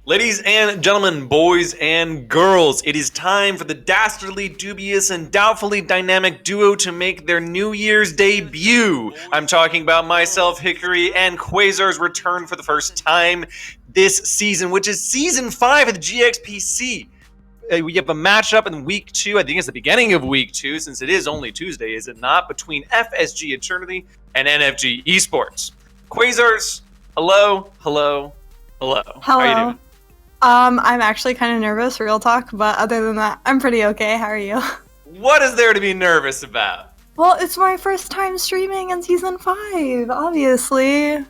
Ladies and gentlemen, boys and girls, it is time for the dastardly, dubious, and doubtfully dynamic duo to make their New Year's debut. I'm talking about myself, Hickory, and Quasar's return for the first time this season, which is Season 5 of the GXPC. We have a matchup in week 2. I think it's the beginning of week 2, since it is only Tuesday, is it not? Between FSG Eternity and NFG Esports. Quasars, hello. Hello. How are you doing? I'm actually kind of nervous, real talk, but other than that, I'm pretty okay. How are you? What is there to be nervous about? Well, it's my first time streaming in Season 5, obviously.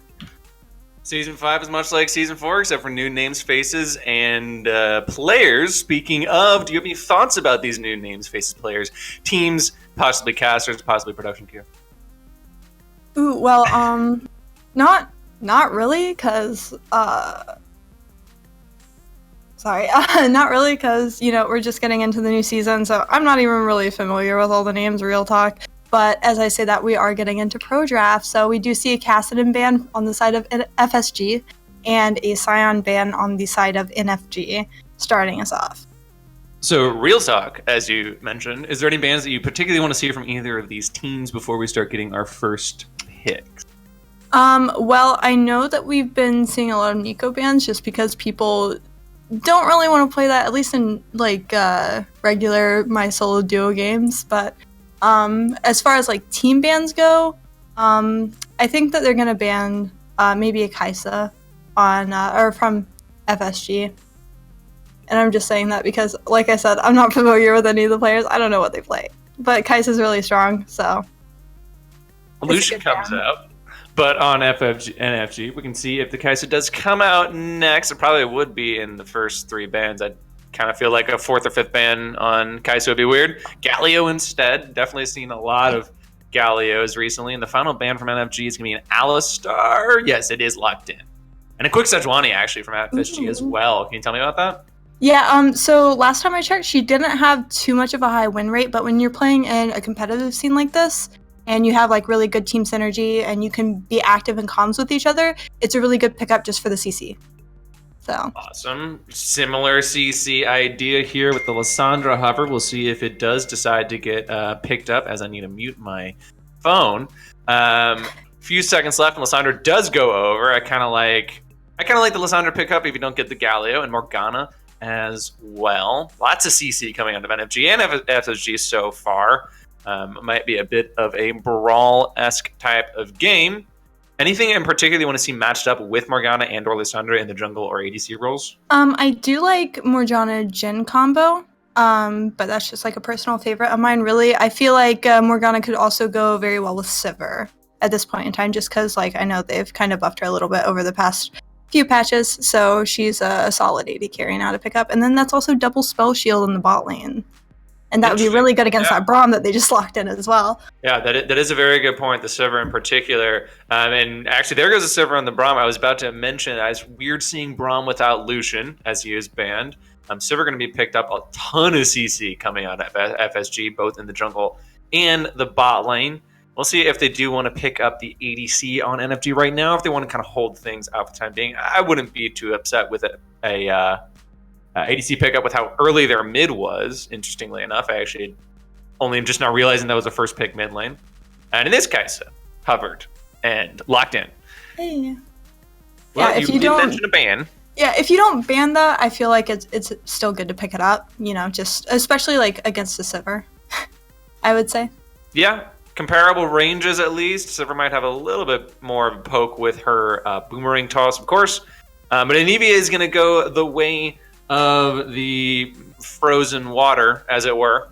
Season 5 is much like Season 4, except for new names, faces, and players. Speaking of, do you have any thoughts about these new names, faces, players, teams, possibly casters, possibly production queue? Ooh, well, not really, because, not really, because, we're just getting into the new season, so I'm not even really familiar with all the names, real talk. But as I say that, we are getting into pro draft, so we do see a Kassadin ban on the side of FSG and a Scion ban on the side of NFG, starting us off. So, real talk, as you mentioned, is there any bans that you particularly want to see from either of these teams before we start getting our first picks? Well, I know that we've been seeing a lot of Nico bans just because people don't really want to play that, at least in, regular My Solo Duo games, but as far as team bans go, I think that they're gonna ban maybe a Kaisa on or from FSG, and I'm just saying that because, like I said, I'm not familiar with any of the players. I don't know what they play, but Kaisa's really strong, so Lucian comes out, but on NFG, we can see if the Kaisa does come out next. It probably would be in the first 3 bans. I'd kind of feel like a 4th or 5th ban on Kaisa would be weird. Galio instead. Definitely seen a lot of Galios recently. And the final ban from NFG is going to be an Alistar. Yes, it is locked in. And a quick Sejuani, actually, from FSG as well. Can you tell me about that? Yeah, so last time I checked, she didn't have too much of a high win rate, but when you're playing in a competitive scene like this, and you have really good team synergy, and you can be active in comms with each other, it's a really good pickup just for the CC. So. Awesome. Similar CC idea here with the Lissandra hover. We'll see if it does decide to get picked up, as I need to mute my phone. Few seconds left, and Lissandra does go over. I kind of like the Lissandra pickup if you don't get the Galio, and Morgana as well. Lots of CC coming out of NFG and FSG so far. Might be a bit of a brawl-esque type of game. Anything in particular you want to see matched up with Morgana and or Lissandra in the jungle or ADC roles? I do like Morgana Jhin combo, but that's just a personal favorite of mine, really. I feel like Morgana could also go very well with Sivir at this point in time, just because I know they've kind of buffed her a little bit over the past few patches, so she's a solid AD carry now to pick up. And then that's also double spell shield in the bot lane. And that would be really good against that Braum that they just locked in as well. Yeah, that is a very good point, the Sivir in particular. And actually, there goes the Sivir on the Braum. I was about to mention, it's weird seeing Braum without Lucian, as he is banned. Sivir going to be picked up a ton of CC coming out of FSG, both in the jungle and the bot lane. We'll see if they do want to pick up the ADC on NFG right now, if they want to kind of hold things out for the time being. I wouldn't be too upset with a ADC pickup with how early their mid was. Interestingly enough, I actually only am just now realizing that was the first pick mid lane. And in this case, hovered and locked in. Hey. Well, yeah, if you don't mention a ban. Yeah, if you don't ban that, I feel like it's still good to pick it up. Just especially against the Sivir, I would say. Yeah, comparable ranges at least. Sivir might have a little bit more of a poke with her boomerang toss, of course. But Anivia is going to go the way of the frozen water, as it were.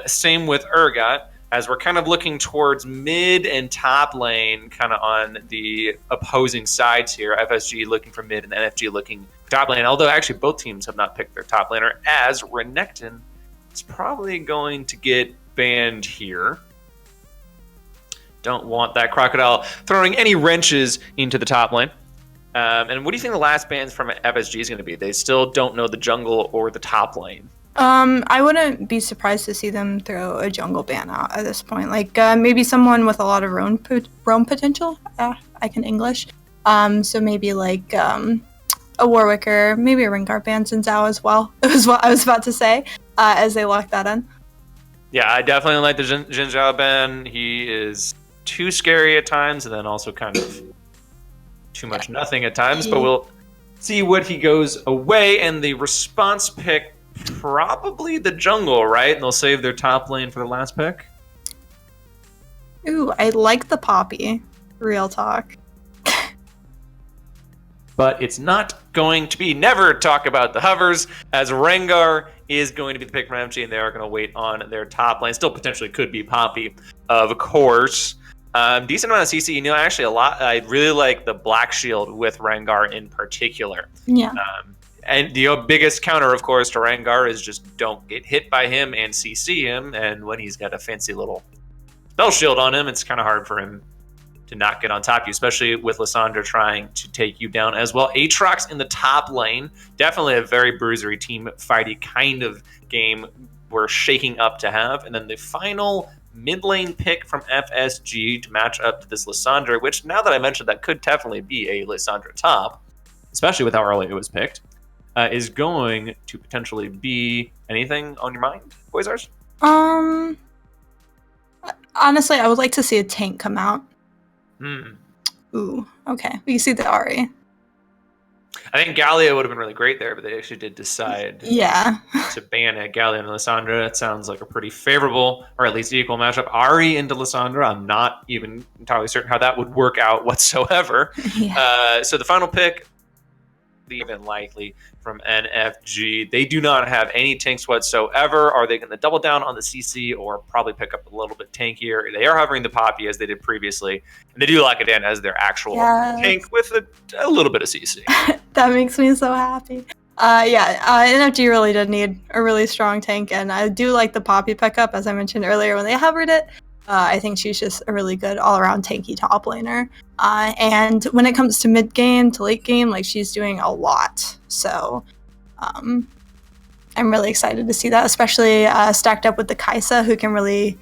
Same with Urgot, as we're kind of looking towards mid and top lane, kind of on the opposing sides here. FSG looking for mid and NFG looking for top lane, although actually both teams have not picked their top laner, as Renekton is probably going to get banned here. Don't want that Crocodile throwing any wrenches into the top lane. And what do you think the last bans from FSG is going to be? They still don't know the jungle or the top lane. I wouldn't be surprised to see them throw a jungle ban out at this point. Maybe someone with a lot of roam potential. I can English. So maybe a Warwicker, maybe a Rengar ban Xin Zhao as well. It was what I was about to say as they lock that in. Yeah, I definitely like the Jin Zhao ban. He is too scary at times, and then also kind of too much nothing at times. But we'll see what he goes away. And the response pick, probably the jungle, right? And they'll save their top lane for the last pick. Ooh, I like the Poppy. Real talk. But it's not going to be. Never talk about the hovers, as Rengar is going to be the pick from NFG, and they are going to wait on their top lane. Still potentially could be Poppy, of course. Decent amount of CC. You know, actually a lot. I really like the Black Shield with Rengar in particular. Yeah. And the biggest counter, of course, to Rengar is just don't get hit by him and CC him. And when he's got a fancy little spell shield on him, it's kind of hard for him to not get on top of you, especially with Lissandra trying to take you down as well. Aatrox in the top lane, definitely a very bruisery team fighty kind of game we're shaking up to have. And then the final mid lane pick from FSG to match up to this Lissandra, which now that I mentioned that could definitely be a Lissandra top, especially with how early it was picked, is going to potentially be anything on your mind, Boysars? Honestly, I would like to see a tank come out. Ooh, okay. We see the Ahri. I think Gallia would have been really great there, but they actually did decide to ban it. Gallia and Lissandra, it sounds like a pretty favorable, or at least equal matchup. Ahri into Lissandra, I'm not even entirely certain how that would work out whatsoever. So the final pick, even likely from NFG. They do not have any tanks whatsoever. Are they going to double down on the CC or probably pick up a little bit tankier? They are hovering the Poppy as they did previously, and they do lock it in as their actual tank with a little bit of CC. That makes me so happy. NFG really did need a really strong tank, and I do like the Poppy pickup, as I mentioned earlier when they hovered it. I think she's just a really good all-around tanky top laner. And when it comes to mid-game to late game, like, she's doing a lot. So I'm really excited to see that, especially stacked up with the Kaisa, who can really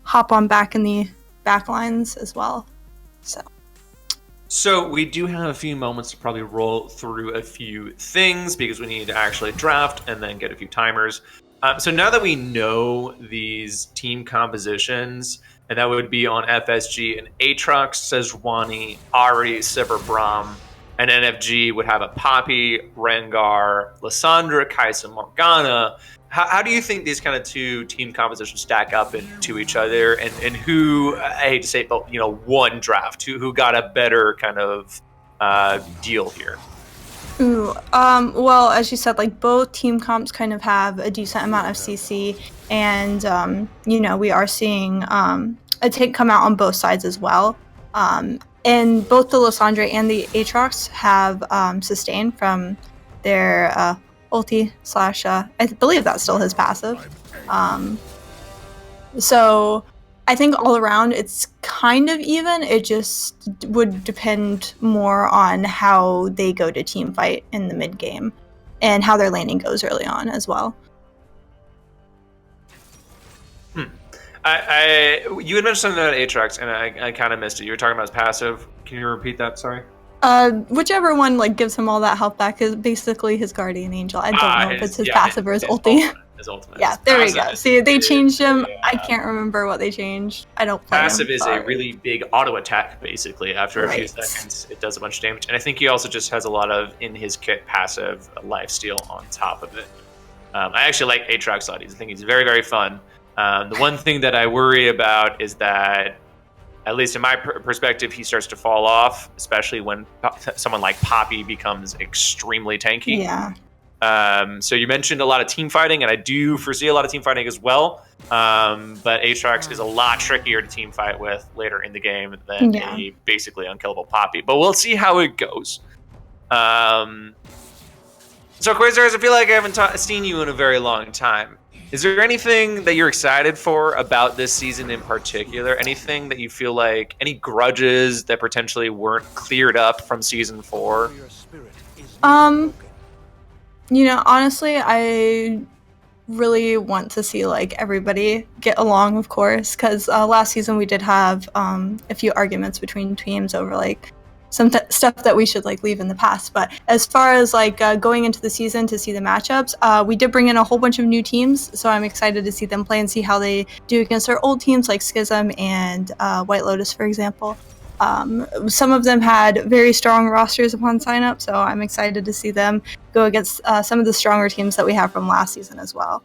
hop on back in the back lines as well. So we do have a few moments to probably roll through a few things because we need to actually draft and then get a few timers. So now that we know these team compositions, and that would be on FSG and Aatrox, Sejuani, Ahri, Sivir, Braum, and NFG would have a Poppy, Rengar, Lissandra, Kaisa, Morgana. How do you think these kind of two team compositions stack up into each other, and who, I hate to say it, but, one draft, who got a better kind of deal here? Well, as you said, like, both team comps kind of have a decent amount of CC, and we are seeing a tank come out on both sides as well. And both the Lissandra and the Aatrox have sustained from their ulti / I believe that's still his passive. So I think all around it's kind of even. It just would depend more on how they go to team fight in the mid game and how their laning goes early on as well. You had mentioned something about Aatrox, and I kind of missed it. You were talking about his passive. Can you repeat that? Sorry. Whichever one gives him all that health back is basically his guardian angel. I don't know if it's his passive or his ulti. His ultimate. Yeah, there we go. See, they changed him. I can't remember what they changed. I don't play Passive him, is a really big auto attack, basically. After a few seconds, it does a bunch of damage. And I think he also just has a lot of, in his kit, passive lifesteal on top of it. I actually like Aatrox Lotties. I think he's very, very fun. The one thing that I worry about is that, at least in my perspective, he starts to fall off, especially when someone like Poppy becomes extremely tanky. Yeah. So you mentioned a lot of team fighting, and I do foresee a lot of team fighting as well. But Aatrox is a lot trickier to team fight with later in the game than a basically unkillable Poppy. But we'll see how it goes. So Quasars, I feel like I haven't seen you in a very long time. Is there anything that you're excited for about this season in particular? Anything that you feel like, any grudges that potentially weren't cleared up from season 4? Honestly, I really want to see everybody get along, of course, because last season we did have a few arguments between teams over some stuff that we should like leave in the past. But as far as like going into the season to see the matchups, we did bring in a whole bunch of new teams, so I'm excited to see them play and see how they do against our old teams like Schism and White Lotus, for example. Some of them had very strong rosters upon sign up, so I'm excited to see them go against some of the stronger teams that we have from last season as well.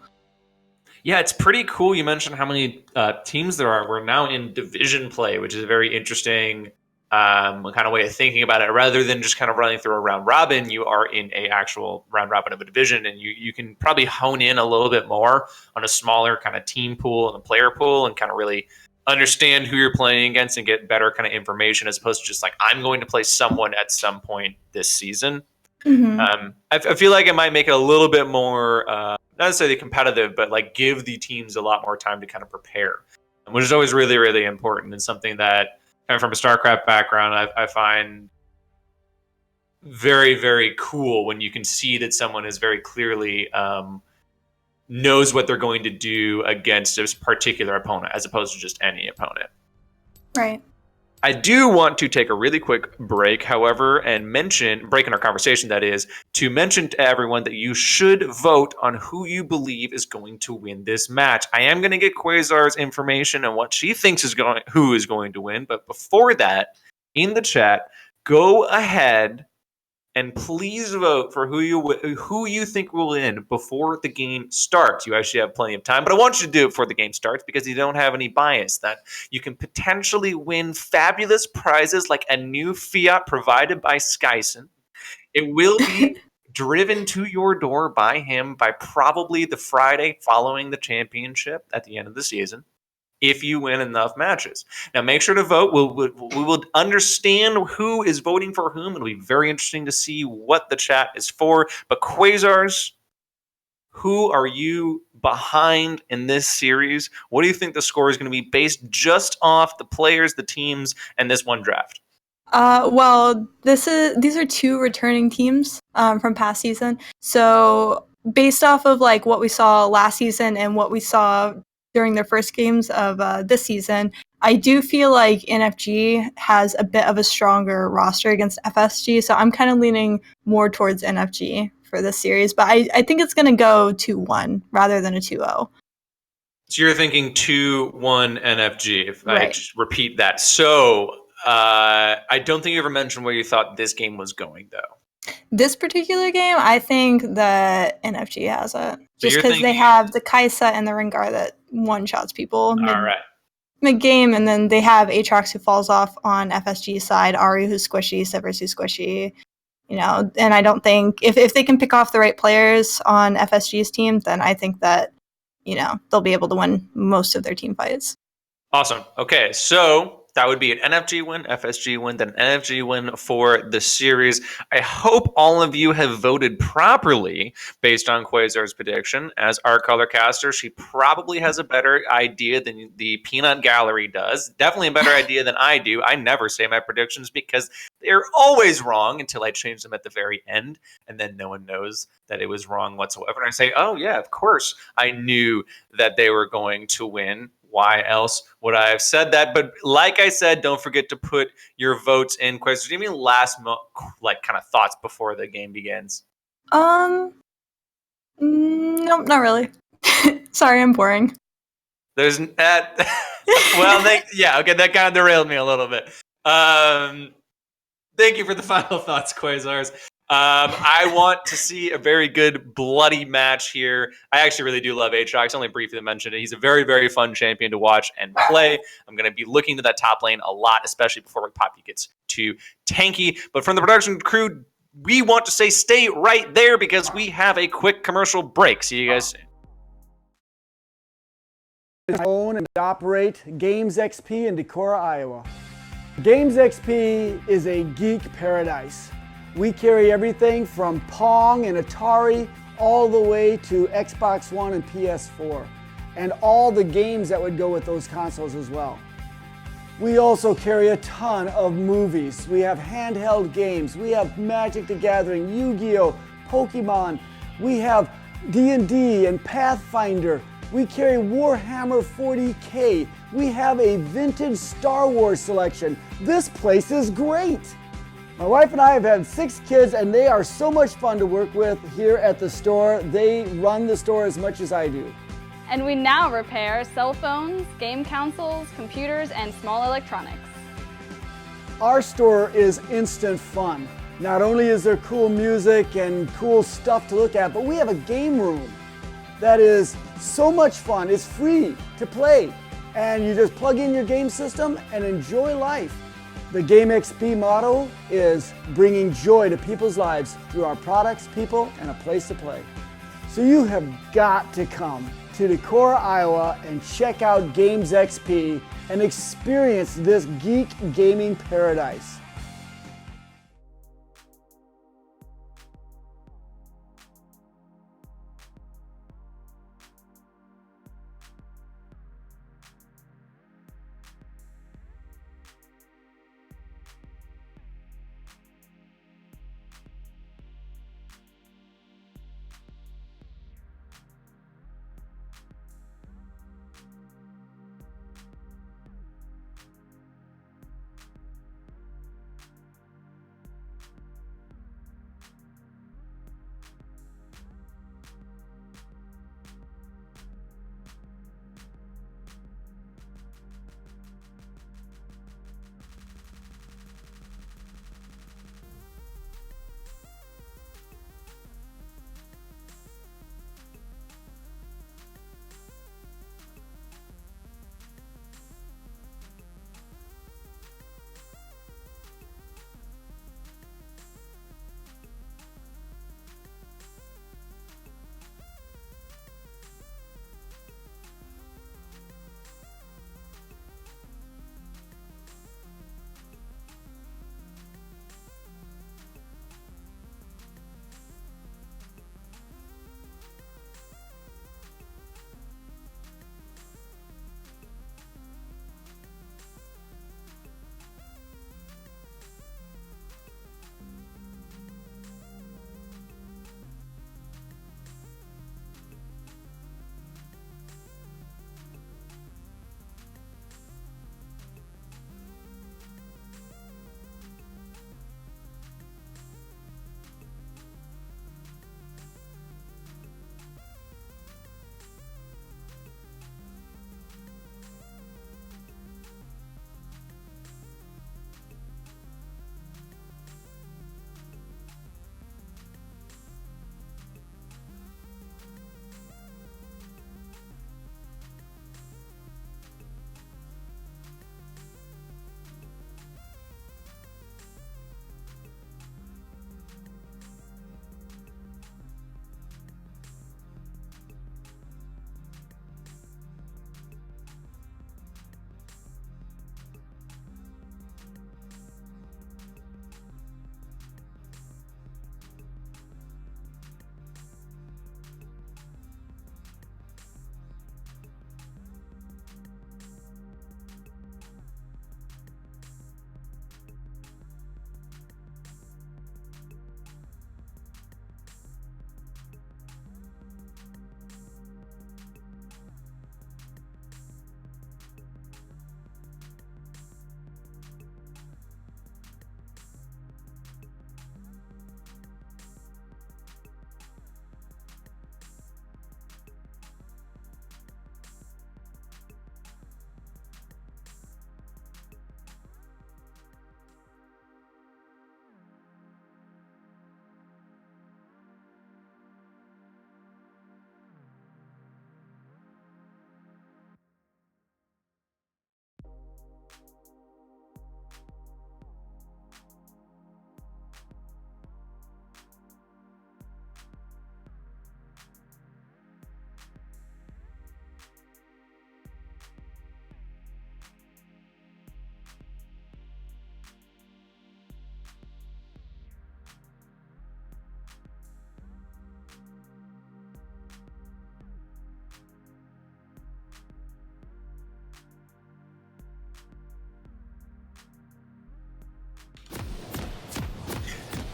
Yeah, it's pretty cool. You mentioned how many teams there are. We're now in division play, which is a very interesting kind of way of thinking about it. Rather than just kind of running through a round robin, you are in a actual round robin of a division, and you can probably hone in a little bit more on a smaller kind of team pool and a player pool, and kind of really understand who you're playing against and get better kind of information, as opposed to just like, I'm going to play someone at some point this season. Mm-hmm. I feel like it might make it a little bit more, not necessarily competitive, but like give the teams a lot more time to kind of prepare, which is always really, really important, and something that kind of from a StarCraft background, I find very, very cool when you can see that someone is very clearly knows what they're going to do against a particular opponent, as opposed to just any opponent. Right. I do want to take a really quick break, however, and break in our conversation, that is, to mention to everyone that you should vote on who you believe is going to win this match. I am going to get Quasar's information on what she thinks who is going to win, but before that, in the chat, go ahead and please vote for who you think will win before the game starts. You actually have plenty of time, but I want you to do it before the game starts because you don't have any bias. That you can potentially win fabulous prizes like a new Fiat provided by Skyson. It will be driven to your door by him by probably the Friday following the championship at the end of the season, if you win enough matches. Now, make sure to vote. We will understand who is voting for whom. It'll be very interesting to see what the chat is for. But Quasars, who are you behind in this series? What do you think the score is going to be based just off the players, the teams, and this one draft? Well, these are two returning teams from past season. So based off of like what we saw last season and what we saw during their first games of this season, I do feel like NFG has a bit of a stronger roster against FSG, so I'm kind of leaning more towards NFG for this series, but I think it's going to go 2-1 rather than a 2-0. So you're thinking 2-1 NFG, if Right. I just repeat that. So I don't think you ever mentioned where you thought this game was going, though. This particular game, I think that NFG has it. Just because they have the Kaisa and the Rengar that one-shots people mid-game, and then they have Aatrox who falls off on FSG's side, Ari who's squishy, Sivers who's squishy, and I don't think, if they can pick off the right players on FSG's team, then I think that, they'll be able to win most of their team fights. Awesome. Okay, so that would be an NFG win, FSG win, then NFG win for the series. I hope all of you have voted properly based on Quasar's prediction. As our color caster, she probably has a better idea than the peanut gallery does. Definitely a better idea than I do. I never say my predictions because they're always wrong until I change them at the very end, and then no one knows that it was wrong whatsoever. And I say, oh yeah, of course I knew that they were going to win. Why else would I have said that? But like I said, don't forget to put your votes in. Questions. Give me last kind of thoughts before the game begins. Nope, not really. Sorry, I'm boring. There's that. Okay, that kind of derailed me a little bit. Thank you for the final thoughts, Quasars. I want to see a very good bloody match here. I actually really do love Aatrox. Only briefly mentioned it. He's a very, very fun champion to watch and play. I'm going to be looking to that top lane a lot, especially before Poppy gets too tanky. But from the production crew, we want to say stay right there because we have a quick commercial break. See you guys soon. Own and operate Games XP in Decorah, Iowa. Games XP is a geek paradise. We carry everything from Pong and Atari all the way to Xbox One and PS4, and all the games that would go with those consoles as well. We also carry a ton of movies. We have handheld games. We have Magic the Gathering, Yu-Gi-Oh!, Pokemon. We have D&D and Pathfinder. We carry Warhammer 40K. We have a vintage Star Wars selection. This place is great. My wife and I have had 6 kids, and they are so much fun to work with here at the store. They run the store as much as I do. And we now repair cell phones, game consoles, computers, and small electronics. Our store is instant fun. Not only is there cool music and cool stuff to look at, but we have a game room that is so much fun. It's free to play, and you just plug in your game system and enjoy life. The GXPC motto is bringing joy to people's lives through our products, people, and a place to play. So you have got to come to Decorah, Iowa, and check out GXPC and experience this geek gaming paradise.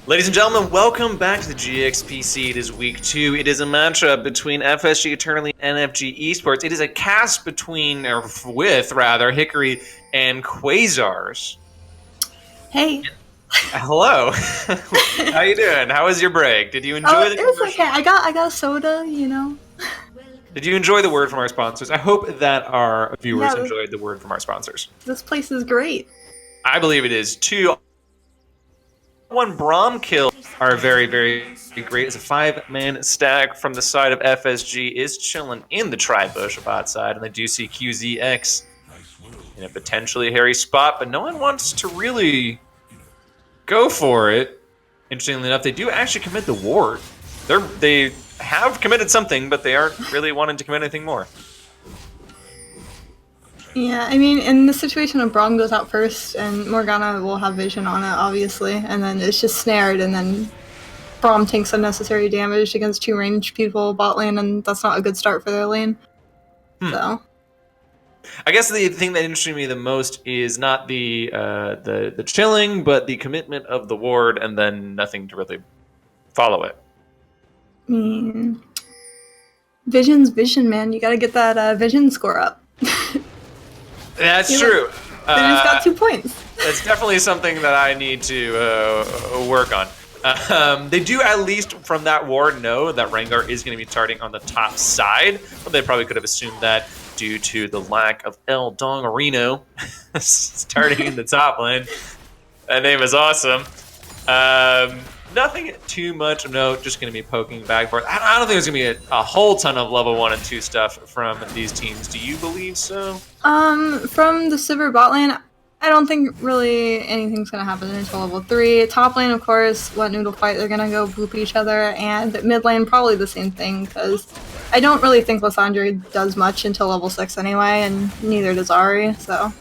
Ladies and gentlemen, welcome back to the GXPC. It is week 2. It is a matchup between FSG Eternally and NFG Esports. It is a cast between, or with rather, Hickory and Quasars. Hey. Hello. How you doing? How was your break? Did you enjoy Oh, the it was commercial? okay. I got a soda, you know. Did you enjoy the word from our sponsors? I hope that our viewers Yeah, enjoyed the word from our sponsors. this place is great. I believe it is. 2-1 Braum kills are very, very great. It's a 5-man stack from the side of FSG is chilling in the tri-bush bot side, and they do see QZX in a potentially hairy spot, but no one wants to really go for it. Interestingly enough, they do actually commit the ward. They have committed something, but they aren't really wanting to commit anything more. Yeah, I mean, in the situation of Braum goes out first, and Morgana will have vision on it, obviously, and then it's just snared, and then Braum takes unnecessary damage against 2 ranged people bot lane, and that's not a good start for their lane. So. I guess the thing that interested me the most is not the chilling, but the commitment of the ward, and then nothing to really follow it. I mean, Vision's vision, man. You gotta get that vision score up. That's true. Vision's got 2 points. That's definitely something that I need to work on. They do, at least from that ward, know that Rengar is going to be starting on the top side, but they probably could have assumed that due to the lack of El Dongarino starting in the top lane. That name is awesome. Nothing too much of note, just going to be poking back and forth. I don't think there's going to be a whole ton of level 1 and 2 stuff from these teams. Do you believe so? From the Sivir bot lane, I don't think really anything's gonna happen until level 3. Top lane, of course, Wet Noodle fight, they're gonna go boop each other, and mid lane, probably the same thing, because I don't really think Lysandre does much until level 6 anyway, and neither does Ahri, so.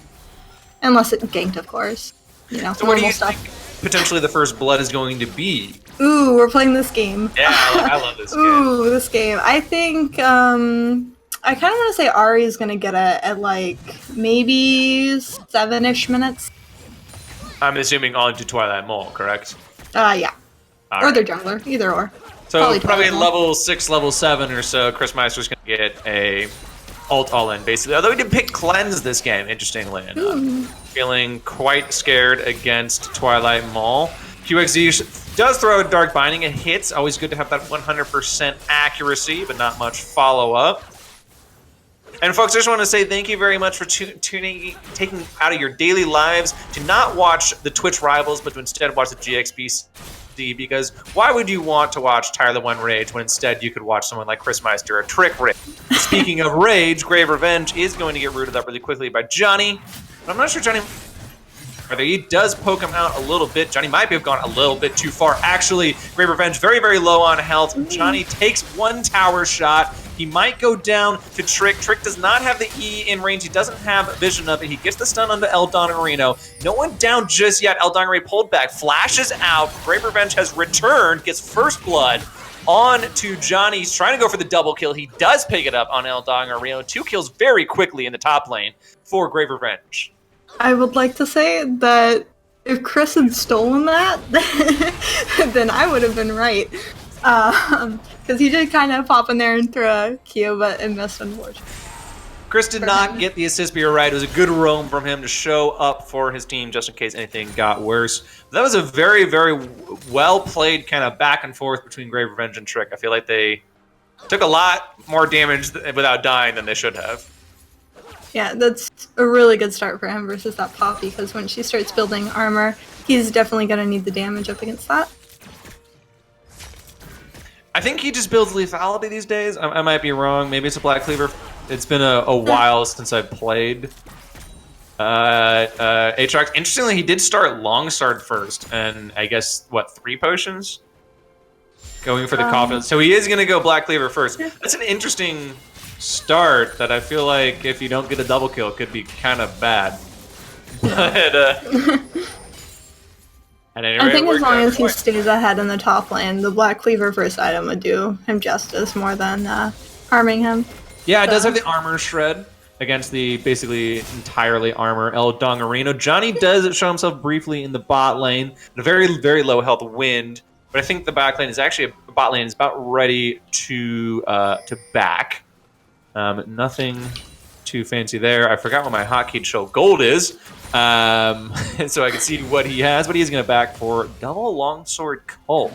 Unless it ganked, of course. You know, So what do you stuff. think potentially the first blood is going to be? Ooh, we're playing this game. Yeah, I love this game. Ooh, this game. I think, I kind of want to say Ahri is going to get it at, like, maybe 7-ish minutes. I'm assuming on to Twilight Mole, correct? Yeah. All Or right. their jungler, either or. So probably Twilight Mole. level 6, level 7 or so, Chris Meister's going to get a ult all in, basically. Although he did pick Cleanse this game, interestingly enough. Feeling quite scared against Twilight Mole. QXZ does throw a Dark Binding. It hits. Always good to have that 100% accuracy, but not much follow-up. And folks, I just want to say thank you very much for taking out of your daily lives to not watch the Twitch rivals, but to instead watch the GXPC, because why would you want to watch Tyler One Rage when instead you could watch someone like Chris Meister or Trick Rage? Speaking of Rage, Grave Revenge is going to get rooted up really quickly by Johnny. But I'm not sure Johnny... He does poke him out a little bit. Johnny might have gone a little bit too far. Actually, Grave Revenge very, very low on health. Johnny takes 1 tower shot. He might go down to Trick. Trick does not have the E in range. He doesn't have vision of it. He gets the stun onto El Dongarino. No one down just yet. El Dongarino pulled back, flashes out. Grave Revenge has returned, gets first blood on to Johnny. He's trying to go for the double kill. He does pick it up on El Dongarino. 2 kills very quickly in the top lane for Grave Revenge. I would like to say that if Chris had stolen that, then I would have been right. Because he did kind of pop in there and throw a Q, but it missed, unfortunately. Chris did not get the assist, but you're right. It was a good roam from him to show up for his team just in case anything got worse. That was a very, very well-played kind of back and forth between Grave Revenge and Trick. I feel like they took a lot more damage without dying than they should have. Yeah, that's a really good start for him versus that Poppy, because when she starts building armor, he's definitely going to need the damage up against that. I think he just builds lethality these days. I might be wrong. Maybe it's a Black Cleaver. It's been a while since I've played Aatrox. Interestingly, he did start Longsword first, and I guess, what, 3 potions? Going for the coffin. So he is going to go Black Cleaver first. That's an interesting start that I feel like if you don't get a double kill, it could be kind of bad. But, at any rate, I think as long as he point. stays ahead in the top lane, the Black Cleaver first item would do him justice more than harming him. Yeah, it does have the armor shred against the basically entirely armor El Dongarino. Johnny does show himself briefly in the bot lane, a very, very low health Wind, but I think the back lane is actually, bot lane is about ready to back. Nothing too fancy there. I forgot what my hotkey to show gold is, and so I can see what he has, but he's going to back for double longsword Cull.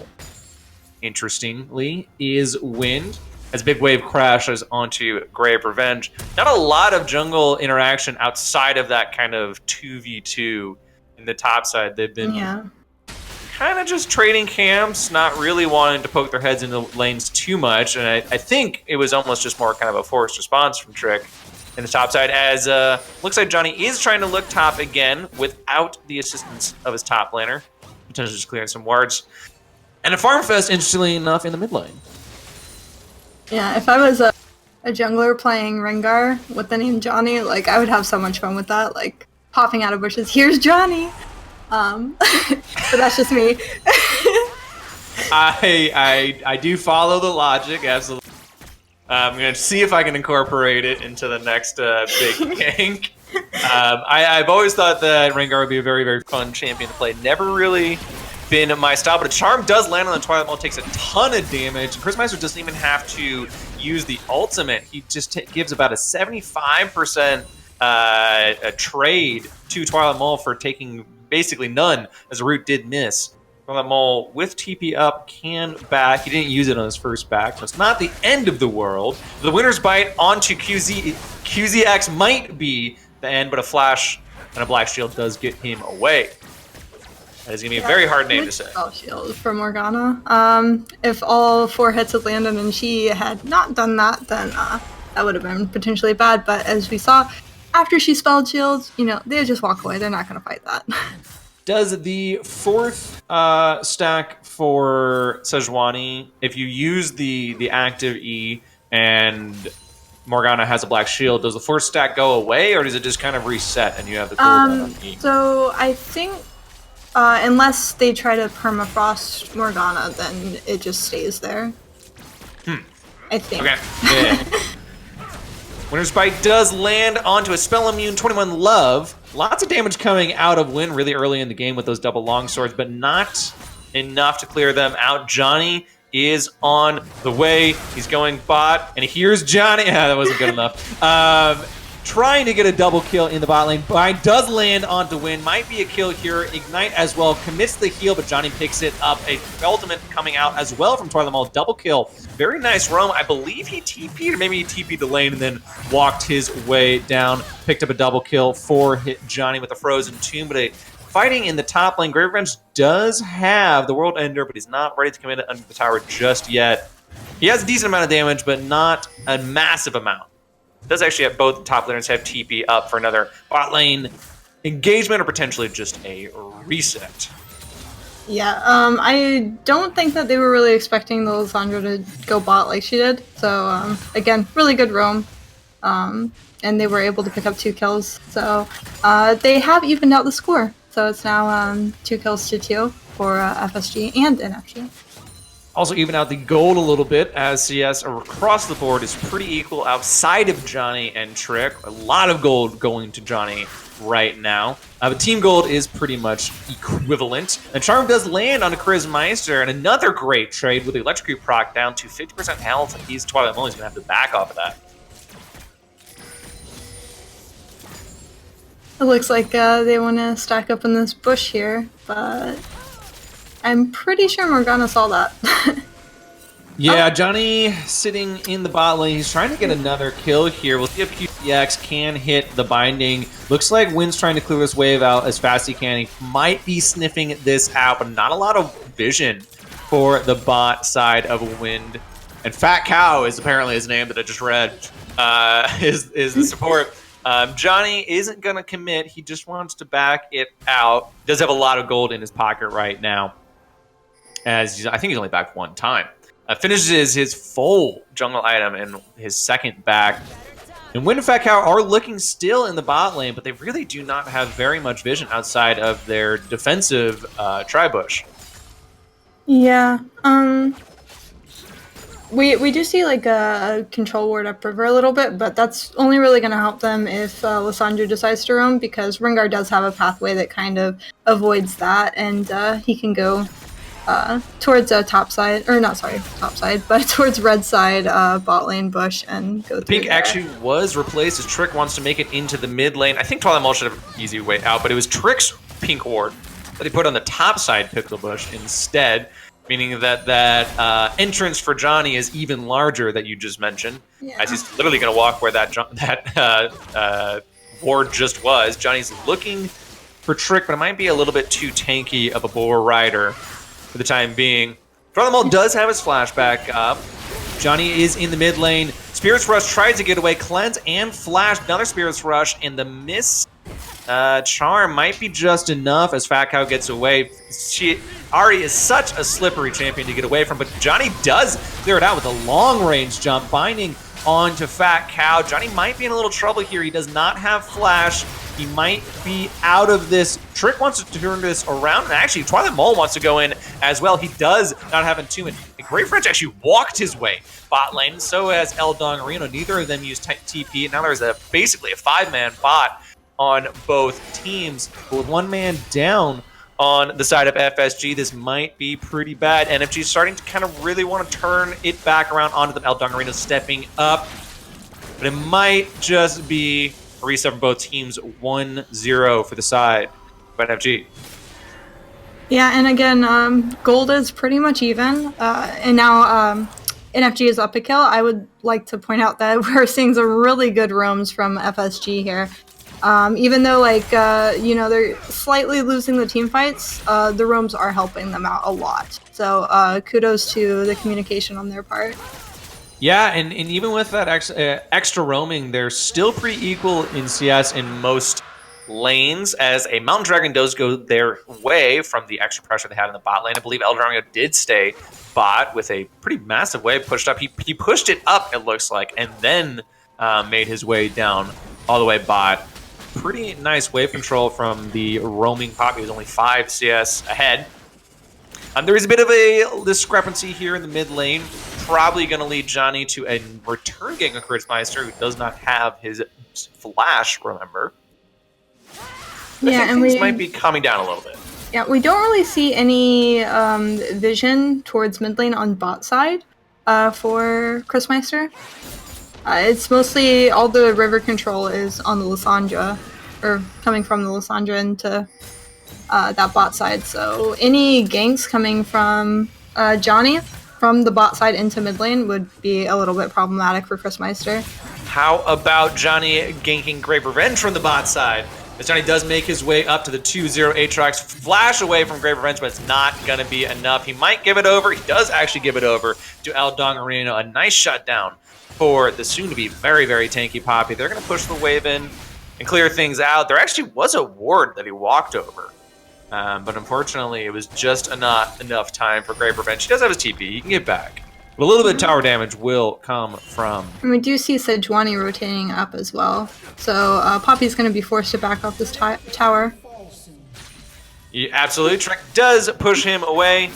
Interestingly, is Wind, as Big Wave crashes onto Grave Revenge. Not a lot of jungle interaction outside of that kind of 2v2 in the top side. They've been kind of just trading camps, not really wanting to poke their heads into lanes too much. And I think it was almost just more kind of a forced response from Trick in the top side, as looks like Johnny is trying to look top again without the assistance of his top laner. Potentially just clearing some wards. And a Farm Fest, interestingly enough, in the mid lane. Yeah, if I was a jungler playing Rengar with the name Johnny, like, I would have so much fun with that, like, popping out of bushes, here's Johnny! But that's just me. I do follow the logic, absolutely. I'm going to see if I can incorporate it into the next big gank. I've always thought that Rengar would be a very, very fun champion to play. Never really been my style, but a charm does land on the Twilight Maul, takes a ton of damage. Prismeister doesn't even have to use the ultimate. He just gives about a 75% a trade to Twilight Maul for taking basically none, as a Root did miss. Twilight Maul with TP up can back. He didn't use it on his first back, so it's not the end of the world. The Winter's Bite onto QZX might be the end, but a flash and a Black Shield does get him away. That is going to be a very hard name to say. Spell Shield for Morgana. If all 4 hits had landed and she had not done that, then that would have been potentially bad. But as we saw, after she spelled shields, you know, they just walk away. They're not going to fight that. Does the 4th stack for Sejuani, if you use the active E and Morgana has a Black Shield, does the 4th stack go away, or does it just kind of reset and you have the cooldown on E? So I think unless they try to permafrost Morgana, then it just stays there. I think. Okay. Yeah. Winter's Bite does land onto a spell immune 21 Love. Lots of damage coming out of Win really early in the game with those double longswords, but not enough to clear them out. Johnny is on the way. He's going bot, and here's Johnny. Yeah, that wasn't good enough. Trying to get a double kill in the bot lane. Bind does land onto Win. Might be a kill here. Ignite as well. Commits the heal, but Johnny picks it up. A ultimate coming out as well from Twilight Maul. Double kill. Very nice roam. I believe he TP'd, or maybe he TP'd the lane and then walked his way down. Picked up a double kill for Johnny with a Frozen Tomb, but fighting in the top lane. Grave Revenge does have the World Ender, but he's not ready to commit it under the tower just yet. He has a decent amount of damage, but not a massive amount. Does actually have both top laners have TP up for another bot lane engagement, or potentially just a reset. Yeah, I don't think that they were really expecting the Lissandra to go bot like she did. So, again, really good roam. And they were able to pick up 2 kills. So, they have evened out the score. So it's now 2 kills to 2 for FSG and NFG. Also even out the gold a little bit, as CS across the board is pretty equal outside of Johnny and Trick. A lot of gold going to Johnny right now. But team gold is pretty much equivalent. And Charm does land on a Prismeister, and another great trade with the Electrocute proc down to 50% health. And he's Twilight Maul, he's going to have to back off of that. It looks like they want to stack up in this bush here, but I'm pretty sure Morgana saw that. Yeah, Johnny sitting in the bot lane. He's trying to get another kill here. We'll see if QCX can hit the binding. Looks like Wynn's trying to clear this wave out as fast as he can. He might be sniffing this out, but not a lot of vision for the bot side of Wind. And Fat Cow is apparently his name that I just read, is the support. Johnny isn't going to commit. He just wants to back it out. Does have a lot of gold in his pocket right now, as I think he's only backed 1 time. Finishes his full jungle item in his second back. And Wind and Fat Cow are looking still in the bot lane, but they really do not have very much vision outside of their defensive tri-bush. Yeah, we do see like a control ward upriver a little bit, but that's only really going to help them if Lissandra decides to roam, because Rengar does have a pathway that kind of avoids that, and he can go towards top side, or not, sorry, top side, but towards red side, bot lane, bush, and go through Pink there. actually was replaced as Trick wants to make it into the mid lane. I think Twilight Mole should have an easy way out, but it was Trick's Pink ward that he put on the top side Pixel Bush instead, meaning that entrance for Johnny is even larger that you just mentioned, as he's literally going to walk where that ward just was. Johnny's looking for Trick, but it might be a little bit too tanky of a Boar Rider for the time being. Twilight does have his flashback up. Johnny is in the mid lane. Spirits Rush tries to get away. Cleanse and Flash. Another Spirits Rush, and the miss charm might be just enough as Fat Cow gets away. Ari is such a slippery champion to get away from, but Johnny does clear it out with a long-range jump, binding onto Fat Cow. Johnny might be in a little trouble here. He does not have Flash. He might be out of this. Trick wants to turn this around, and actually Twilight Mole wants to go in as well. He does not have Entombment. Great French actually walked his way bot lane. So has El Dongarino. Neither of them used TP. Now there's basically a 5-man bot on both teams. But with 1 man down on the side of FSG, this might be pretty bad. NFG is starting to kind of really want to turn it back around onto them. El Dongarino stepping up. But it might just be a reset for both teams. 1-0 for the side of NFG. Yeah, and again, gold is pretty much even, and now NFG is up a kill. I would like to point out that we're seeing some really good roams from FSG here. Even though, like, you know, they're slightly losing the team fights, the roams are helping them out a lot. So kudos to the communication on their part. Yeah, and even with that extra roaming, they're still pretty equal in CS in most lanes, as a Mountain Dragon does go their way from the extra pressure they had in the bot lane. I believe El Dongarino did stay bot with a pretty massive wave pushed up. He pushed it up, it looks like, and then made his way down all the way bot. Pretty nice wave control from the roaming Poppy. He was only 5 CS ahead. There is a bit of a discrepancy here in the mid lane. Probably going to lead Johnny to a return gang of Meister, who does not have his Flash, remember. Yeah, and things might be calming down a little bit. Yeah, we don't really see any vision towards mid lane on bot side for Meister. It's mostly all the river control is on the Lysandra, or coming from the Lysandra into that bot side. So any ganks coming from Johnny from the bot side into mid lane would be a little bit problematic for Meister. How about Johnny ganking Grave Revenge from the bot side? As Johnny does make his way up to the 2-0 Aatrox, flash away from Grave Revenge, but it's not going to be enough. He might give it over. He does actually give it over to El Dongarino. A nice shutdown for the soon-to-be very, very tanky Poppy. They're going to push the wave in and clear things out. There actually was a ward that he walked over, but unfortunately, it was just not enough time for Grave Revenge. He does have his TP. He can get back. But a little bit of tower damage will come from... And we do see Sejuani rotating up as well. So Poppy's going to be forced to back off this tower. Yeah, absolutely. Trek does push him away.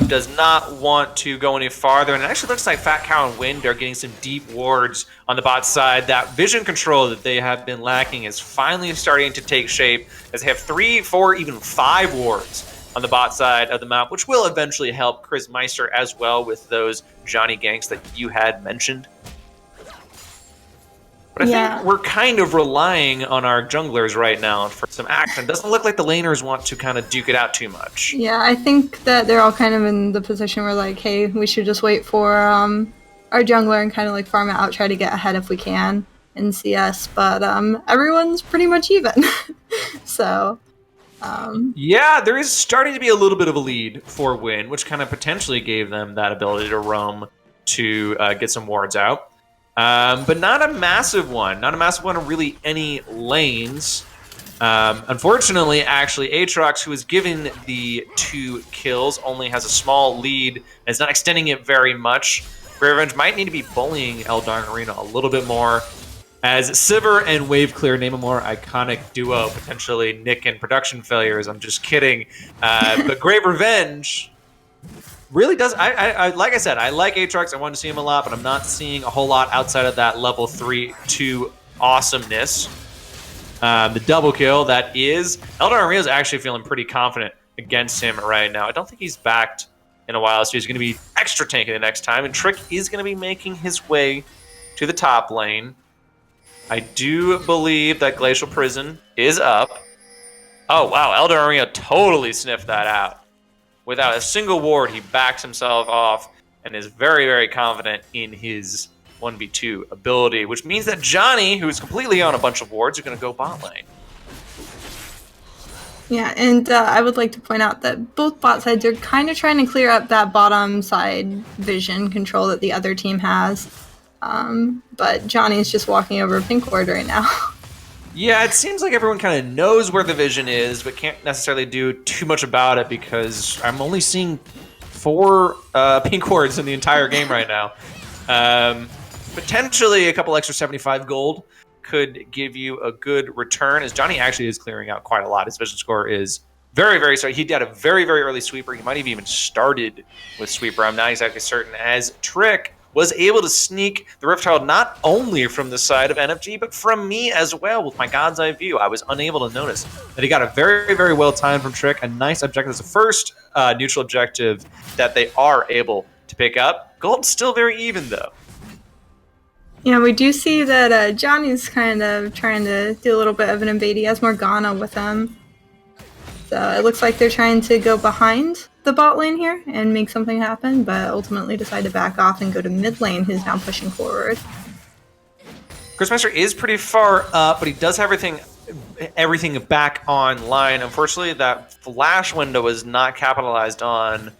Does not want to go any farther. And it actually looks like Fat Cow and Wind are getting some deep wards on the bot side. That vision control that they have been lacking is finally starting to take shape, as they have 3, 4, even 5 wards on the bot side of the map, which will eventually help Chris Meister as well with those Johnny ganks that you had mentioned. But I think we're kind of relying on our junglers right now for some action. Doesn't look like the laners want to kind of duke it out too much. Yeah, I think that they're all kind of in the position where, like, hey, we should just wait for our jungler and kind of like farm it out, try to get ahead if we can in CS. But everyone's pretty much even. So... yeah, there is starting to be a little bit of a lead for Win, which kind of potentially gave them that ability to roam to get some wards out. But not a massive one. Not a massive one in really any lanes. Unfortunately, actually, Aatrox, who was given the 2 kills, only has a small lead and is not extending it very much. Grave Revenge might need to be bullying El Dongarino a little bit more, as Sivir and Wave Clear name a more iconic duo, potentially Nick and Production Failures. I'm just kidding. But Grave Revenge really does... I like I said, I like Aatrox. I want to see him a lot, but I'm not seeing a whole lot outside of that level 3-2 awesomeness. The double kill, that is... El Dongarino is actually feeling pretty confident against him right now. I don't think he's backed in a while, so he's going to be extra tanky the next time. And Trick is going to be making his way to the top lane. I do believe that Glacial Prison is up. Oh, wow. Eldar Arena totally sniffed that out. Without a single ward, he backs himself off and is very, very confident in his 1v2 ability, which means that Johnny, who's completely on a bunch of wards, are going to go bot lane. Yeah, and I would like to point out that both bot sides are kind of trying to clear up that bottom side vision control that the other team has. But Johnny's just walking over a pink ward right now. Yeah, it seems like everyone kind of knows where the vision is, but can't necessarily do too much about it because I'm only seeing 4 pink wards in the entire game right now. Potentially a couple extra 75 gold could give you a good return, as Johnny actually is clearing out quite a lot. His vision score is very, very strong. He had a very, very early sweeper. He might have even started with sweeper. I'm not exactly certain, as Trick was able to sneak the Rift Herald not only from the side of NFG, but from me as well with my God's Eye view. I was unable to notice that he got a very, very well timed from Trick. A nice objective. It's the first neutral objective that they are able to pick up. Gold's still very even, though. Yeah, we do see that Johnny's kind of trying to do a little bit of an invade. He has Morgana with him. So it looks like they're trying to go behind the bot lane here and make something happen, but ultimately decide to back off and go to mid lane, who's now pushing forward. Christmaster is pretty far up, but he does have everything back online. Unfortunately, that flash window was not capitalized on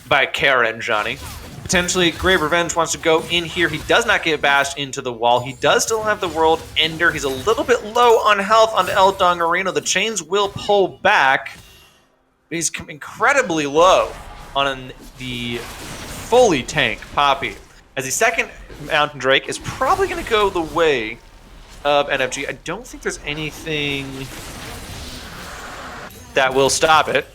by Kara and Johnny. Potentially, Grave Revenge wants to go in here. He does not get bashed into the wall. He does still have the World Ender. He's a little bit low on health on Eldong Arena. The chains will pull back. He's incredibly low on the fully tank Poppy. As the second Mountain Drake is probably going to go the way of NFG. I don't think there's anything that will stop it.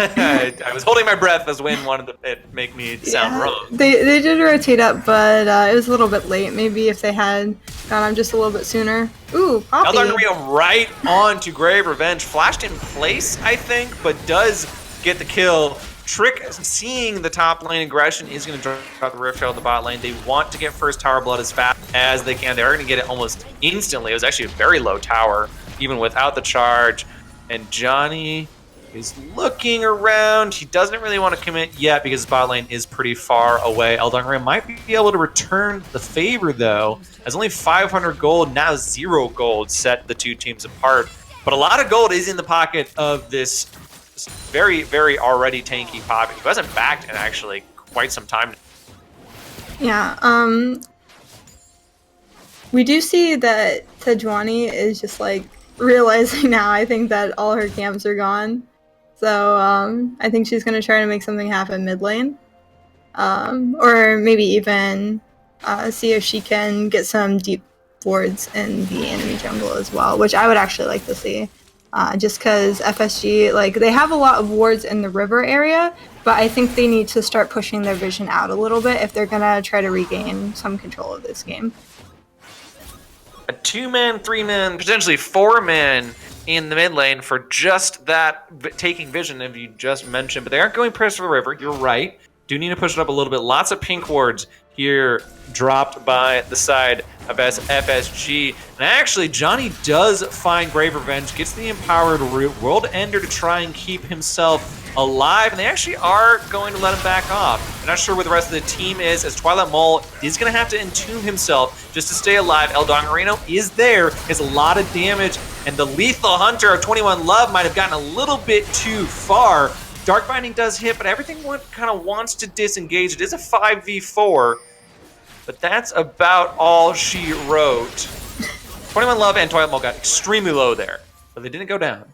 I was holding my breath as Wynn wanted to make me sound wrong. They did rotate up, but it was a little bit late. Maybe if they had gone on just a little bit sooner. Ooh, Poppy. Eldar Maria right on to Grave Revenge. Flashed in place, I think, but does get the kill. Trick, seeing the top lane aggression, is going to drop the Rift Herald to the bot lane. They want to get first tower blood as fast as they can. They're going to get it almost instantly. It was actually a very low tower, even without the charge. And Johnny is looking around. He doesn't really want to commit yet because his bot lane is pretty far away. Eldar might be able to return the favor, though, as only 500 gold, now 0 gold, set the two teams apart. But a lot of gold is in the pocket of this very, very already tanky Poppy, who hasn't backed in actually quite some time. Yeah, we do see that Tejuani is just like realizing now, I think, that all her camps are gone. So I think she's going to try to make something happen mid lane. Or maybe even see if she can get some deep wards in the enemy jungle as well, which I would actually like to see. Just because FSG, like, they have a lot of wards in the river area, but I think they need to start pushing their vision out a little bit if they're going to try to regain some control of this game. A 2-man, 3-man, potentially 4-man in the mid lane for just that taking vision, if you just mentioned. But they aren't going press for the river. You're right. Do need to push it up a little bit. Lots of pink wards here dropped by the side of FSG. And actually, Johnny does find Grave Revenge, gets the empowered root, World Ender to try and keep himself alive, and they actually are going to let him back off. I'm not sure where the rest of the team is, as Twilight Mole is going to have to entomb himself just to stay alive. Eldong Areno is there, has a lot of damage, and the Lethal Hunter of 21 Love might have gotten a little bit too far. Dark Binding does hit, but everything kind of wants to disengage. It is a 5v4, but that's about all she wrote. 21 Love and Twilight Mole got extremely low there, but they didn't go down.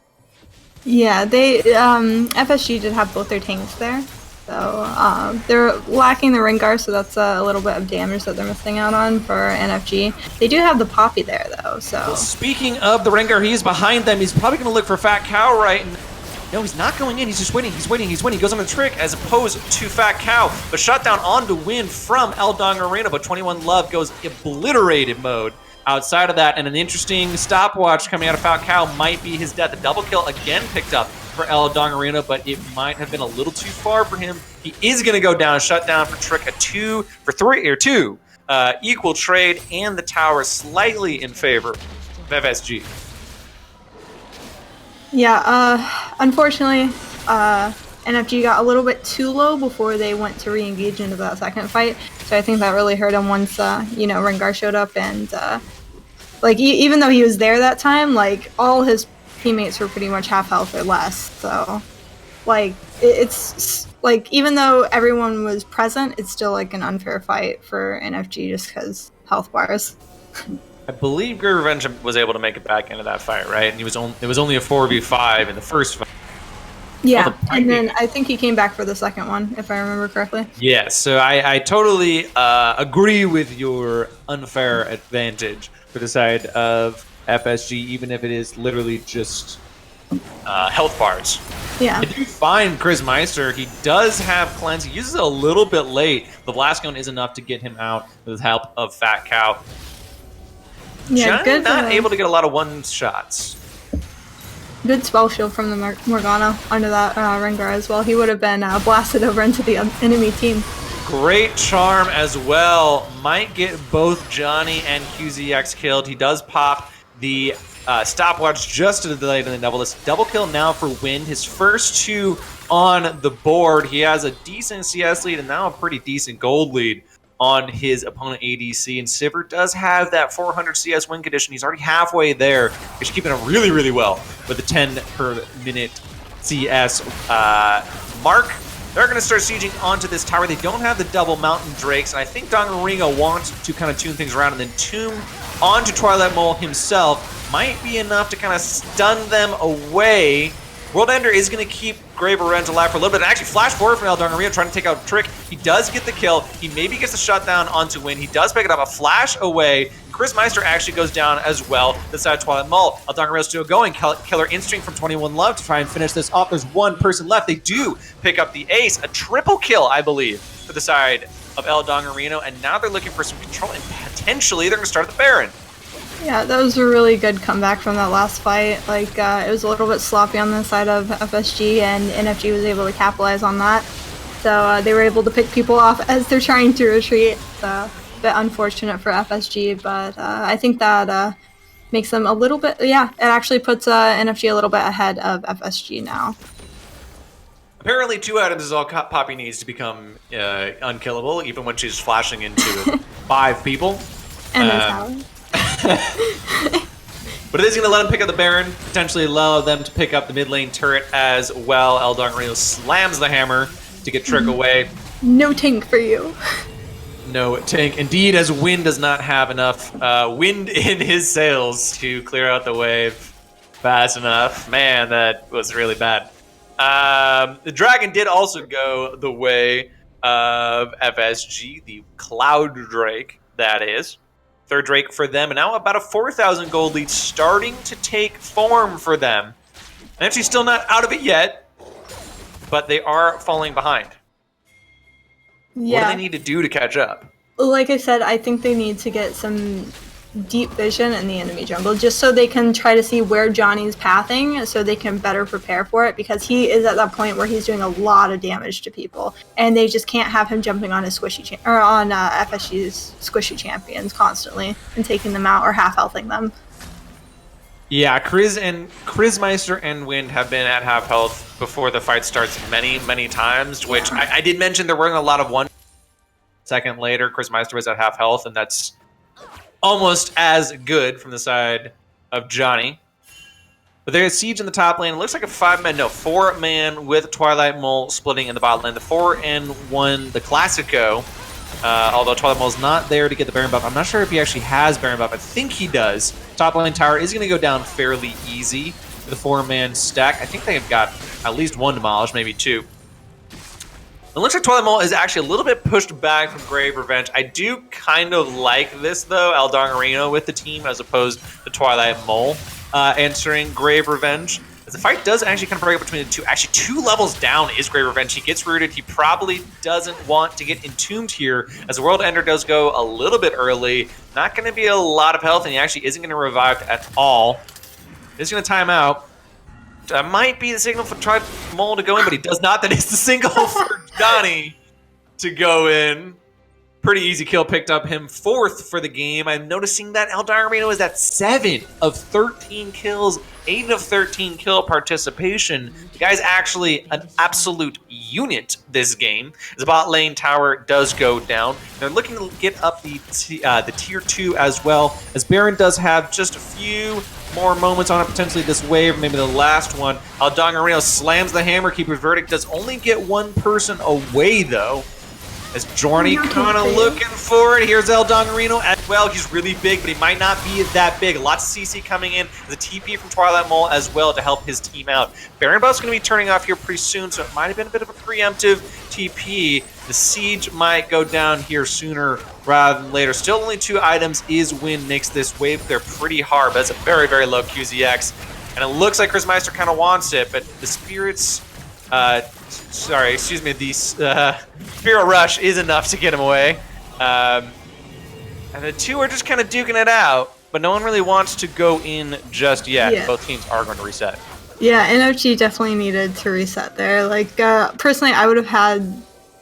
Yeah, they FSG did have both their tanks there, so they're lacking the Rengar, so that's a little bit of damage that they're missing out on for NFG. They do have the Poppy there, though, so... Well, speaking of the Rengar, he is behind them. He's probably going to look for Fat Cow right now. No, he's not going in. He's just waiting. He's waiting. He's waiting. He goes on the Trick as opposed to Fat Cow. But shot down on to win from Eldong Arena. But 21 Love goes obliterated mode outside of that. And an interesting stopwatch coming out of Fat Cow might be his death. The double kill again picked up for El Dongarino, but it might have been a little too far for him. He is going to go down, shut down for Trick, a 2 for 3 or 2. Equal trade, and the tower slightly in favor of FSG. Yeah, unfortunately, NFG got a little bit too low before they went to re-engage into that second fight. So I think that really hurt him once, Rengar showed up. And, even though he was there that time, like, all his teammates were pretty much half health or less. So, it's even though everyone was present, it's still, an unfair fight for NFG just because health bars. I believe Grey Revenge was able to make it back into that fight, right? And it was only a 4v5 in the first fight. Yeah, and then I think he came back for the second one, if I remember correctly. Yeah, so I totally agree with your unfair advantage for the side of FSG, even if it is literally just health bars. Yeah. I do find Chris Meister, he does have cleanse. He uses it a little bit late. The blast gun is enough to get him out with the help of Fat Cow. Yeah, Johnny not able to get a lot of one-shots. Good spell shield from the Morgana under that Rengar as well. He would have been blasted over into the enemy team. Great charm as well. Might get both Johnny and QZX killed. He does pop the stopwatch just to the delay in the double. This double kill now for Wind. His first 2 on the board. He has a decent CS lead and now a pretty decent gold lead on his opponent ADC. And Sivir does have that 400 CS win condition. He's already halfway there. He's keeping it really, really well with the 10 per minute CS mark. They're going to start sieging onto this tower. They don't have the double Mountain Drakes, and I think Dongarino wants to kind of tune things around, and then Tomb onto Twilight Mole himself might be enough to kind of stun them away. World Ender is going to keep Grave Revenge alive for a little bit, and actually flash forward from El Dongarino trying to take out Trick. He does get the kill. He maybe gets the shutdown onto Win. He does pick it up, a flash away. Chris Meister actually goes down as well. This side of Twilight Mole. El Dongarino's still going. Killer Instinct from 21 Love to try and finish this off. There's one person left. They do pick up the ace. A triple kill, I believe, for the side of El Dongarino, and now they're looking for some control, and potentially they're going to start the Baron. Yeah, that was a really good comeback from that last fight. It was a little bit sloppy on the side of FSG, and NFG was able to capitalize on that. So they were able to pick people off as they're trying to retreat. So a bit unfortunate for FSG, but I think that makes them a little bit, it actually puts NFG a little bit ahead of FSG now. Apparently 2 items is all Poppy needs to become unkillable, even when she's flashing into 5 people. And then tower. But it is going to let him pick up the Baron, potentially allow them to pick up the mid lane turret as well. El Dongarino slams the hammer to get Trick away. No tank for you. No tank. Indeed, as Wind does not have enough wind in his sails to clear out the wave fast enough. Man, that was really bad. The Dragon did also go the way of FSG, the Cloud Drake, that is. Third Drake for them, and now about a 4,000 gold lead starting to take form for them. And actually still not out of it yet, but they are falling behind. Yeah. What do they need to do to catch up? Like I said, I think they need to get some deep vision in the enemy jungle, just so they can try to see where Johnny's pathing, so they can better prepare for it, because he is at that point where he's doing a lot of damage to people, and they just can't have him jumping on his squishy on FSG's squishy champions constantly and taking them out or half healthing them. Yeah, Chris Meister and Wind have been at half health before the fight starts many times, which I did mention there weren't a lot of 1 second later. Chris Meister was at half health, and that's almost as good from the side of Johnny. But there's siege in the top lane. It looks like a 4-man with Twilight Mole splitting in the bottom lane. The 4-and-1, the Classico. Although Twilight Mole's not there to get the Baron buff. I'm not sure if he actually has Baron buff. I think he does. Top lane tower is going to go down fairly easy with the 4-man stack. I think they've got at least 1 demolished, maybe 2. It looks like Twilight Mole is actually a little bit pushed back from Grave Revenge. I do kind of like this, though, El Dongarino with the team as opposed to Twilight Mole answering Grave Revenge. As the fight does actually kind of break up between the two. Actually, 2 levels down is Grave Revenge. He gets rooted. He probably doesn't want to get entombed here, as the World Ender does go a little bit early. Not going to be a lot of health, and he actually isn't going to revive at all. He's going to time out. That might be the signal for Try Mole to go in, but he does not. That is the signal for Johnny to go in. Pretty easy kill, picked up him 4th for the game. I'm noticing that El Diarino is at 7 of 13 kills, 8 of 13 kill participation. The guy's actually an absolute unit this game. The bot lane tower does go down. They're looking to get up the tier 2 as well, as Baron does have just a few more moments on it, potentially this wave, maybe the last one. El Diarino slams the hammer. Keeper's verdict does only get one person away, though. As Journey kind of looking for it. Here's El Dongarino as well. He's really big, but he might not be that big. Lots of CC coming in. There's a TP from Twilight Mole as well to help his team out. Baron Buff's going to be turning off here pretty soon, so it might have been a bit of a preemptive TP. The Siege might go down here sooner rather than later. Still only 2 items. Win makes this wave clear pretty hard, but that's a very, very low QZX. And it looks like Chris Meister kind of wants it, but the Spirits... the Spirit Rush is enough to get him away. And the 2 are just kind of duking it out, but no one really wants to go in just yet. Yeah. Both teams are going to reset. Yeah, NFG definitely needed to reset there. Like, personally, I would have had,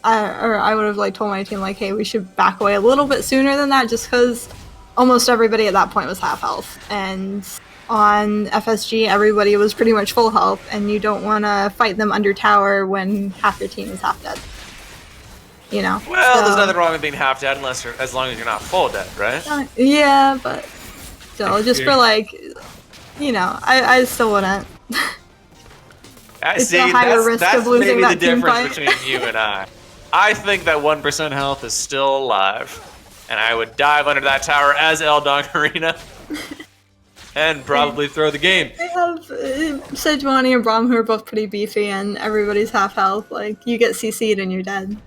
or I would have like told my team like, hey, we should back away a little bit sooner than that, just because almost everybody at that point was half health, and on FSG, everybody was pretty much full health, and you don't want to fight them under tower when half your team is half dead. You know. Well, so, there's nothing wrong with being half dead as long as you're not full dead, right? Yeah, but still, just for like, you know, I still wouldn't. It's a higher risk of losing maybe that the team difference fight. between you and I. I think that 1% health is still alive, and I would dive under that tower as El Dongarina. And probably throw the game. I have Sejuani and Braum, who are both pretty beefy, and everybody's half health. Like, you get CC'd and you're dead.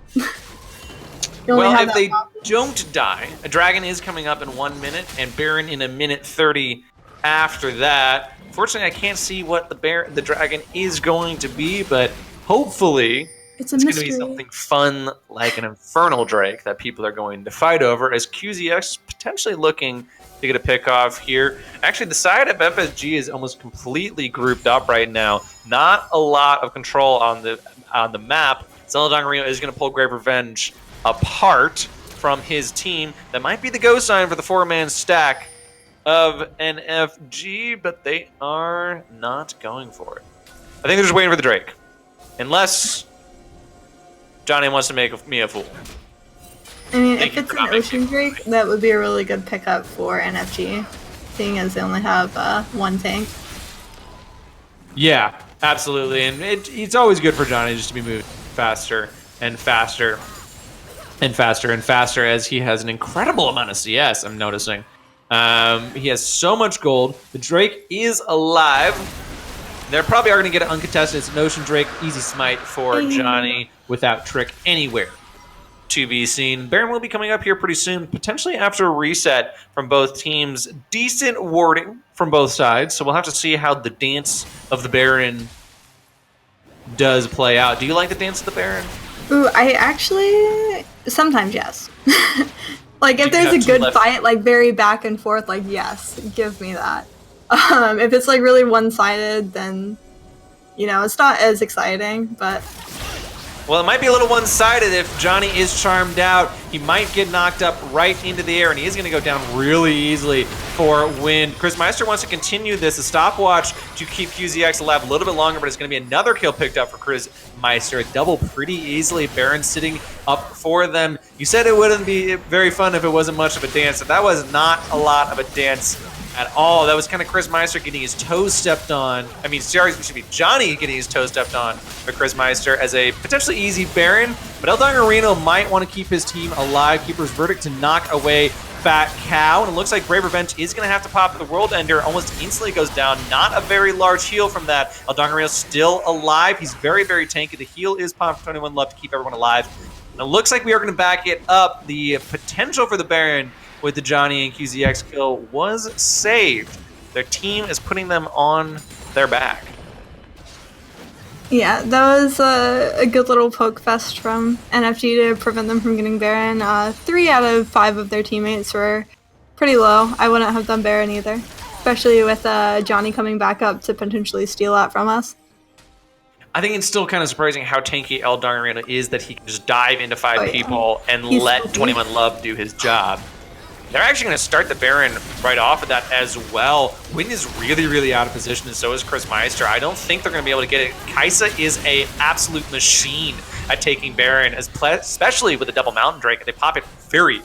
Well, if they don't die, a dragon is coming up in 1 minute, and Baron in a minute 30 after that. Fortunately, I can't see what the dragon is going to be, but hopefully it's going to be something fun like an Infernal Drake that people are going to fight over, as QZX is potentially looking to get a pick off here. Actually, the side of FSG is almost completely grouped up right now. Not a lot of control on the map. Zeldongarino is going to pull Grave Revenge apart from his team. That might be the go sign for the 4-man stack of NFG, but they are not going for it. I think they're just waiting for the Drake. Unless Johnny wants to make me a fool. I mean, if it's an Ocean Drake, that would be a really good pickup for NFG, seeing as they only have 1 tank. Yeah, absolutely. And it's always good for Johnny just to be moving faster and faster and faster and faster, as he has an incredible amount of CS, I'm noticing. He has so much gold. The Drake is alive. They probably are going to get it uncontested. It's an Ocean Drake, easy smite for Johnny without trick anywhere to be seen. Baron will be coming up here pretty soon, potentially after a reset from both teams. Decent warding from both sides, so we'll have to see how the dance of the Baron does play out. Do you like the dance of the Baron? Ooh, I actually... Sometimes, yes. Like, if there's a good fight, like, very back and forth, like, yes, give me that. If it's, like, really one-sided, then, you know, it's not as exciting, but... Well, it might be a little one-sided if Johnny is charmed out. He might get knocked up right into the air, and he is going to go down really easily for win. Chris Meister wants to continue this, a stopwatch to keep QZX alive a little bit longer, but it's going to be another kill picked up for Chris Meister. A double pretty easily. Baron sitting up for them. You said it wouldn't be very fun if it wasn't much of a dance, but that was not a lot of a dance at all. That was kind of Chris Meister getting his toes stepped on. I mean, sorry, it should be Johnny getting his toes stepped on for Chris Meister as a potentially easy Baron. But El Dongarino might want to keep his team alive. Keeper's verdict to knock away Fat Cow. And it looks like Brave Revenge is going to have to pop the World Ender. Almost instantly goes down. Not a very large heal from that. El Dongarino still alive. He's very, very tanky. The heal is popped for 21 love to keep everyone alive. And it looks like we are going to back it up. The potential for the Baron with the Johnny and QZX kill was saved. Their team is putting them on their back. Yeah, that was a good little poke fest from NFG to prevent them from getting Baron. 3 out of 5 of their teammates were pretty low. I wouldn't have done Baron either. especially with Johnny coming back up to potentially steal that from us. I think it's still kind of surprising how tanky El Dongarino is that he can just dive into 5 people and He's let spooky. 21 Love do his job. They're actually going to start the Baron right off of that as well. Win is really, really out of position, and so is Chris Meister. I don't think they're going to be able to get it. Kaisa is a absolute machine at taking Baron, especially with the double Mountain Drake. They pop it very,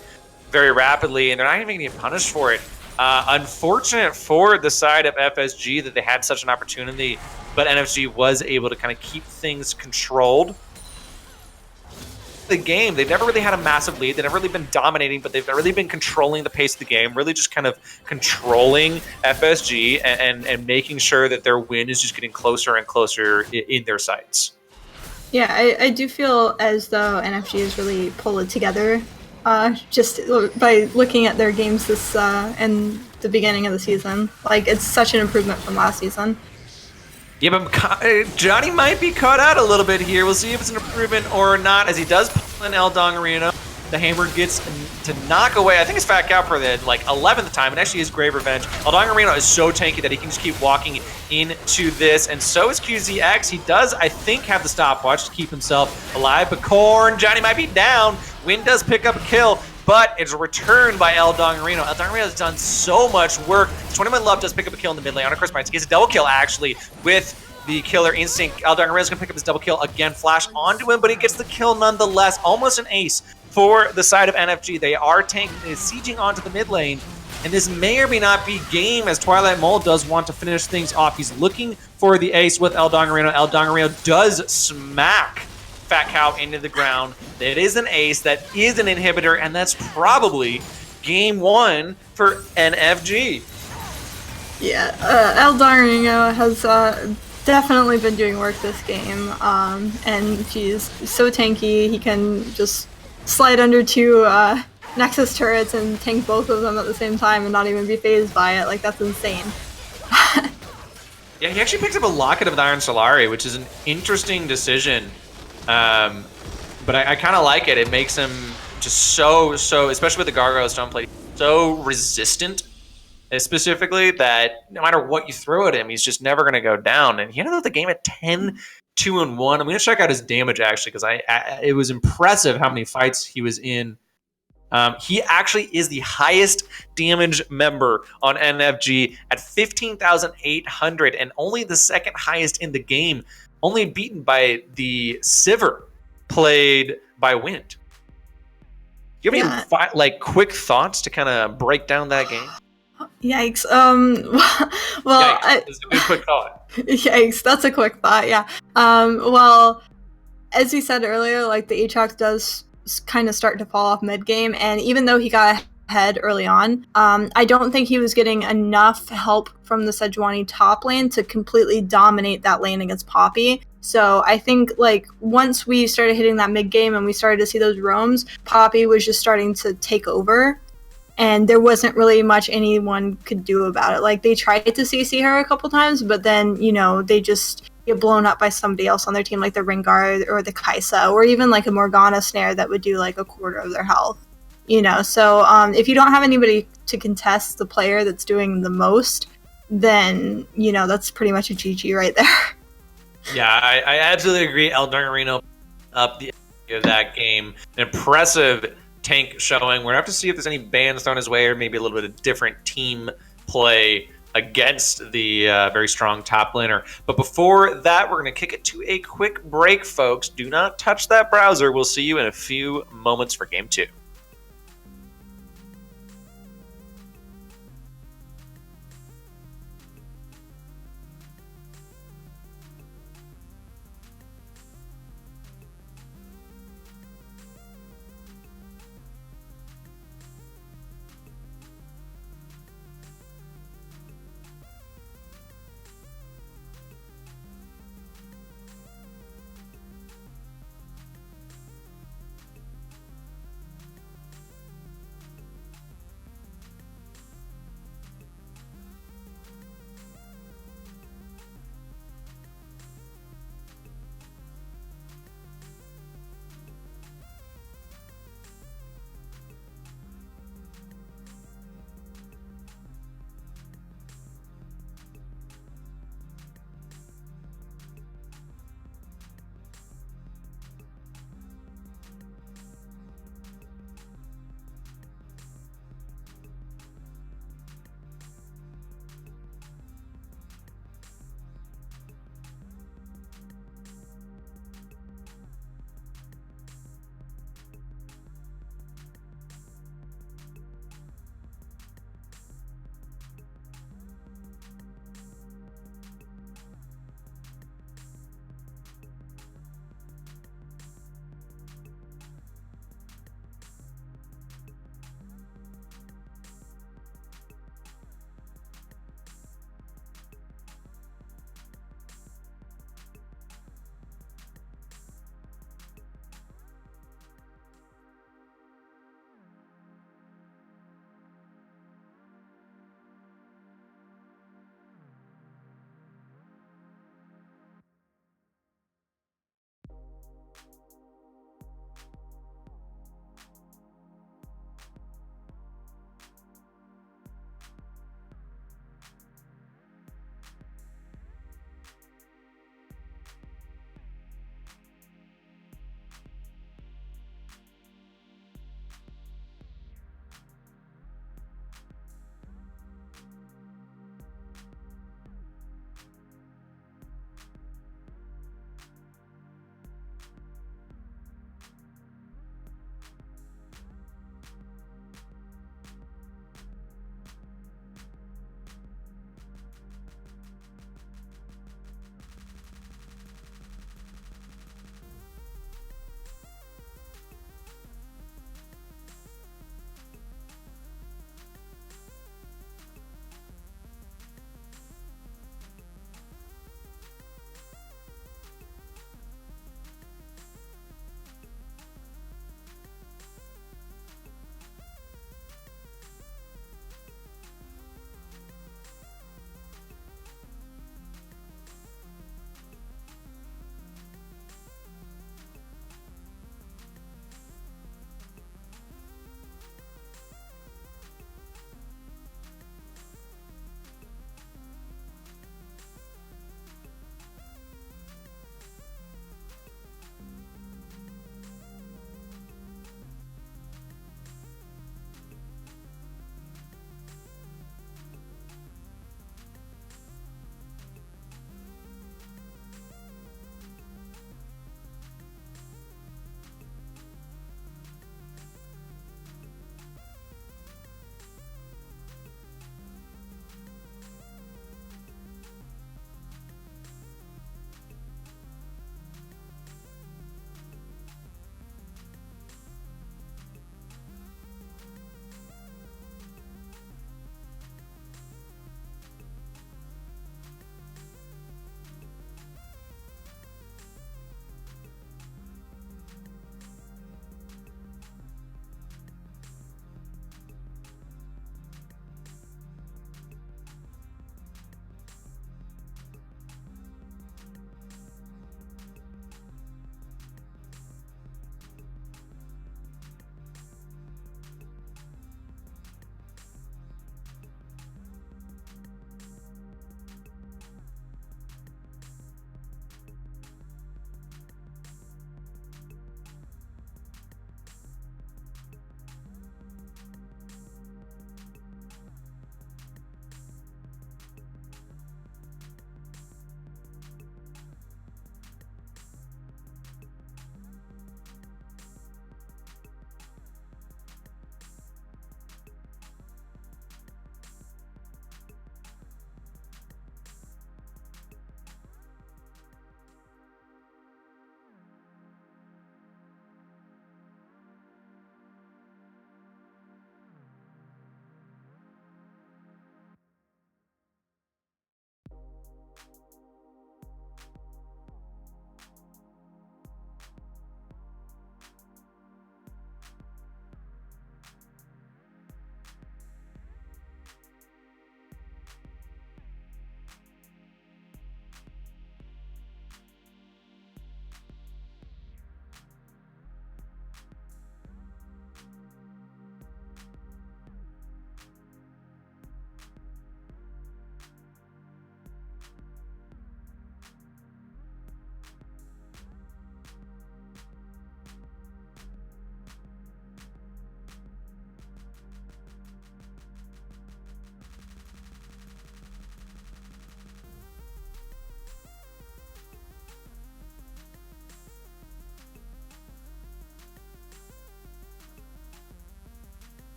very rapidly, and they're not even going to get punished for it. Unfortunate for the side of FSG that they had such an opportunity, but NFG was able to kind of keep things controlled. The game, they've never really had a massive lead. They've never really been dominating, but they've really been controlling the pace of the game, really just kind of controlling FSG and making sure that their win is just getting closer and closer in their sights. Yeah, I do feel as though NFG is really pulled together just by looking at their games this in the beginning of the season. Like, it's such an improvement from last season. Yeah, but Johnny might be caught out a little bit here. We'll see if it's an improvement or not, as he does pull in El Dongarino. The hammer gets to knock away, I think it's Fat Cow for the 11th time, and actually his Grave Revenge. El Dongarino is so tanky that he can just keep walking into this, and so is QZX. He does, I think, have the stopwatch to keep himself alive, but Korn, Johnny might be down. Win does pick up a kill, but it's returned by El Dongarino. El Dongarino has done so much work. 21 Love does pick up a kill in the mid lane on Chris Meister. He gets a double kill, actually, with the Killer Instinct. El Dongarino is going to pick up his double kill again, flash onto him, but he gets the kill nonetheless. Almost an ace for the side of NFG. They are sieging onto the mid lane, and this may or may not be game, as Twilight Mole does want to finish things off. He's looking for the ace with El Dongarino. El Dongarino does smack Fat Cow into the ground. It is an ace, that is an inhibitor, and that's probably game 1 for NFG. Yeah, El Dongarino has definitely been doing work this game, and he's so tanky. He can just slide under 2 Nexus turrets and tank both of them at the same time and not even be phased by it. Like, that's insane. Yeah, he actually picks up a Locket of the Iron Solari, which is an interesting decision. But I kind of like it. It makes him just so, especially with the Gargoyle Stoneplate, so resistant, specifically, that no matter what you throw at him, he's just never going to go down. And he ended up the game at 10-2-1. I'm going to check out his damage, actually, because it was impressive how many fights he was in. He actually is the highest damage member on NFG at 15,800, and only the second highest in the game, only beaten by the Sivir played by Wind. Do you have any quick thoughts to kind of break down that game? Yikes. Well, yikes. It's a good quick thought. Yikes, that's a quick thought, yeah. Well, as we said earlier, like, the Aatrox does kind of start to fall off mid-game, and even though he got ahead early on, I don't think he was getting enough help from the Sejuani top lane to completely dominate that lane against Poppy. So I think, like, once we started hitting that mid-game and we started to see those roams, Poppy was just starting to take over, and there wasn't really much anyone could do about it. Like, they tried to CC her a couple times, but then, you know, they just get blown up by somebody else on their team, like the Ringard or the Kaisa, or even like a Morgana snare that would do like a quarter of their health. You know, so if you don't have anybody to contest the player that's doing the most, then, you know, that's pretty much a GG right there. Yeah, I absolutely agree. El Dongarino up the of that game. An impressive tank showing. We're going to have to see if there's any bans thrown his way, or maybe a little bit of different team play against the very strong top laner. But before that, we're going to kick it to a quick break, folks. Do not touch that browser. We'll see you in a few moments for game 2.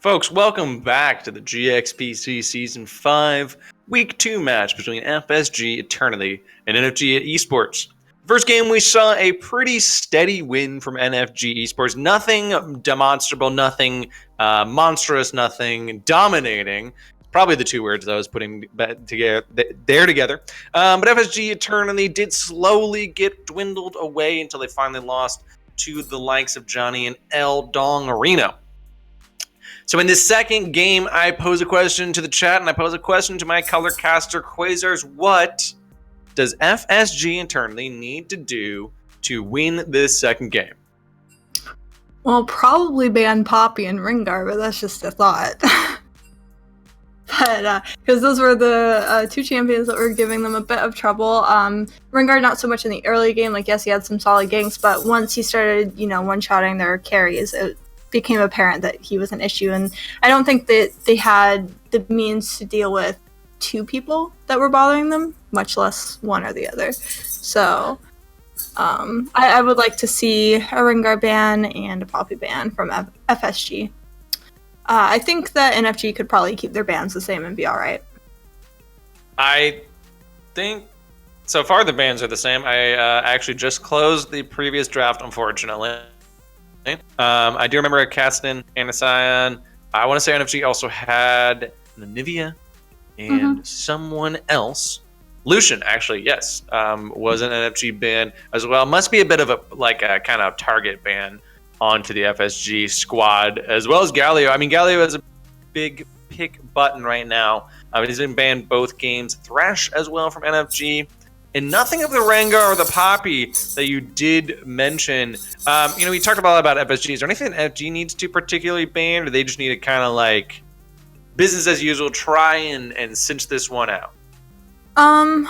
Folks, welcome back to the GXPC Season 5 Week 2 match between FSG Eternity and NFG Esports. First game, we saw a pretty steady win from NFG Esports. Nothing demonstrable, nothing monstrous, nothing dominating. Probably the two words that I was putting together. But FSG Eternity did slowly get dwindled away until they finally lost to the likes of Johnny and El Dong Reno. So in this second game, I pose a question to the chat, and I pose a question to my color caster Quasars. What does FSG Eternity need to do to win this second game? Well, probably ban Poppy and Rengar, but that's just a thought. But because those were the two champions that were giving them a bit of trouble. Rengar not so much in the early game. Like, yes, he had some solid ganks, but once he started, one-shotting their carries, it became apparent that he was an issue. And I don't think that they had the means to deal with two people that were bothering them, much less one or the other. So I would like to see a Rengar ban and a Poppy ban from FSG. I think that NFG could probably keep their bans the same and be alright. I think so far the bans are the same. I actually just closed the previous draft, unfortunately. I do remember casting Anasion. I want to say NFG also had Nivea and someone else. Lucian, actually, yes, was an NFG ban as well. Must be a bit of a kind of target ban onto the FSG squad, as well as Galio. I mean, Galio is a big pick button right now. He's been banned both games. Thresh as well from NFG. And nothing of the Rengar or the Poppy that you did mention. We talked about FSG. Is there anything that FG needs to particularly ban, or do they just need to kind of business as usual, try and cinch this one out? I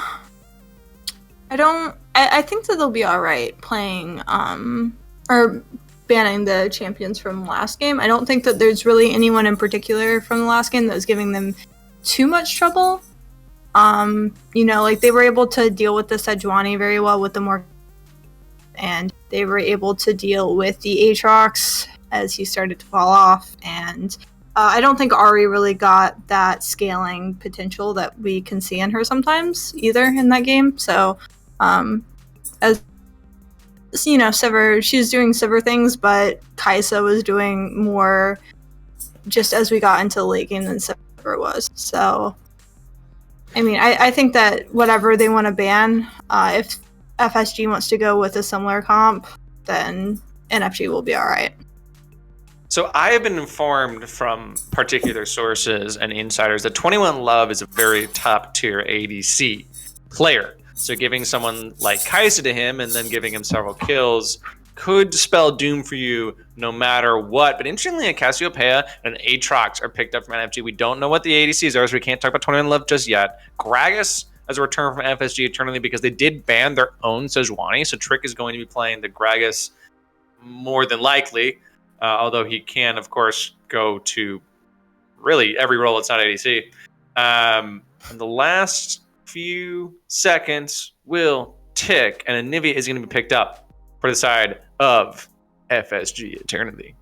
think that they'll be alright playing, or banning the champions from last game. I don't think that there's really anyone in particular from the last game that was giving them too much trouble. They were able to deal with the Sejuani very well with the more, and they were able to deal with the Aatrox as he started to fall off, and I don't think Ari really got that scaling potential that we can see in her sometimes either in that game. So, as Sivir, she was doing Sivir things, but Kaisa was doing more just as we got into the late game than Sivir was. So, I mean, I think that whatever they want to ban, if FSG wants to go with a similar comp, then NFG will be alright. So I have been informed from particular sources and insiders that 21 Love is a very top tier ADC player. So giving someone like Kaisa to him and then giving him several kills could spell doom for you no matter what. But interestingly, Cassiopeia and Aatrox are picked up from NFG. We don't know what the ADCs are, so we can't talk about 21 Love just yet. Gragas as a return from FSG Eternally because they did ban their own Sejuani, so Trick is going to be playing the Gragas more than likely, although he can, of course, go to really every role that's not ADC. And the last few seconds will tick, and Anivia is going to be picked up for the side of FSG Eternity.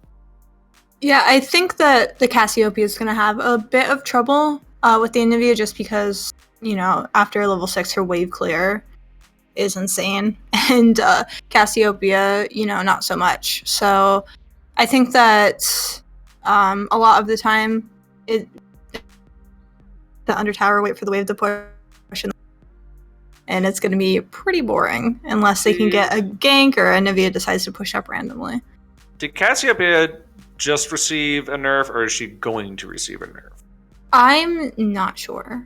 Yeah, I think that the Cassiopeia is going to have a bit of trouble with the Anivia just because, after level 6, her wave clear is insane. And Cassiopeia, not so much. So I think that a lot of the time, the Undertower wait for the wave to push, and it's going to be pretty boring unless they can get a gank or Anivia decides to push up randomly. Did Cassiopeia just receive a nerf, or is she going to receive a nerf? I'm not sure.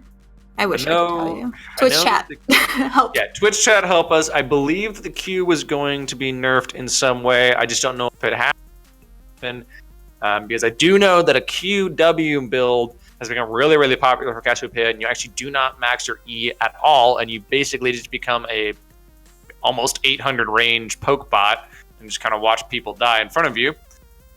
I wish I could tell you. Twitch chat. Help. Yeah, Twitch chat help us. I believe the Q was going to be nerfed in some way. I just don't know if it happened. Because I do know that a QW build has become really, really popular for Cassiopeia, and you actually do not max your E at all, and you basically just become a almost 800 range poke bot and just kind of watch people die in front of you.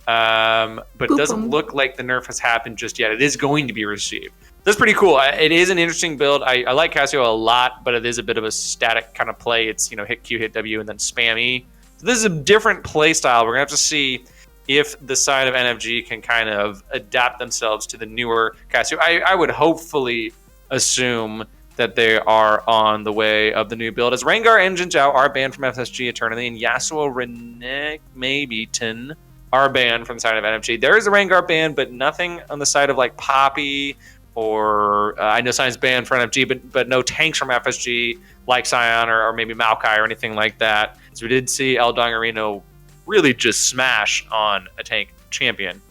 But it doesn't look like the nerf has happened just yet. It is going to be received. That's pretty cool. It is an interesting build. I like Cassio a lot, but it is a bit of a static kind of play. It's, hit Q, hit W, and then spam E. So this is a different play style. We're going to have to see if the side of NFG can kind of adapt themselves to the newer Casio. I would hopefully assume that they are on the way of the new build, as Rengar and Jin Zhao are banned from FSG eternally, and Yasuo, Renekton, maybe Tin are banned from the side of NFG. There is a Rengar ban, but nothing on the side of like Poppy or I know Sion's banned for NFG, but no tanks from FSG like Sion or maybe Maokai or anything like that. So we did see El Dongarino really just smash on a tank champion.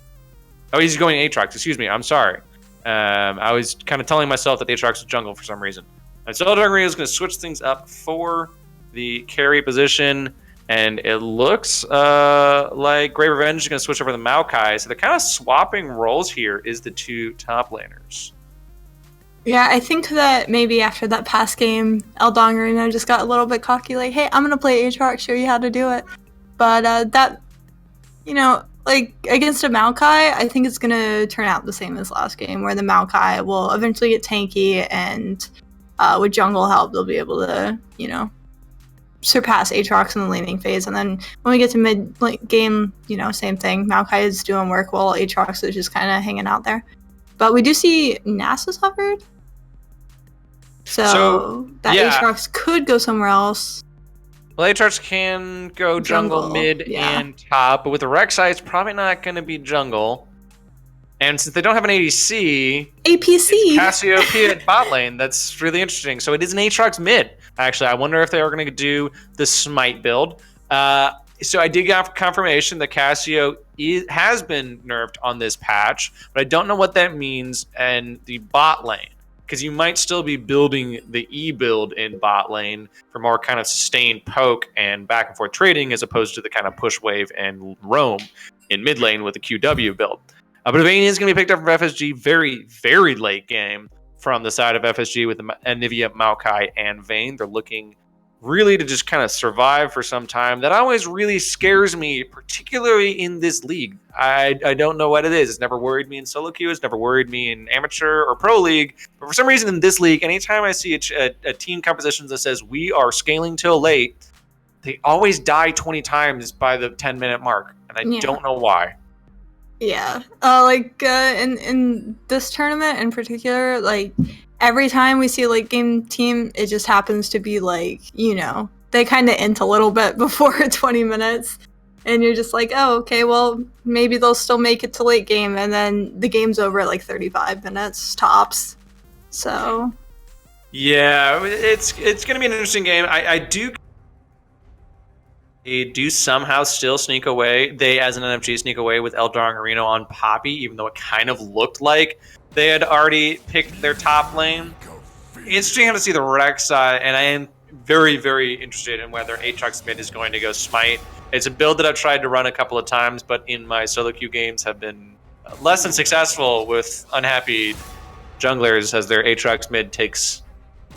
Oh, he's going Aatrox. Excuse me. I'm sorry. I was kind of telling myself that the Aatrox was jungle for some reason. And so El Dongarino is going to switch things up for the carry position. And it looks like Grey Revenge is going to switch over to the Maokai. So they're kind of swapping roles here is the two top laners. Yeah, I think that maybe after that past game, El Dongarino just got a little bit cocky, like, hey, I'm going to play Aatrox, show you how to do it. But that, you know, like, against a Maokai, I think it's going to turn out the same as last game, where the Maokai will eventually get tanky, and with jungle help, they'll be able to, you know, surpass Aatrox in the laning phase. And then when we get to mid game, you know, same thing. Maokai is doing work while Aatrox is just kind of hanging out there. But we do see Nasus hovered. So that yeah. Aatrox could go somewhere else. Well, Aatrox can go jungle mid, and top, but with the Rek'Sai, it's probably not going to be jungle. And since they don't have an ADC, APC, Cassiopeia at bot lane. That's really interesting. So it is an Aatrox mid. Actually, I wonder if they are going to do the Smite build. So I did get confirmation that Cassio has been nerfed on this patch, but I don't know what that means in the bot lane, because you might still be building the E build in bot lane for more kind of sustained poke and back and forth trading, as opposed to the kind of push wave and roam in mid lane with the QW build. But Vayne is going to be picked up from FSG very, very late game from the side of FSG with Nivea, Maokai, and Vayne. They're looking really to just kind of survive for some time. That always really scares me, particularly in this league. I don't know what it is. It's never worried me in solo queue. It's never worried me in amateur or pro league. But for some reason in this league, anytime I see a team composition that says we are scaling till late, they always die 20 times by the 10-minute mark. And I don't know why. Yeah, in this tournament in particular, like every time we see a late game team, it just happens to be like, you know, they kind of int a little bit before 20 minutes, and you're just like, oh, okay, well, maybe they'll still make it to late game, and then the game's over at like 35 minutes tops. So yeah, it's gonna be an interesting game. They do somehow still sneak away. They, as an NFG, sneak away with El Dongarino on Poppy, even though it kind of looked like they had already picked their top lane. Interesting how to see the Rek'Sai, and I am very, very interested in whether Aatrox mid is going to go Smite. It's a build that I've tried to run a couple of times, but in my solo queue games have been less than successful with unhappy junglers as their Aatrox mid takes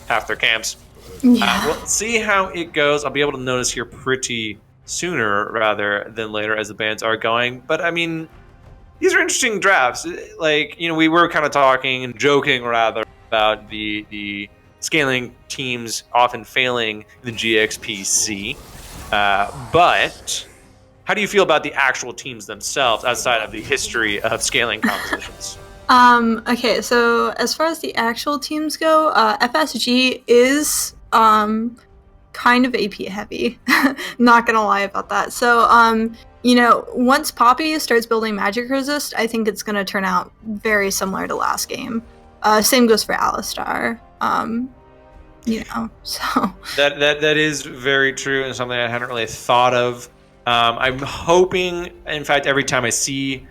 half their camps. Yeah. We'll see how it goes. I'll be able to notice here pretty sooner rather than later as the bans are going. But I mean, these are interesting drafts. Like, you know, we were kind of talking and joking rather about the scaling teams often failing the GXPC. But how do you feel about the actual teams themselves outside of the history of scaling compositions? Okay, so as far as the actual teams go, FSG is kind of AP heavy. Not gonna lie about that. So, you know, once Poppy starts building magic resist, I think it's gonna turn out very similar to last game. Same goes for Alistar. You know, so that is very true and something I hadn't really thought of. I'm hoping, in fact, every time I see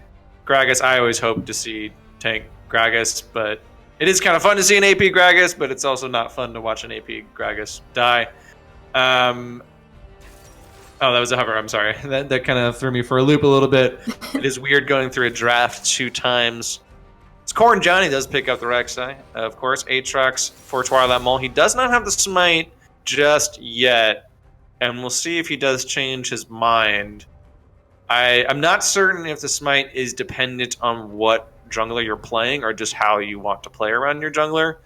Gragas, I always hope to see tank Gragas, but it is kind of fun to see an AP Gragas, but it's also not fun to watch an AP Gragas die. Oh, that was a hover. I'm sorry. That kind of threw me for a loop a little bit. It is weird going through a draft 2 times. Corn Johnny does pick up the Rek'Sai, of course. Aatrox for Twilight Mole. He does not have the Smite just yet, and we'll see if he does change his mind. I'm not certain if the Smite is dependent on what jungler you're playing or just how you want to play around your jungler.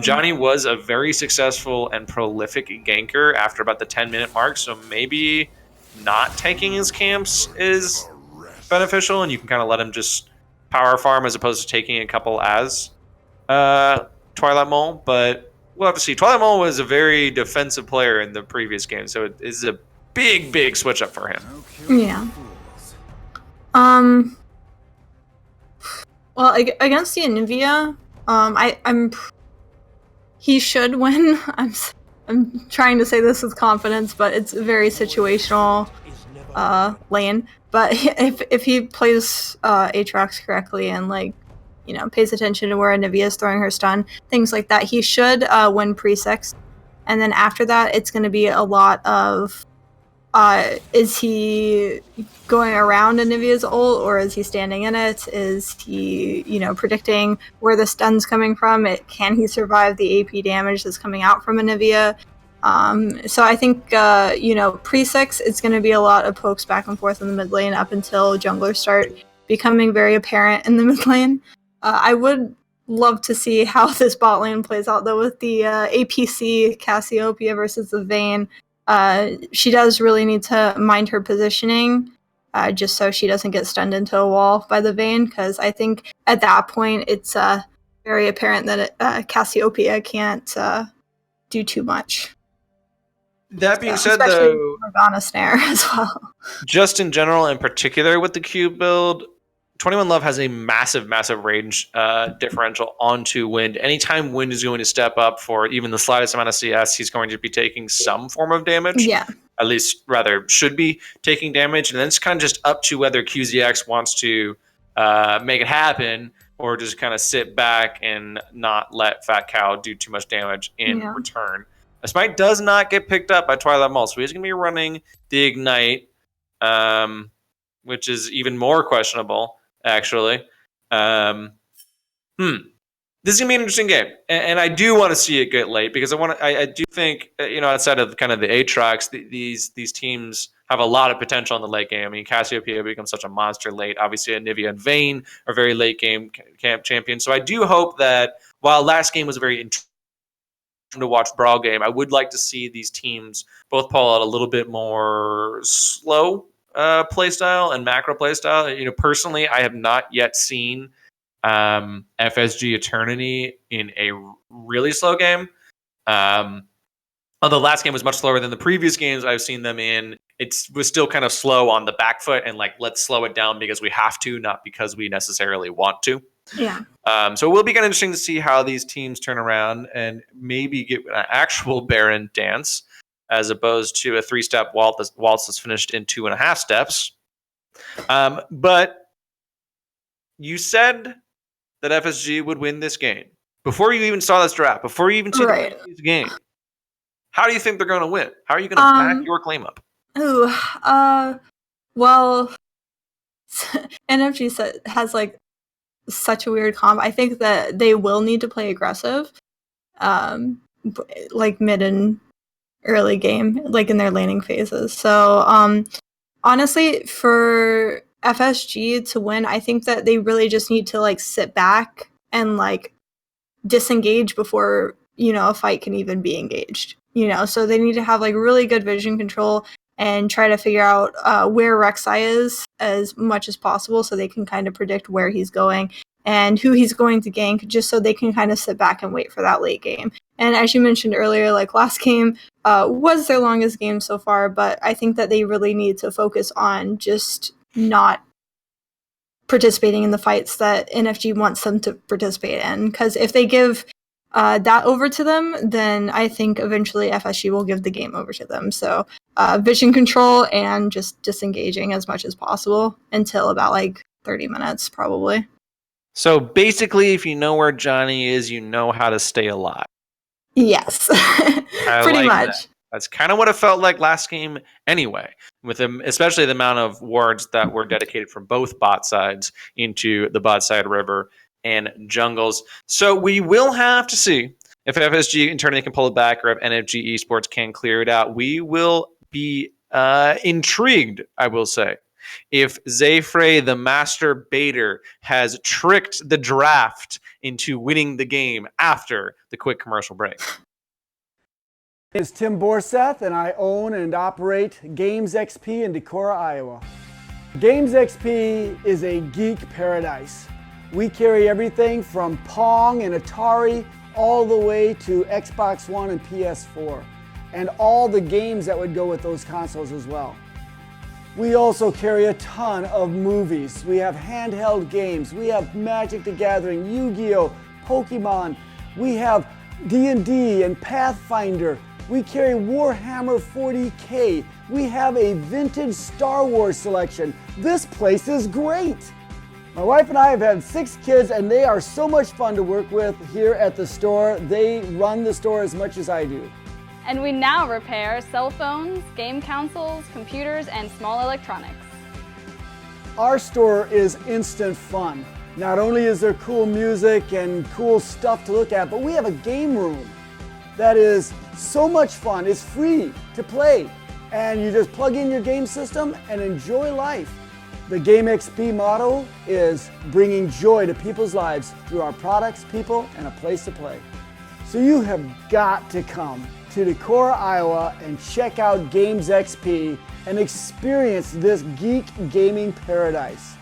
Johnny was a very successful and prolific ganker after about the 10-minute mark, so maybe not taking his camps is beneficial, and you can kind of let him just power farm as opposed to taking a couple as Twilight Mole. But we'll have to see. Twilight Mole was a very defensive player in the previous game, so it is a big switch up for him. Yeah. Well, against the Anivia, he should win. I'm trying to say this with confidence, but it's a very situational lane. But if he plays Aatrox correctly and pays attention to where Anivia is throwing her stun, things like that, he should win pre-6. And then after that, it's going to be a lot of is he going around Anivia's ult, or is he standing in it? Is he, predicting where the stun's coming from? Can he survive the AP damage that's coming out from Anivia? So I think, pre-6, it's going to be a lot of pokes back and forth in the mid lane up until junglers start becoming very apparent in the mid lane. I would love to see how this bot lane plays out, though, with the APC Cassiopeia versus the Vayne. She does really need to mind her positioning, just so she doesn't get stunned into a wall by the Vayne, because I think at that point it's very apparent that Cassiopeia can't do too much. That being said, though, Morgana snare as well. Just in general, in particular with the Cube build, 21 Love has a massive range differential onto Wind. Anytime Wind is going to step up for even the slightest amount of CS, he's going to be taking some form of damage. Yeah. At least, rather, should be taking damage. And then it's kind of just up to whether QZX wants to make it happen or just kind of sit back and not let Fat Cow do too much damage in return. A Smite does not get picked up by Twilight Mole, so he's going to be running the Ignite, which is even more questionable, actually. This is going to be an interesting game. And I do want to see it get late, because I do think, outside of kind of the Aatrox, these teams have a lot of potential in the late game. I mean, Cassiopeia becomes such a monster late. Obviously, Anivia and Vayne are very late game camp champions. So I do hope that while last game was a very interesting to watch brawl game, I would like to see these teams both pull out a little bit more slow playstyle and macro playstyle. Personally, I have not yet seen FSG Eternity in a really slow game. Although last game was much slower than the previous games I've seen them in, it was still kind of slow on the back foot and let's slow it down because we have to, not because we necessarily want to. Yeah. So it will be kind of interesting to see how these teams turn around and maybe get an actual Baron dance as opposed to a 3-step waltz that's finished in 2.5 steps. But you said that FSG would win this game before you even saw this draft, before you even see this game. How do you think they're going to win? How are you going to back your claim up? Well, NFG has such a weird comp. I think that they will need to play aggressive, mid and early game, in their laning phases. So, honestly, for FSG to win, I think that they really just need to sit back and disengage before a fight can even be engaged. So they need to have really good vision control and try to figure out where Rek'Sai is as much as possible, so they can kind of predict where he's going and who he's going to gank, just so they can kind of sit back and wait for that late game. And as you mentioned earlier, last game was their longest game so far, but I think that they really need to focus on just not participating in the fights that NFG wants them to participate in, because if they give that over to them, then I think eventually FSG will give the game over to them. So vision control and just disengaging as much as possible until about 30 minutes probably. So basically, if you know where Johnny is, you know how to stay alive. Yes, pretty much. That. That's kind of what it felt like last game anyway, with them, especially the amount of wards that were dedicated from both bot sides into the bot side river and jungles. So we will have to see if FSG internally can pull it back or if NFG Esports can clear it out. We will be intrigued, I will say, if Zayfrey, the master baiter, has tricked the draft into winning the game after the quick commercial break. It's Tim Borseth, and I own and operate Games XP in Decorah, Iowa. Games XP is a geek paradise. We carry everything from Pong and Atari all the way to Xbox One and PS4, and all the games that would go with those consoles as well. We also carry a ton of movies. We have handheld games. We have Magic the Gathering, Yu-Gi-Oh!, Pokemon. We have D&D and Pathfinder. We carry Warhammer 40K. We have a vintage Star Wars selection. This place is great. My wife and I have had 6 kids, and they are so much fun to work with here at the store. They run the store as much as I do. And we now repair cell phones, game consoles, computers, and small electronics. Our store is instant fun. Not only is there cool music and cool stuff to look at, but we have a game room that is so much fun. It's free to play, and you just plug in your game system and enjoy life. The Game XP motto is bringing joy to people's lives through our products, people, and a place to play. So you have got to come to Decorah, Iowa and check out Games XP and experience this geek gaming paradise.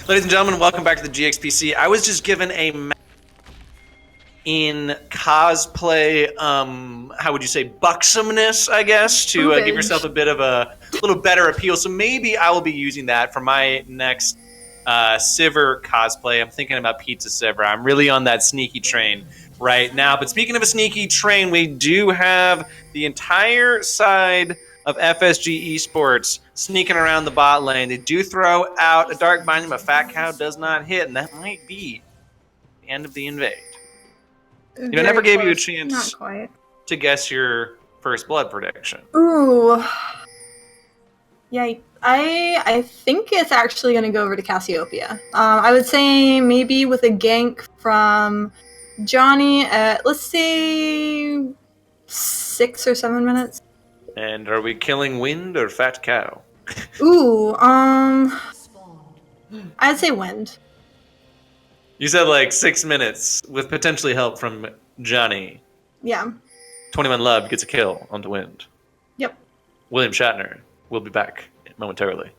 Ladies and gentlemen, welcome back to the GXPC. I was just given a in cosplay, how would you say, buxomness, I guess, to give yourself a bit of a little better appeal. So maybe I will be using that for my next Sivir cosplay. I'm thinking about Pizza Sivir. I'm really on that sneaky train right now. But speaking of a sneaky train, we do have the entire side of FSG Esports sneaking around the bot lane. They do throw out a Dark Binding, but Fat Cow does not hit, and that might be the end of the invade. You know, never gave you a chance to guess your first blood prediction. Ooh. Yeah, I think it's actually going to go over to Cassiopeia. I would say maybe with a gank from Johnny at, let's say, 6 or 7 minutes. And are we killing Wind or Fat Cow? Ooh, I'd say Wind. You said like 6 minutes with potentially help from Johnny. Yeah. 21 Love gets a kill onto Wind. Yep. William Shatner will be back momentarily.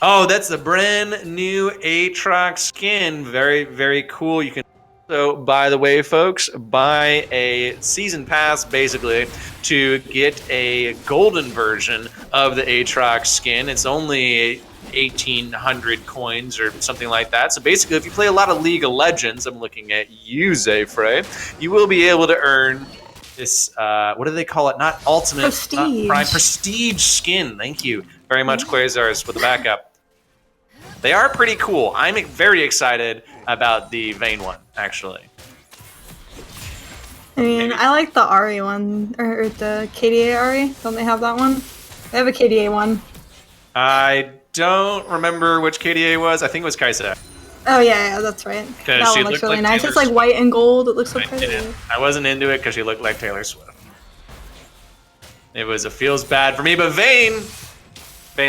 Oh, that's the brand new Aatrox skin. Very, very cool. You can also, by the way, folks, buy a season pass basically to get a golden version of the Aatrox skin. It's only 1,800 coins or something like that. So basically, if you play a lot of League of Legends, I'm looking at you, Zayfrey, you will be able to earn this, what do they call it? Not ultimate, Prestige. Not prime, prestige skin. Thank you very much, Quasars, for the backup. They are pretty cool. I'm very excited about the Vayne one, actually. I mean, Maybe. I like the Ari one, or the KDA Ari. Don't they have that one? They have a KDA one. I don't remember which KDA was. I think it was Kaisa. Oh yeah, that's right. That she one looks looked really like nice. Taylor It's like Swift. white and gold. It looks so I pretty. didn't. I wasn't into it because she looked like Taylor Swift. It feels bad for me, but Vayne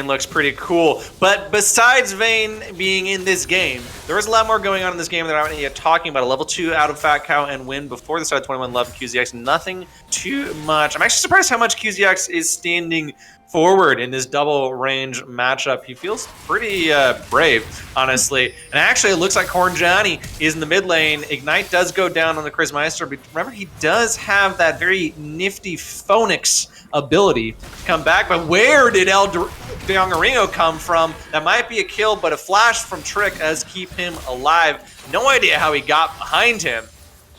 looks pretty cool. But besides Vayne being in this game, there was a lot more going on in this game that I'm not yet talking about. A level 2 out of Fat Cow and Win before the start of 21 Love QZX. Nothing too much. I'm actually surprised how much QZX is standing forward in this double range matchup. He feels pretty brave, honestly. And actually, it looks like Corn Johnny is in the mid lane. Ignite does go down on the Chris Meister, but remember, he does have that very nifty Phoenix ability to come back. But where did El Dongarino come from? That might be a kill, but a flash from Trick does keep him alive. No idea how he got behind him.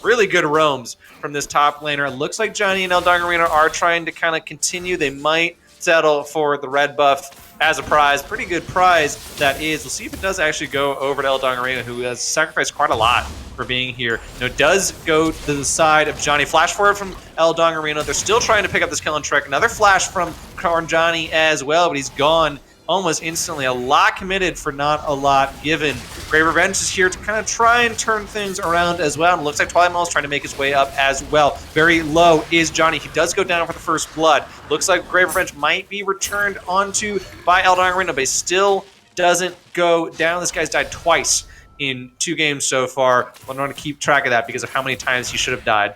Really good roams from this top laner. It looks like Johnny and El Dongarino are trying to kind of continue. They might settle for the red buff as a prize. Pretty good prize that is. We'll see if it does actually go over to El Dongarino, who has sacrificed quite a lot for being here. Now, it does go to the side of Johnny. Flash forward from El Dongarino. They're still trying to pick up this kill on Trick. Another flash from Corn Johnny as well, but he's gone almost instantly. A lot committed for not a lot given. Grave Revenge is here to kind of try and turn things around as well. And it looks like Twilight Maul is trying to make his way up as well. Very low is Johnny. He does go down for the first blood. Looks like Grave Revenge might be returned onto by El Dongarino, but he still doesn't go down. This guy's died twice in 2 games so far. I'm going to keep track of that because of how many times he should have died.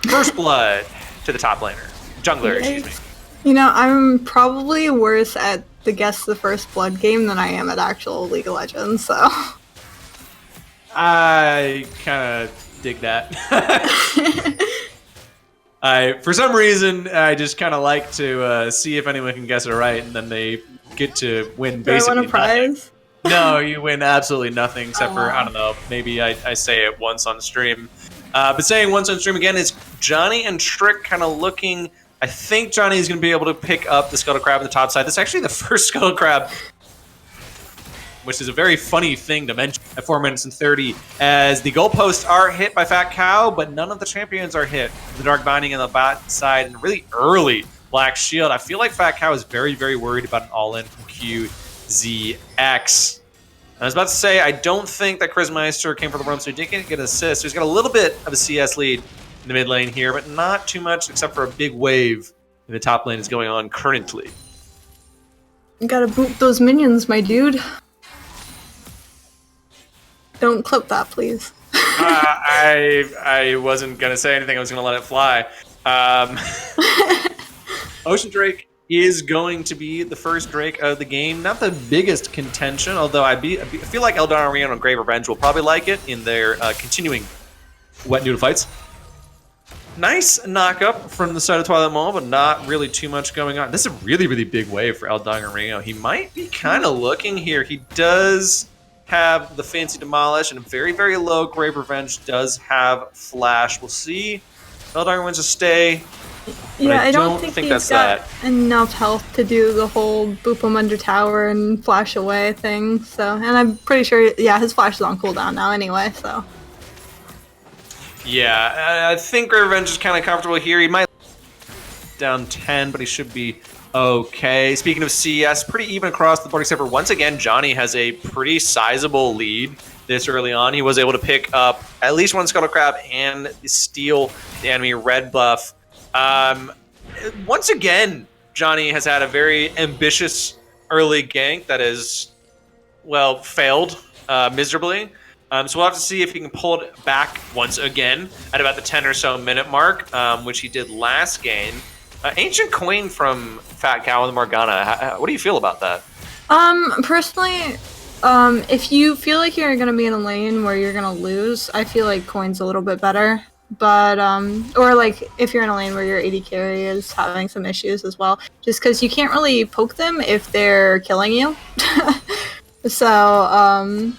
First blood to the top laner. Jungler, excuse me. You know, I'm probably worse at the Guess the First Blood game than I am at actual League of Legends, so. I kind of dig that. For some reason, I just kind of like to see if anyone can guess it right, and then they get to win Do I basically win a prize? nothing. No, you win absolutely nothing, except for, I don't know, maybe I say it once on stream. But saying once on stream again is Johnny and Trick kind of looking. I think Johnny is going to be able to pick up the Scuttle Crab on the top side. This is actually the first Scuttle Crab, which is a very funny thing to mention at 4 minutes and 30, as the goalposts are hit by Fat Cow, but none of the champions are hit. The Dark Binding on the bot side and really early Black Shield. I feel like Fat Cow is very, very worried about an all-in from QZX. I was about to say, I don't think that Chris Meister came for the roam, so he did get an assist. So he's got a little bit of a CS lead in the mid lane here, but not too much except for a big wave in the top lane is going on currently. You gotta boot those minions, my dude. Don't clip that, please. I wasn't going to say anything. I was going to let it fly. Ocean Drake is going to be the first Drake of the game. Not the biggest contention, although I feel like El Dongarino and Grave Revenge will probably like it in their continuing Wet Noodle fights. Nice knock-up from the side of Twilight Maul, but not really too much going on. This is a really, really big wave for El Dongarino. He might be kind of looking here. He does have the Fancy Demolish, and a very, very low Grave Revenge does have Flash. We'll see. El Dongarino wants to stay. Yeah, I don't think that's he's got that. enough health to do the whole boop him under tower and flash away thing. So, and I'm pretty sure, yeah, his flash is on cooldown now anyway, so. Yeah, I think Grave Revenge is kind of comfortable here. He might down 10, but he should be okay. Speaking of CS, pretty even across the board, except for once again, Johnny has a pretty sizable lead this early on. He was able to pick up at least one Scuttle Crab and steal the enemy red buff. Once again, Johnny has had a very ambitious early gank that has, well, failed miserably. So we'll have to see if he can pull it back once again at about the 10 or so minute mark, which he did last game. Ancient Coin from Fat Cow and Morgana. What do you feel about that? Personally, if you feel like you're gonna be in a lane where you're gonna lose, I feel like Coin's a little bit better. But, or like if you're in a lane where your AD carry is having some issues as well, just because you can't really poke them if they're killing you. So,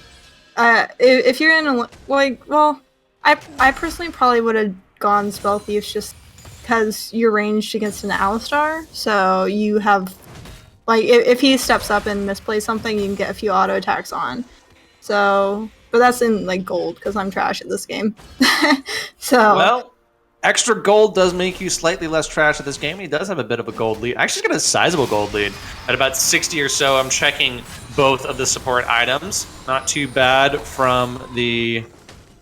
if you're in a, like, well, I personally probably would have gone Spell Thieves just because you're ranged against an Alistar, so you have, like, if he steps up and misplays something, you can get a few auto attacks on. So, but that's in, like, gold, because I'm trash at this game. So. Well, extra gold does make you slightly less trash at this game. He does have a bit of a gold lead. Actually, he's got a sizable gold lead at about 60 or so. I'm checking both of the support items. Not too bad from the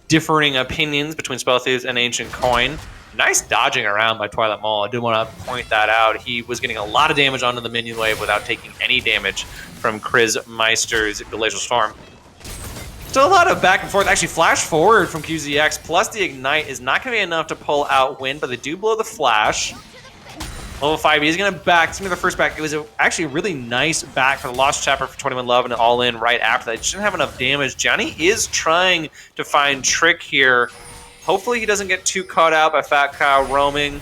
differing opinions between Spell Thieves and Ancient Coin. Nice dodging around by Twilight Mole. I do want to point that out. He was getting a lot of damage onto the minion wave without taking any damage from Kriz Meister's Glacial Storm. Still a lot of back and forth. Actually, flash forward from QZX plus the Ignite is not going to be enough to pull out win, but they do blow the flash. Level 5, he's going to back. It's going to be the first back. It was actually a really nice back for the Lost Chapter for 21 Love and an all-in right after that. He just didn't have enough damage. Johnny is trying to find Trick here. Hopefully he doesn't get too caught out by Fat Cow roaming.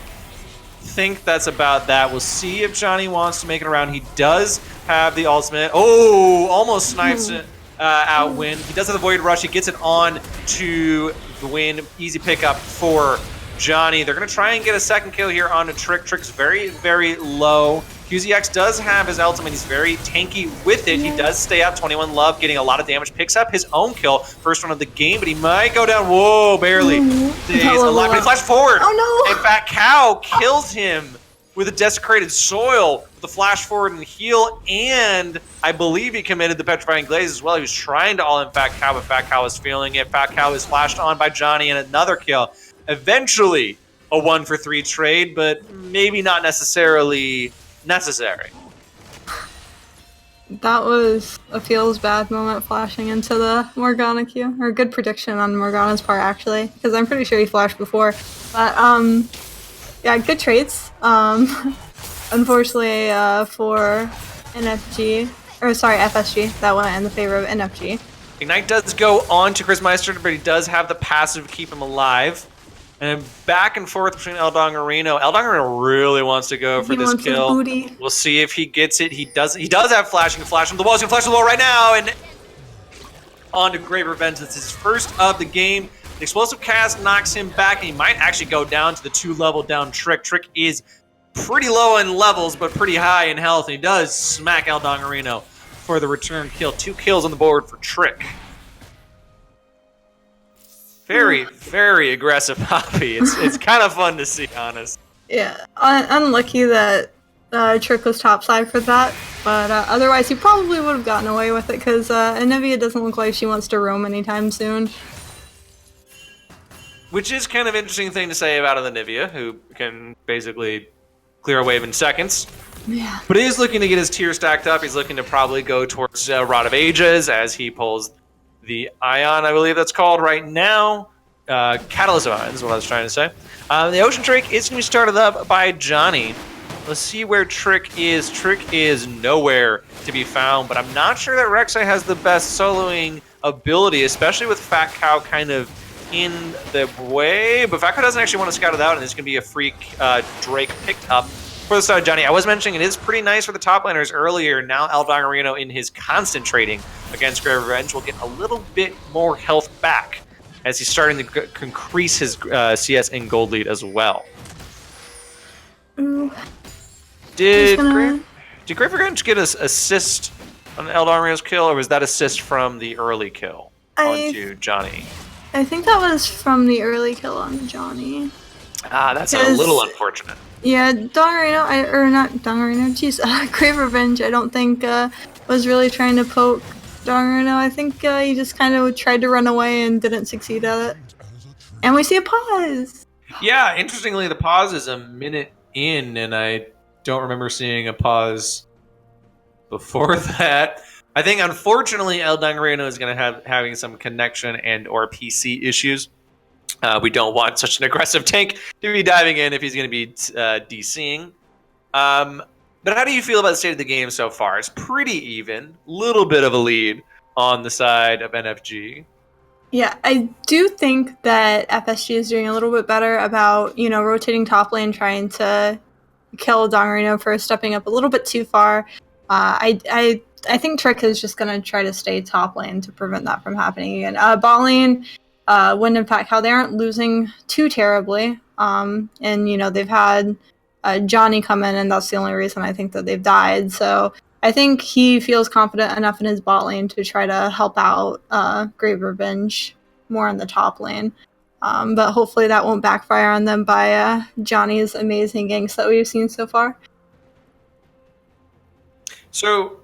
Think that's about that. We'll see if Johnny wants to make it around. He does have the ultimate. Oh, almost snipes it. Out win. He does have the Void Rush. He gets it on to the win. Easy pickup for Johnny. They're going to try and get a second kill here on a Trick. Trick's very, very low. QZX does have his ultimate. He's very tanky with it. He does stay up. 21 Love getting a lot of damage. Picks up his own kill. First one of the game, but he might go down. Whoa, barely. Stays alive, but he flashed forward. Oh, no. And Fat Cow kills him with a Desecrated Soil, with a flash forward and heal, and I believe he committed the Petrifying Glaze as well. He was trying to all-in Fat Cow, but Fat Cow was feeling it. Fat Cow is flashed on by Johnny, and another kill. Eventually, a 1-for-3 trade, but maybe not necessarily necessary. That was a feels bad moment flashing into the Morgana Q, or a good prediction on Morgana's part, actually, because I'm pretty sure he flashed before. But, yeah, good trades. Unfortunately, for NFG, or sorry, FSG, that went in the favor of NFG. Ignite does go on to Kriz Meister, but he does have the passive to keep him alive. And back and forth between Eldongarino. Eldongarino really wants to go for this kill. We'll see if he gets it. He does have flashing. Flash on the wall. He's going to flash on the wall right now. And on to Grave Revenge. It's his first of the game. The explosive cast knocks him back, and he might actually go down to the 2-level down Trick. Trick is pretty low in levels, but pretty high in health. And he does smack Eldongarino for the return kill. 2 kills on the board for Trick. Very, very aggressive Poppy. It's kind of fun to see, honest. Yeah, unlucky that Trick was topside for that, but otherwise he probably would have gotten away with it, because Anivia doesn't look like she wants to roam anytime soon. Which is kind of interesting thing to say about Anivia, who can basically clear a wave in seconds. Yeah. But he is looking to get his tier stacked up. He's looking to probably go towards Rod of Ages as he pulls the Ion, I believe that's called right now. Catalyst of Ion is what I was trying to say. The Ocean Drake is going to be started up by Johnny. Let's see where Trick is. Trick is nowhere to be found, but I'm not sure that Rek'Sai has the best soloing ability, especially with Fat Cow kind of in the way. But Fat Cow doesn't actually want to scout it out, and it's going to be a free Drake picked up for the side of Johnny. I was mentioning it is pretty nice for the top laners earlier. Now Eldongarino in his constant trading against Grave Revenge will get a little bit more health back as he's starting to increase his CS and gold lead as well. Ooh. Did Grave Revenge get an assist on Eldongarino's kill, or was that assist from the early kill onto Johnny? I think that was from the early kill on Johnny. Ah, that's a little unfortunate. Yeah, Grave Revenge, I don't think was really trying to poke Dongarino. I think he just kind of tried to run away and didn't succeed at it. And we see a pause. Yeah, interestingly, the pause is a minute in, and I don't remember seeing a pause before that. I think, unfortunately, El Dongarino is going to having some connection and or PC issues. We don't want such an aggressive tank to be diving in if he's going to be DCing. But how do you feel about the state of the game so far? It's pretty even. Little bit of a lead on the side of NFG. Yeah, I do think that FSG is doing a little bit better about, rotating top lane, trying to kill Dongarino for stepping up a little bit too far. I think Trick is just going to try to stay top lane to prevent that from happening again. Bot lane, when in fact how they aren't losing too terribly. And, they've had Johnny come in, and that's the only reason I think that they've died. So I think he feels confident enough in his bot lane to try to help out Grave Revenge more in the top lane. But hopefully that won't backfire on them by Johnny's amazing ganks that we've seen so far. So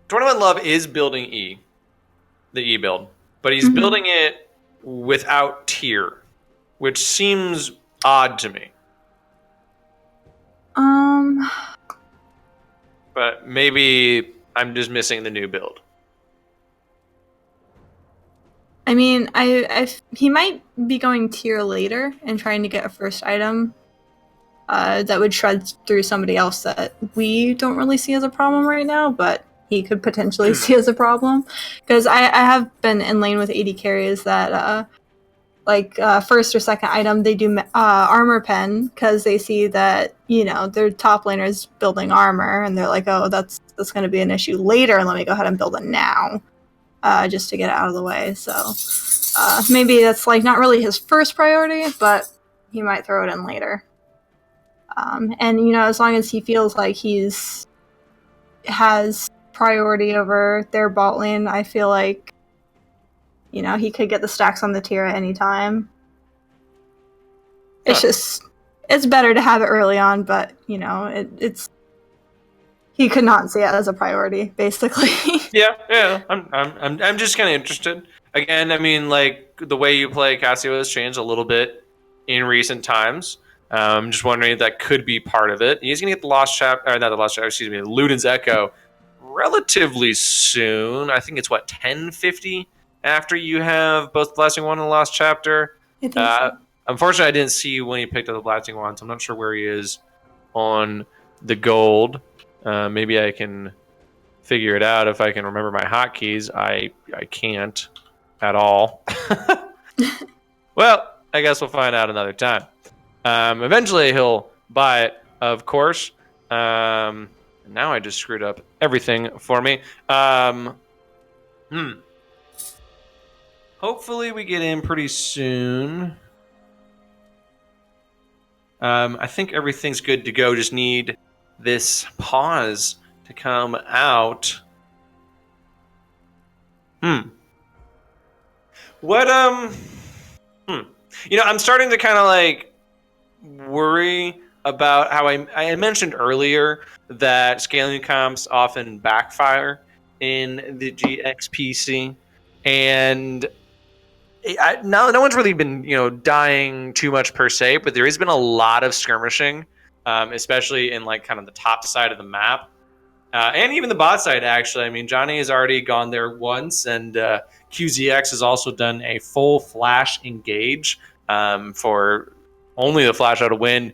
21 Love is building the E build, but he's building it without tier, which seems odd to me. But maybe I'm just missing the new build. I mean, he might be going tier later and trying to get a first item that would shred through somebody else that we don't really see as a problem right now, but he could potentially see as a problem. Because I have been in lane with AD carries that, first or second item, they do armor pen because they see that, their top laner is building armor, and they're like, oh, that's going to be an issue later, and let me go ahead and build it now. Just to get it out of the way. So maybe that's not really his first priority, but he might throw it in later. And as long as he feels like has priority over their bot lane, I feel like he could get the stacks on the tier at any time. It's better to have it early on, but it's he could not see it as a priority, basically. Yeah. I'm just kind of interested. Again, I mean, the way you play Cassio has changed a little bit in recent times. I'm just wondering if that could be part of it. He's gonna get the Luden's Echo relatively soon. I think it's 1050 after you have both Blasting Wand and the Lost Chapter. I think so. Unfortunately, I didn't see when he picked up the Blasting Wand, so I'm not sure where he is on the gold. Maybe I can figure it out if I can remember my hotkeys. I can't at all. Well, I guess we'll find out another time. Eventually he'll buy it, of course. Now I just screwed up everything for me. Hopefully we get in pretty soon. I think everything's good to go. Just need this pause to come out. What I'm starting to kind of worry about how I mentioned earlier that scaling comps often backfire in the GXPC, and no one's really been dying too much per se, but there has been a lot of skirmishing, especially in kind of the top side of the map. And even the bot side, actually. I mean, Johnny has already gone there once, and QZX has also done a full flash engage for only the flash out of win.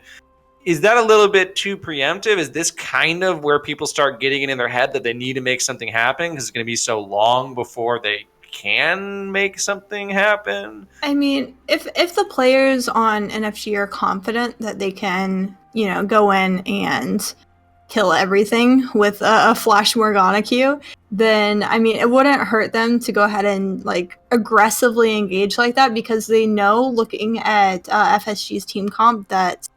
Is that a little bit too preemptive? Is this kind of where people start getting it in their head that they need to make something happen because it's going to be so long before they can make something happen? I mean, if the players on NFG are confident that they can, go in and kill everything with a Flash Morgana Q, then I mean it wouldn't hurt them to go ahead and aggressively engage like that, because they know, looking at FSG's team comp, that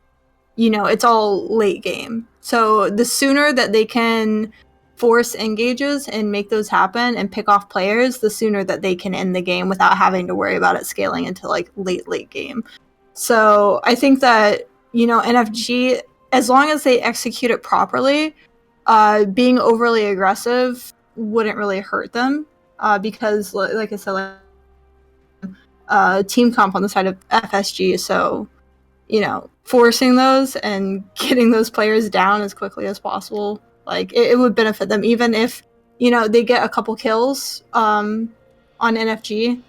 it's all late game. So the sooner that they can force engages and make those happen and pick off players, the sooner that they can end the game without having to worry about it scaling into late game. So I think that NFG, as long as they execute it properly, being overly aggressive wouldn't really hurt them. because, like I said, team comp on the side of FSG, so, forcing those and getting those players down as quickly as possible, like, it would benefit them, even if, they get a couple kills on NFG.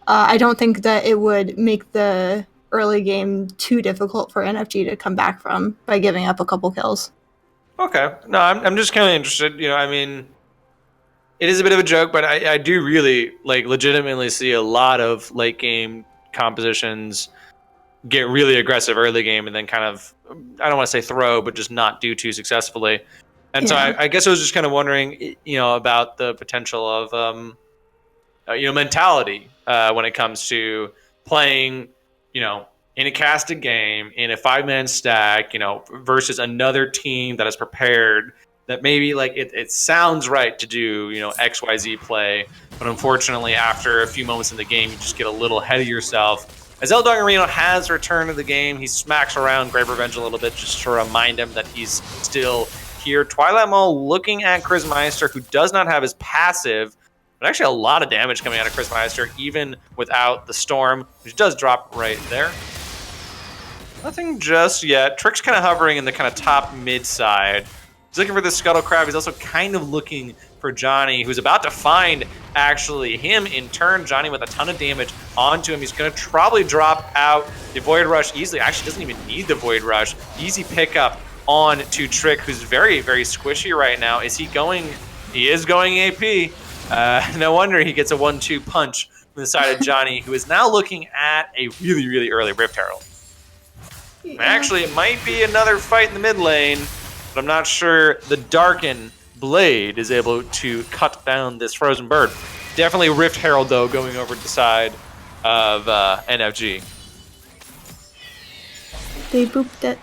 I don't think that it would make the early game too difficult for NFG to come back from by giving up a couple kills. Okay. No, I'm just kind of interested. I mean, it is a bit of a joke, but I do really legitimately see a lot of late game compositions get really aggressive early game and then kind of, I don't want to say throw, but just not do too successfully. And so I guess I was just kind of wondering, about the potential of, mentality when it comes to playing, in a casted game, in a 5-man stack, versus another team that is prepared, that maybe it sounds right to do, XYZ play, but unfortunately after a few moments in the game, you just get a little ahead of yourself. As Eldongarino has returned to the game, he smacks around Grave Revenge a little bit just to remind him that he's still here. Twilight Mole looking at Chrismeister, who does not have his passive, but actually a lot of damage coming out of Chrismeister, even without the Storm, which does drop right there. Nothing just yet. Trick's kind of hovering in the kind of top mid side. He's looking for the Scuttle Crab. He's also kind of looking for Johnny, who's about to find actually him in turn. Johnny with a ton of damage onto him. He's going to probably drop out the Void Rush easily. Actually doesn't even need the Void Rush. Easy pickup on to Trick, who's very, very squishy right now. Is he going? He is going AP. No wonder he gets a 1-2 punch from the side of Johnny, who is now looking at a really, really early Rift Herald. Yeah. Actually, it might be another fight in the mid lane, but I'm not sure the Darken Blade is able to cut down this Frozen Bird. Definitely Rift Herald, though, going over to the side of NFG. They booped it.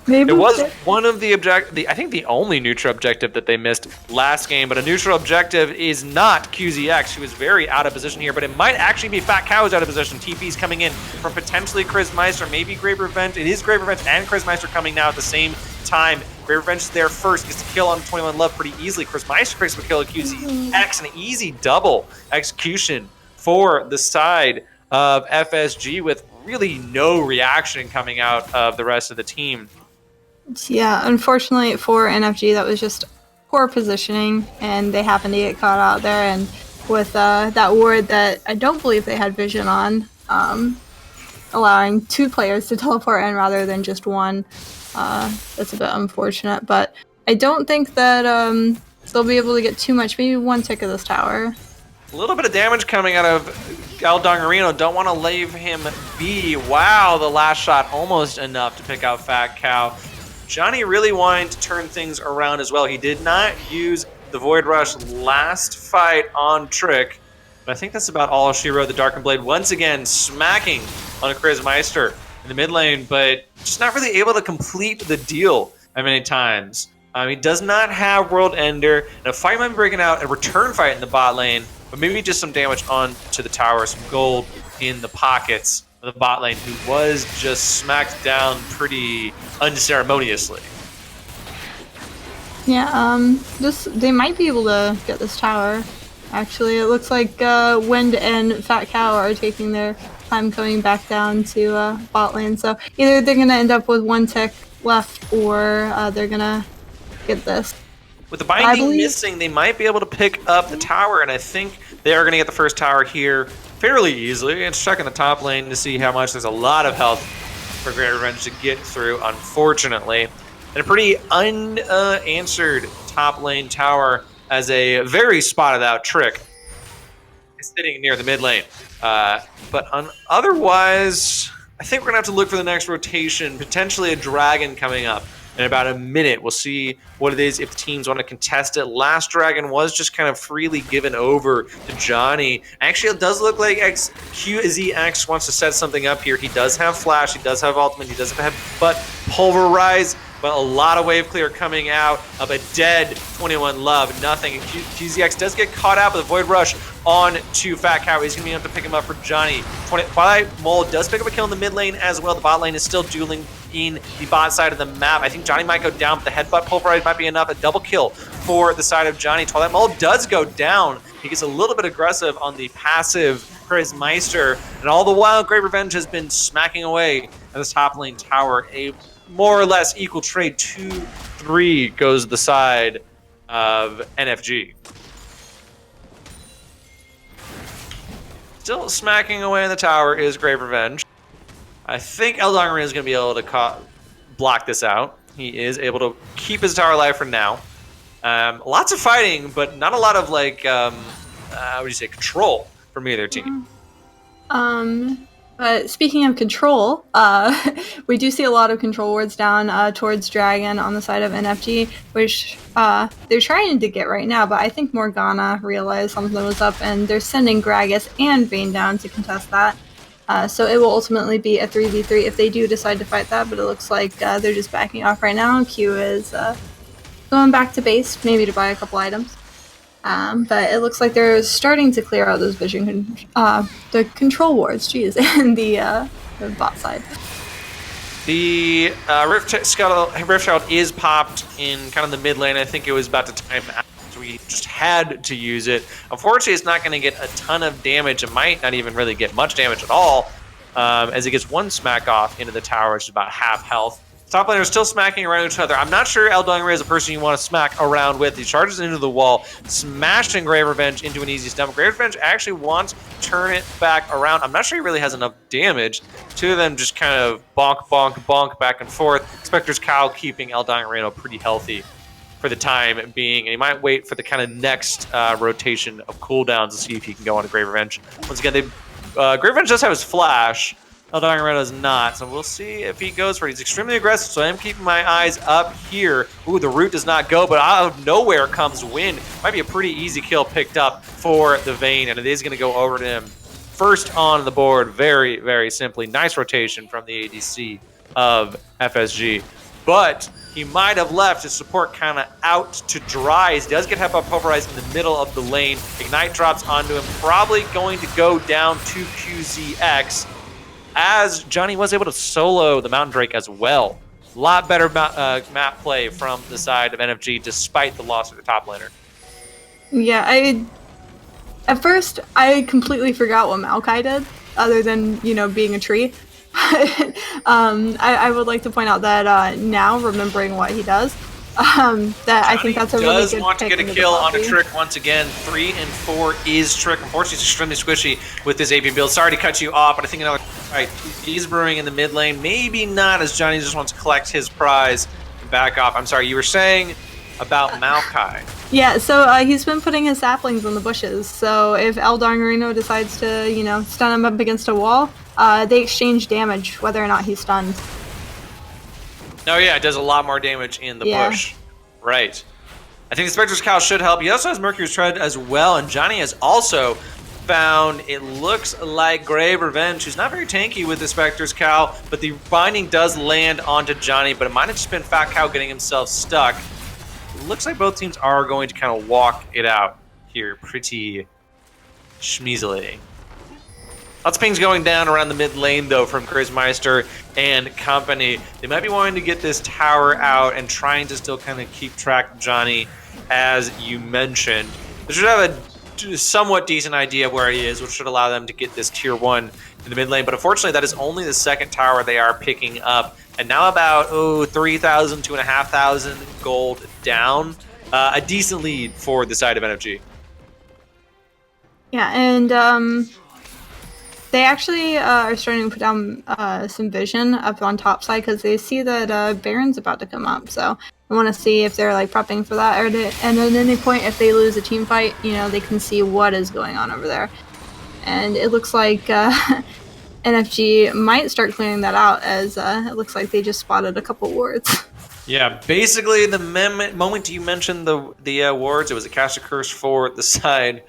It was one of the I think the only neutral objective that they missed last game, but a neutral objective is not QZX, who is very out of position here, but it might actually be Fat Cow who's out of position. TP's coming in from potentially Chrismeister, maybe Grave Revenge. It is Grave Revenge and Chrismeister coming now at the same time. Grave Revenge is there first, gets a kill on 21 Love pretty easily. Chrismeister picks up a kill at QZX, an easy double execution for the side of FSG with really no reaction coming out of the rest of the team. Yeah, unfortunately for NFG, that was just poor positioning, and they happened to get caught out there, and with that ward that I don't believe they had vision on, allowing 2 players to teleport in rather than just one, that's a bit unfortunate, but I don't think that they'll be able to get too much, maybe 1 tick of this tower. A little bit of damage coming out of Eldongarino. Don't want to leave him be. Wow, the last shot almost enough to pick out Fat Cow. Johnny really wanting to turn things around as well. He did not use the Void Rush last fight on Trick, but I think that's about all she wrote. The Darkened Blade once again smacking on a Chrismeister in the mid lane, but just not really able to complete the deal many times. He does not have World Ender, and a fight might be breaking out, a return fight in the bot lane, but maybe just some damage on to the tower, some gold in the pockets of the bot lane, who was just smacked down pretty unceremoniously. Yeah, they might be able to get this tower. Actually, it looks like Wind and Fat Cow are taking their time coming back down to bot lane. So either they're gonna end up with 1 tick left, or they're gonna get this. With the binding missing, they might be able to pick up the tower, and I think they are gonna get the first tower here fairly easily. It's checking the top lane to see how much. There's a lot of health for Grave Revenge to get through, unfortunately. And a pretty unanswered top lane tower as a very spotted out Trick is sitting near the mid lane. But otherwise, I think we're going to have to look for the next rotation, potentially a Dragon coming up in about a minute. We'll see what it is if the teams want to contest it. Last Dragon was just kind of freely given over to Johnny. Actually, it does look like QZX wants to set something up here. He does have Flash, he does have Ultimate, he does have Headbutt, Pulverize, but a lot of wave clear coming out of a dead 21 Love. Nothing. QZX does get caught out with a Void Rush on to Fat Cow. He's going to be able to pick him up for Johnny. Twilight Mole does pick up a kill in the mid lane as well. The bot lane is still dueling in the bot side of the map. I think Johnny might go down, but the Headbutt Pulverize might be enough. A double kill for the side of Johnny. Twilight Maul does go down. He gets a little bit aggressive on the passive Meister, and all the while, Great Revenge has been smacking away at this top lane tower. A more or less equal trade, 2-3 goes to the side of NFG. Still smacking away in the tower is Great Revenge. I think Eldon is going to be able to block this out. He is able to keep his tower alive for now. Lots of fighting, but not a lot of control from either team. But speaking of control, we do see a lot of control wards down towards Dragon on the side of NFG, which they're trying to get right now, but I think Morgana realized something was up, and they're sending Gragas and Vayne down to contest that. So it will ultimately be a 3v3 if they do decide to fight that, but it looks like they're just backing off right now. Q is going back to base, maybe to buy a couple items. But it looks like they're starting to clear out those the control wards, and the bot side. The Rift Child is popped in kind of the mid lane. I think it was about to time out. We just had to use it. Unfortunately, it's not going to get a ton of damage. It might not even really get much damage at all, as it gets one smack off into the tower, which is about half health. Top laners still smacking around each other. I'm not sure Eldon is a person you want to smack around with. He charges into the wall, smashing Great Revenge into an easy stump. Great Revenge actually wants to turn it back around. I'm not sure he really has enough damage. Two of them just kind of bonk, bonk, bonk back and forth. Spectre's Cow keeping Eldon Reno pretty healthy for the time being, and he might wait for the kind of next rotation of cooldowns to see if he can go on to Great Revenge. Once again, Great Revenge does have his flash. Eldon Reno does not, so we'll see if he goes for it. He's extremely aggressive, so I am keeping my eyes up here. Ooh, the root does not go, but out of nowhere comes Wind. Might be a pretty easy kill picked up for the Vayne, and it is going to go over to him. First on the board, very, very simply. Nice rotation from the ADC of FSG, but he might have left his support kind of out to dry. He does get Hepa pulverized in the middle of the lane. Ignite drops onto him, probably going to go down to QZX, as Johnny was able to solo the Mountain Drake as well. A lot better map play from the side of NFG, despite the loss of the top laner. Yeah, at first, I completely forgot what Maokai did, other than, being a tree. I would like to point out that now, remembering what he does, that I think that's a really good does want to get a kill on a Trick once again. 3 and 4 is Trick. Unfortunately, it's extremely squishy with this AP build. Sorry to cut you off, but I think another fight is brewing in the mid lane. Maybe not, as Johnny just wants to collect his prize and back off. I'm sorry, you were saying about Maokai. Yeah, so he's been putting his saplings in the bushes. So if Eldon Reno decides to, stun him up against a wall, they exchange damage, whether or not he's stunned. Oh yeah, it does a lot more damage in the bush. Right. I think the Spectre's Cow should help. He also has Mercury's Tread as well, and Johnny has also found, it looks like, Great Revenge, who's not very tanky with the Spectre's Cow, but the binding does land onto Johnny, but it might have just been Fat Cow getting himself stuck. It looks like both teams are going to kind of walk it out here pretty schmeazily. Lots of pings going down around the mid lane, though, from Meister and company. They might be wanting to get this tower out and trying to still kind of keep track of Johnny, as you mentioned. They should have a somewhat decent idea of where he is, which should allow them to get this tier 1 in the mid lane. But unfortunately, that is only the second tower they are picking up. And now about 3,000 to 2,500 gold down. A decent lead for the side of NFG. Yeah, and they actually are starting to put down some vision up on top side, because they see that Baron's about to come up. So I want to see if they're prepping for that, and at any point, if they lose a team fight, they can see what is going on over there. And it looks like NFG might start clearing that out, as it looks like they just spotted a couple wards. Yeah, basically the moment you mentioned the wards, it was a cast a curse for the side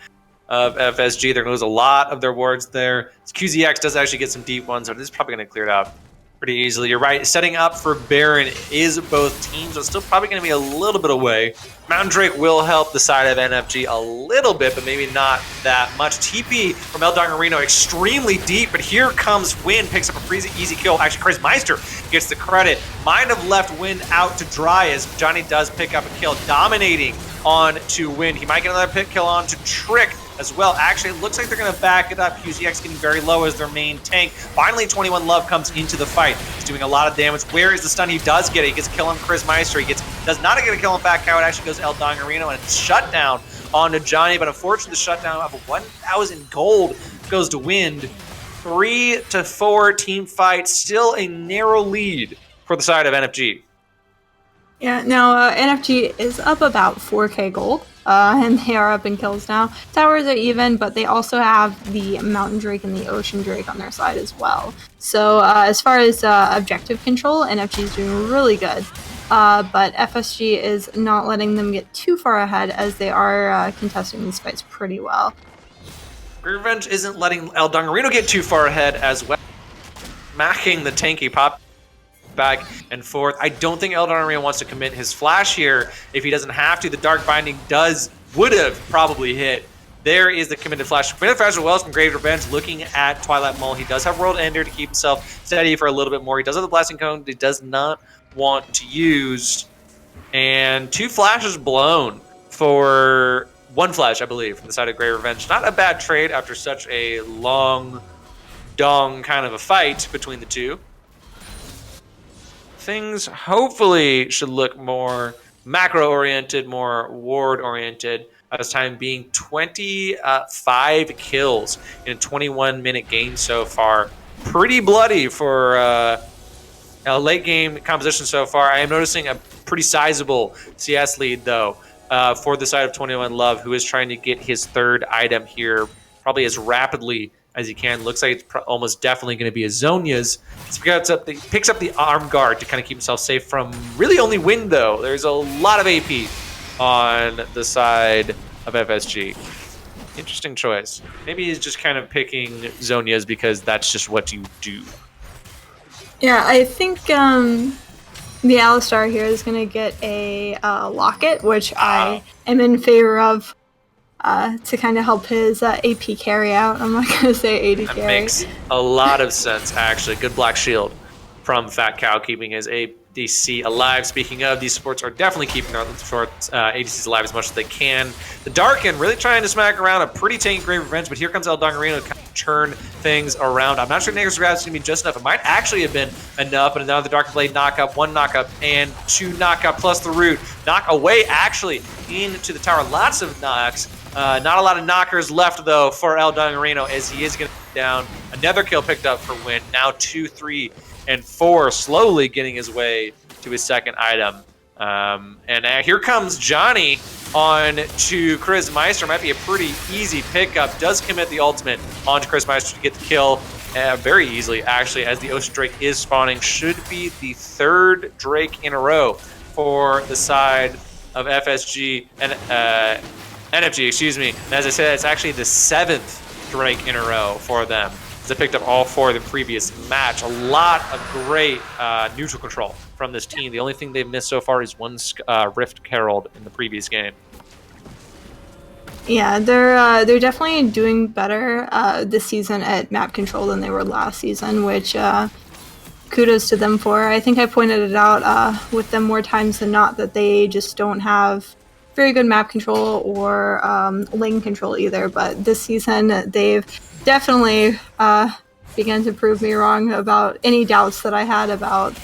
of FSG. They're going to lose a lot of their wards there. QZX does actually get some deep ones, but this is probably going to clear it out pretty easily. You're right, setting up for Baron is both teams, but still probably going to be a little bit away. Mountain Drake will help the side of NFG a little bit, but maybe not that much. TP from Eldon Reno extremely deep, but here comes Wind, picks up a pretty easy kill. Actually, Meister gets the credit. Might have left Wind out to dry, as Johnny does pick up a kill, dominating on to Wind. He might get another pit kill on to Trick as well. Actually, it looks like they're going to back it up. QZX getting very low as their main tank. Finally, 21 Love comes into the fight. He's doing a lot of damage. Where is the stun? He does get it. He gets a kill on Chris Meister. He does not get a kill on Fat Cow. It actually goes El Dongarino, and it's shut down onto Johnny. But unfortunately, the shutdown of 1,000 gold goes to Wind. 3-4 team fight. Still a narrow lead for the side of NFG. Yeah, now NFG is up about 4k gold, and they are up in kills now. Towers are even, but they also have the Mountain Drake and the Ocean Drake on their side as well. So as far as objective control, NFG is doing really good. But FSG is not letting them get too far ahead as they are contesting these fights pretty well. Revenge isn't letting El Dongarino get too far ahead as well. Macking the tanky pop back and forth. I don't think El Dongarino wants to commit his flash here if he doesn't have to. The Dark Binding would have probably hit. There is the committed flash. Committed flash as well from Grave Revenge looking at Twilight Mole. He does have World Ender to keep himself steady for a little bit more. He does have the Blessing Cone that he does not want to use. And 2 flashes blown for 1 flash, I believe, from the side of Grave Revenge. Not a bad trade after such a long dong kind of a fight between the two. Things hopefully should look more macro-oriented, more ward-oriented. At this time being 25 kills in a 21-minute game so far. Pretty bloody for a late-game composition so far. I am noticing a pretty sizable CS lead, though, for the side of 21 Love, who is trying to get his 3rd item here probably as rapidly as he can. Looks like it's almost definitely going to be a Zhonya's. He picks up the arm guard to kind of keep himself safe from really only Wind, though. There's a lot of AP on the side of FSG. Interesting choice. Maybe he's just kind of picking Zhonya's because that's just what you do. Yeah, I think the Alistar here is going to get a Locket, which I am in favor of. To kind of help his AP carry out. I'm not going to say AD carry. That makes a lot of sense, actually. Good Black Shield from Fat Cow, keeping his ADC alive. Speaking of, these supports are definitely keeping their ADCs alive as much as they can. The Darken really trying to smack around a pretty tanky Grave Revenge, but here comes El Dongarino to kind of turn things around. I'm not sure Nega's Grab is going to be just enough. It might actually have been enough, but now the Dark Blade knock-up, 1 knock-up, and 2 knock-up, plus the root. Knock away, actually, into the tower. Lots of knocks. Not a lot of knockers left, though, for El Dongarino, as he is going to be down. Another kill picked up for Wind. Now 2, 3, and 4, slowly getting his way to his 2nd item. And here comes Johnny on to Chris Meister. Might be a pretty easy pickup. Does commit the ultimate onto Chris Meister to get the kill very easily, actually, as the Ocean Drake is spawning. Should be the 3rd Drake in a row for the side of FSG and NFG, excuse me. And as I said, it's actually the 7th Drake in a row for them. They picked up all 4 of the previous match. A lot of great neutral control from this team. The only thing they've missed so far is 1 Rift Herald in the previous game. Yeah, they're definitely doing better this season at map control than they were last season, which kudos to them for. I think I pointed it out with them more times than not that they just don't have very good map control or lane control either, but this season they've definitely begun to prove me wrong about any doubts that I had about,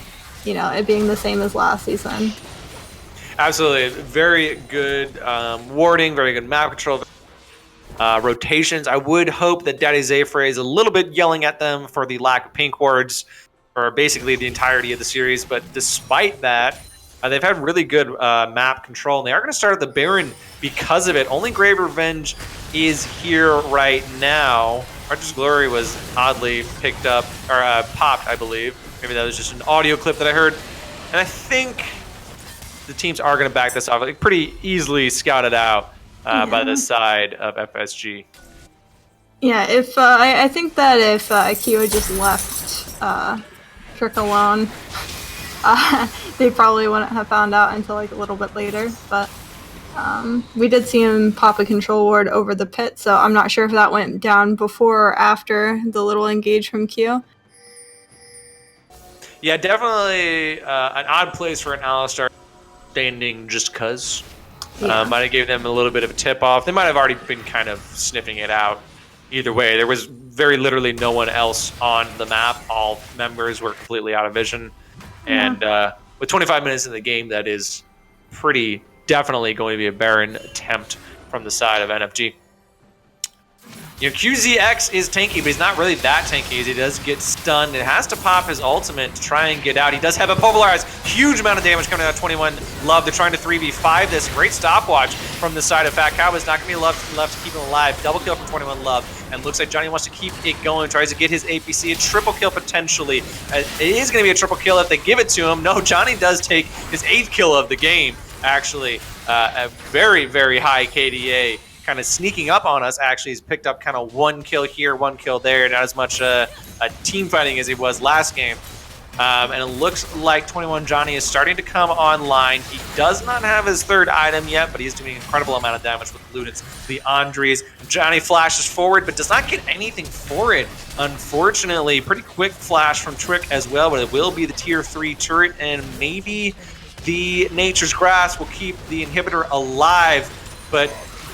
it being the same as last season. Absolutely. Very good warding, very good map control, rotations. I would hope that Daddy Zayfrey is a little bit yelling at them for the lack of pink wards for basically the entirety of the series, but despite that, they've had really good map control, and they are going to start at the Baron because of it. Only Grave Revenge is here right now. Archer's Glory was oddly picked up, or popped, I believe. Maybe that was just an audio clip that I heard. And I think the teams are going to back this off. Like, pretty easily scouted out by the side of FSG. Yeah, if I think that if Kyo just left Trick alone, they probably wouldn't have found out until like a little bit later, but we did see him pop a control ward over the pit, so I'm not sure if that went down before or after the little engage from Q. Yeah, definitely an odd place for an Alistar standing just cuz. Yeah. Might have gave them a little bit of a tip-off. They might have already been kind of sniffing it out. Either way, there was very literally no one else on the map. All members were completely out of vision. And with 25 minutes in the game, that is pretty definitely going to be a barren attempt from the side of NFG. QZX is tanky, but he's not really that tanky as he does get stunned. It has to pop his ultimate to try and get out. He does have a pulverize. Huge amount of damage coming out of 21 Love. They're trying to 3v5 this. Great stopwatch from the side of Fat Cow, but it's not going to be left to keep him alive. Double kill from 21 Love. And looks like Johnny wants to keep it going. Tries to get his APC. A triple kill potentially. It is going to be a triple kill if they give it to him. No, Johnny does take his 8th kill of the game, actually. A very, very high KDA. Kind of sneaking up on us, actually. He's picked up kind of 1 kill here, 1 kill there. Not as much a team fighting as he was last game. And it looks like 21 Johnny is starting to come online. He does not have his 3rd item yet, but he's doing an incredible amount of damage with Ludens, the Andres. Johnny flashes forward, but does not get anything for it. Unfortunately, pretty quick flash from Trick as well, but it will be the tier 3 turret, and maybe the Nature's Grasp will keep the inhibitor alive, but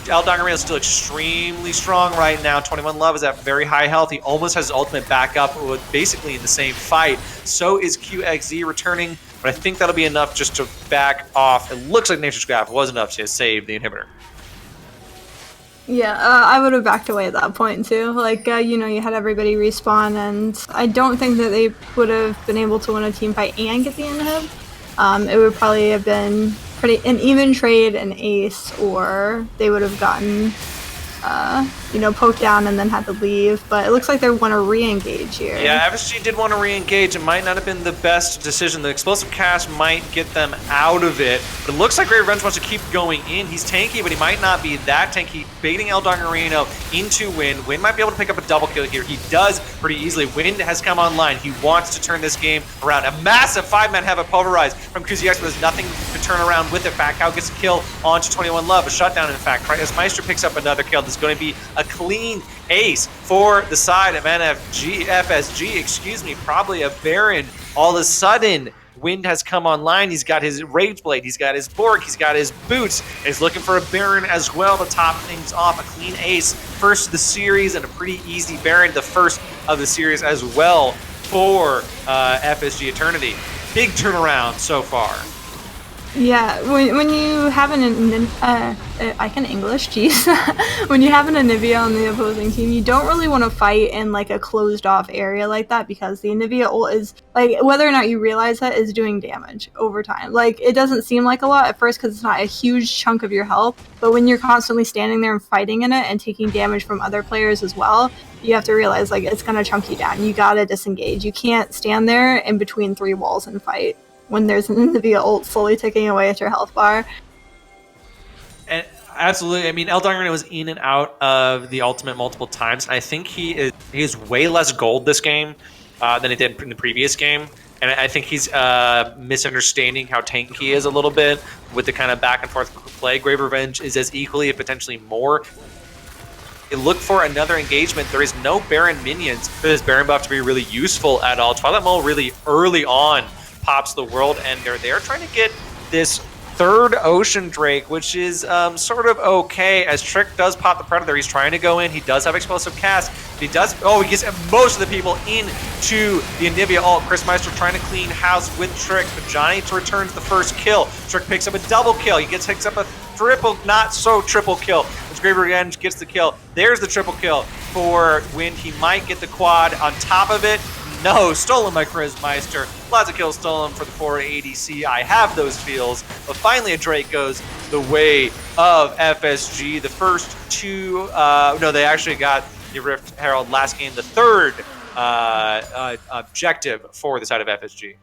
El Dongarino is still extremely strong right now. 21 Love is at very high health. He almost has his ultimate back up, basically in the same fight. So is QXZ returning, but I think that'll be enough just to back off. It looks like Nature's Grasp was enough to save the inhibitor. Yeah, I would have backed away at that point too. Like, you had everybody respawn, and I don't think that they would have been able to win a team fight and get the inhib. It would probably have been an even trade, an ace, or they would have gotten poked down and then had to leave. But it looks like they want to re-engage here. Yeah, FSG did want to re-engage. It might not have been the best decision. The explosive cast might get them out of it. But it looks like Great Revenge wants to keep going in. He's tanky, but he might not be that tanky. Baiting El Dongarino into Wind. Wind might be able to pick up a double kill here. He does pretty easily. Wind has come online. He wants to turn this game around. A massive 5-man have a pulverize from QZX, but there's nothing to turn around with it. Fat Cow gets a kill onto 21 Love. A shutdown, in fact. As Meister picks up another kill, this is going to be a clean ace for the side of FSG, probably a Baron. All of a sudden, Wind has come online. He's got his Rage Blade, he's got his Bork, he's got his Boots, and he's looking for a Baron as well to top things off. A clean ace, first of the series, and a pretty easy Baron, the first of the series as well for FSG Eternity. Big turnaround so far. Yeah, when you have I can English, jeez. When you have an Anivia on the opposing team, you don't really want to fight in like a closed off area like that, because the Anivia ult is, like, whether or not you realize that, is doing damage over time. Like, it doesn't seem like a lot at first because it's not a huge chunk of your health, but when you're constantly standing there and fighting in it and taking damage from other players as well, you have to realize, like, it's gonna chunk you down. You gotta disengage. You can't stand there in between 3 walls and fight when there's an Anivia ult slowly ticking away at your health bar. And absolutely, I mean, El Dongarino was in and out of the ultimate multiple times. I think he is way less gold this game than he did in the previous game. And I think he's misunderstanding how tanky he is a little bit with the kind of back and forth play. Grave Revenge is as equally, if potentially more. You look for another engagement. There is no Baron minions for this Baron buff to be really useful at all. Twilight Mole really early on pops the World Ender. They're trying to get this 3rd Ocean Drake, which is sort of okay, as Trick does pop the Predator. He's trying to go in. He does have explosive cast. He does. Oh, he gets most of the people into the Anivia ult. Chris Meister trying to clean house with Trick, but Johnny returns the first kill. Trick picks up a double kill. He picks up a triple, not so triple kill. As Grave Revenge gets the kill. There's the triple kill for Wind. He might get the quad on top of it. No, stolen by Chris Meister. Lots of kills stolen for the 4 ADC. I have those feels. But finally a Drake goes the way of FSG. The first 2, no, they actually got the Rift Herald last game. The 3rd objective for the side of FSG.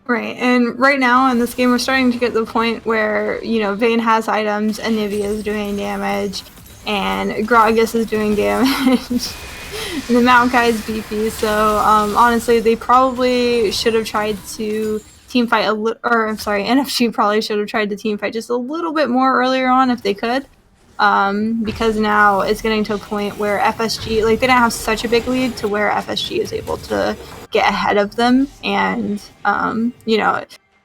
Right, and right now in this game we're starting to get to the point where, Vayne has items, Anivia is doing damage, and Gragas is doing damage. And the Maokai is beefy, so honestly, they probably should have tried to team fight NFG probably should have tried to team fight just a little bit more earlier on if they could, because now it's getting to a point where FSG, like, they don't have such a big lead to where FSG is able to get ahead of them, and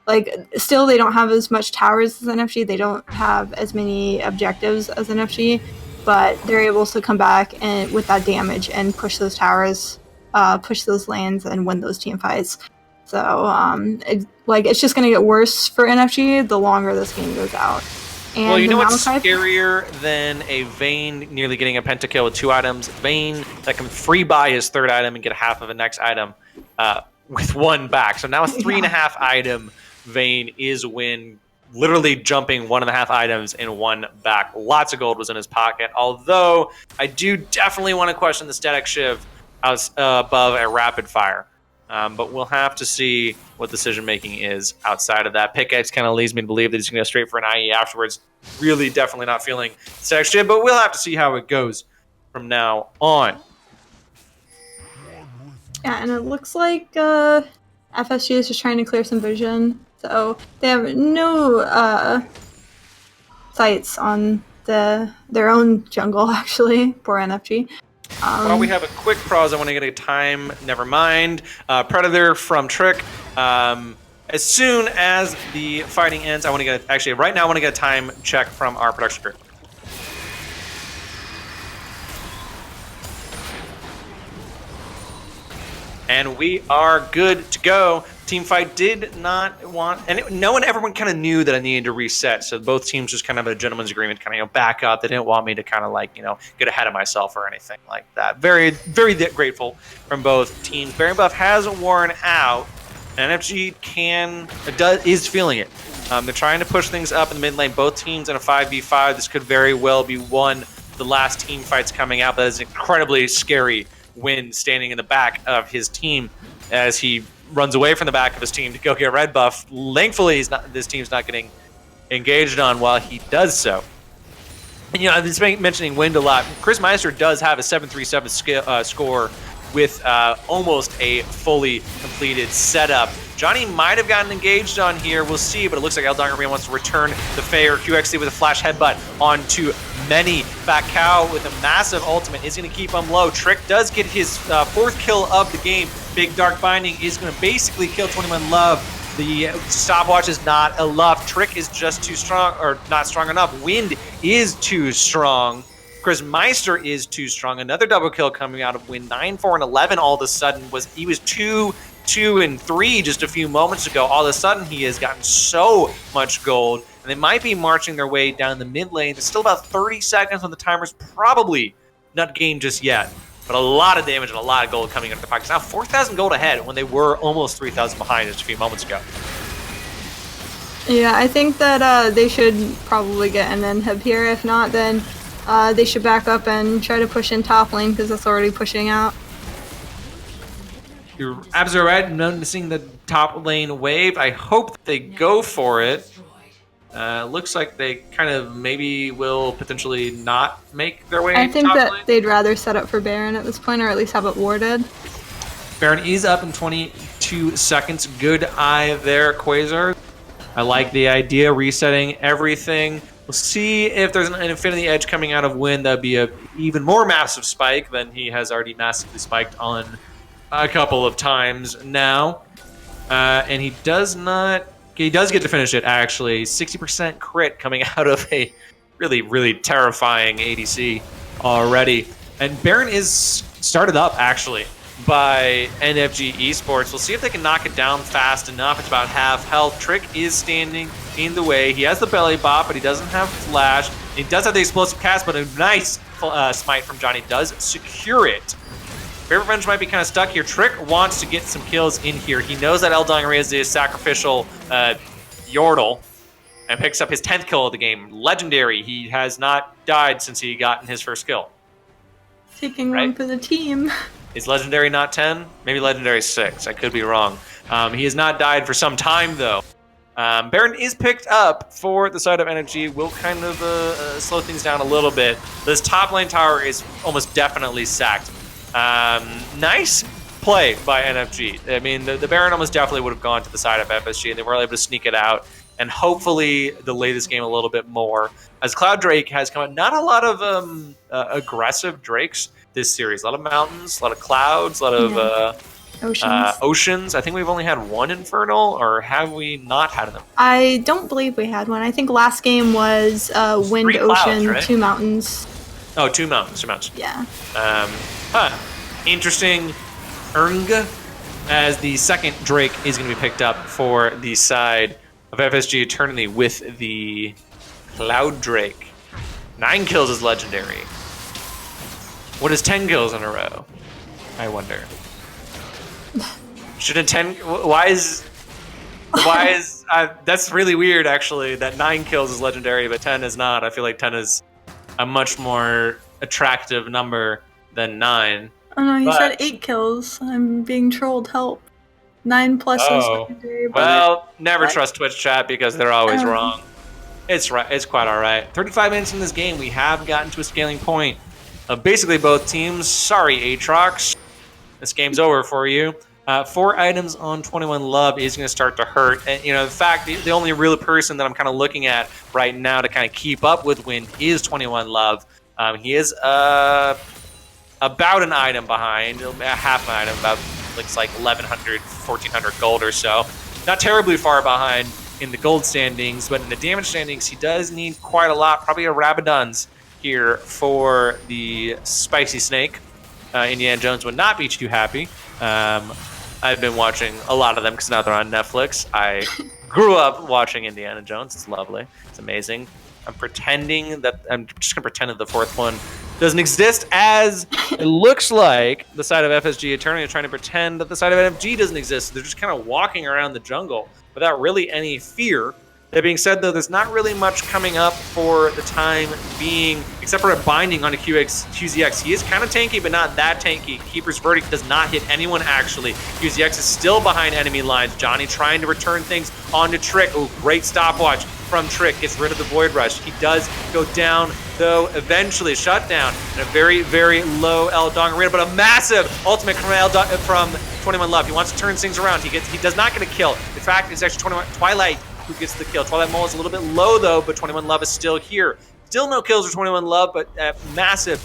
like, still they don't have as much towers as NFG. They don't have as many objectives as NFG, but they're able to come back and with that damage and push those towers, push those lanes, and win those team fights. So, it's just going to get worse for NFG the longer this game goes out. And well, you know what's scarier than a Vayne nearly getting a pentakill with 2 items? Vayne that can free buy his 3rd item and get half of the next item with 1 back. So now a 3.5 item Vayne is a win, literally jumping 1.5 items in 1 back. Lots of gold was in his pocket, although I do definitely want to question the static shift above a rapid fire. But we'll have to see what decision-making is outside of that. Pickaxe kind of leads me to believe that he's going to go straight for an IE afterwards. Really definitely not feeling static shift, but we'll have to see how it goes from now on. Yeah, and it looks like FSG is just trying to clear some vision. So they have no sights on their own jungle, actually. Poor NFG. While we have a quick pause, I want to get a time. Never mind. Predator from Trick. As soon as the fighting ends, I want to get right now I want to get a time check from our production crew. And we are good to go. Team fight did not want, and everyone kind of knew that I needed to reset. So both teams just kind of had a gentleman's agreement, kind of back up. They didn't want me to kind of get ahead of myself or anything like that. Very, very grateful from both teams. Bearing buff has worn out. NFG is feeling it. They're trying to push things up in the mid lane. Both teams in a 5v5. This could very well be one of the last team fights coming out. That is incredibly scary. Win standing in the back of his team as he runs away from the back of his team to go get red buff. Thankfully, this team's not getting engaged on while he does so. And I've been mentioning Wind a lot. Chris Meister does have a 737 score with almost a fully completed setup. Johnny might have gotten engaged on here. We'll see, but it looks like Eldongarina wants to return the Fair. QXD with a flash headbutt onto Many. Fat Cow with a massive ultimate is going to keep him low. Trick does get his 4th kill of the game. Big Dark Binding is going to basically kill 21 Love. The stopwatch is not enough. Trick is just too strong, or not strong enough. Wind is too strong. Chris Meister is too strong. Another double kill coming out of Wind. 9, 4, and 11 all of a sudden. He was 2, 2, and 3 just a few moments ago. All of a sudden, he has gotten so much gold. And they might be marching their way down the mid lane. There's still about 30 seconds on the timer's probably not gained just yet. But a lot of damage and a lot of gold coming into the pockets. Now 4,000 gold ahead when they were almost 3,000 behind just a few moments ago. Yeah, I think that they should probably get an inhib here. If not, then they should back up and try to push in top lane because it's already pushing out. You're absolutely right. Noticing the top lane wave. I hope they go for it. Looks like they kind of maybe will potentially not make their way. I think top that lane. they'd rather set up for Baron at this point, or at least have it warded. Baron is up in 22 seconds. Good eye there, Quasar. I like the idea, resetting everything. We'll see if there's an Infinity Edge coming out of Wind. That'd be a even more massive spike than he has already massively spiked on a couple of times now. And he does get to finish it, actually. 60% crit coming out of a really, really terrifying ADC already. And Baron is started up, actually, by NFG Esports. We'll see if they can knock it down fast enough. It's about half health. Trick is standing in the way. He has the belly bot, but he doesn't have flash. He does have the explosive cast, but a nice smite from Johnny does secure it. Bear Revenge might be kind of stuck here. Trick wants to get some kills in here. He knows that Eldongarina is the sacrificial Yordle and picks up his 10th kill of the game. Legendary. He has not died since he got his first kill. Taking one for the team. Is Legendary not 10? Maybe Legendary 6. I could be wrong. He has not died for some time, though. Baron is picked up for the side of NFG. Will kind of slow things down a little bit. This top lane tower is almost definitely sacked. Nice play by NFG. I mean, the Baron almost definitely would have gone to the side of FSG, and they were able to sneak it out and hopefully delay this game a little bit more. As Cloud Drake has come out, not a lot of aggressive Drakes this series. A lot of mountains, a lot of clouds, a lot of Oceans. I think we've only had one Infernal, or have we not had them? I don't believe we had one. I think last game was Wind, 3 clouds, Ocean, right? 2 mountains. Oh, 2 mountains, 2 mountains. Yeah. Interesting. Erng as the second Drake is going to be picked up for the side of FSG Eternity with the Cloud Drake. 9 kills is legendary. What is 10 kills in a row? I wonder. Shouldn't 10? Why is that's really weird actually, that 9 kills is legendary but 10 is not. I feel like 10 is a much more attractive number than 9. Oh no, he said 8 kills. I'm being trolled. Help. 9 plus is legendary. Well, never trust Twitch chat because they're always wrong. It's right. It's quite all right. 35 minutes in this game, we have gotten to a scaling point of basically both teams. Sorry, Aatrox. This game's over for you. 4 items on 21 Love is going to start to hurt. And, you know, in fact, the only real person that I'm kind of looking at right now to kind of keep up with Win is 21 Love. He is about an item behind, half an item, about looks like 1,100, 1,400 gold or so. Not terribly far behind in the gold standings, but in the damage standings, he does need quite a lot, probably a Rabadon's here for the Spicy Snake. Indiana Jones would not be too happy. I've been watching a lot of them because now they're on Netflix. I grew up watching Indiana Jones. It's lovely. It's amazing. I'm just going to pretend that the 4th one doesn't exist, as it looks like the side of FSG Eternity is trying to pretend that the side of NFG doesn't exist. They're just kind of walking around the jungle without really any fear. That being said, though, there's not really much coming up for the time being, except for a binding on a QZX. He is kind of tanky, but not that tanky. Keeper's Verdict does not hit anyone, actually. QZX is still behind enemy lines. Johnny trying to return things onto Trick. Oh, great stopwatch from Trick. Gets rid of the Void Rush. He does go down, though, eventually. Shut down in a very, very low Eldong Arena, but a massive ultimate from 21 Love. He wants to turn things around. He does not get a kill. In fact, it's actually Twilight who gets the kill. Twilight Mole is a little bit low, though, but 21 Love is still here. Still no kills for 21 Love, but massive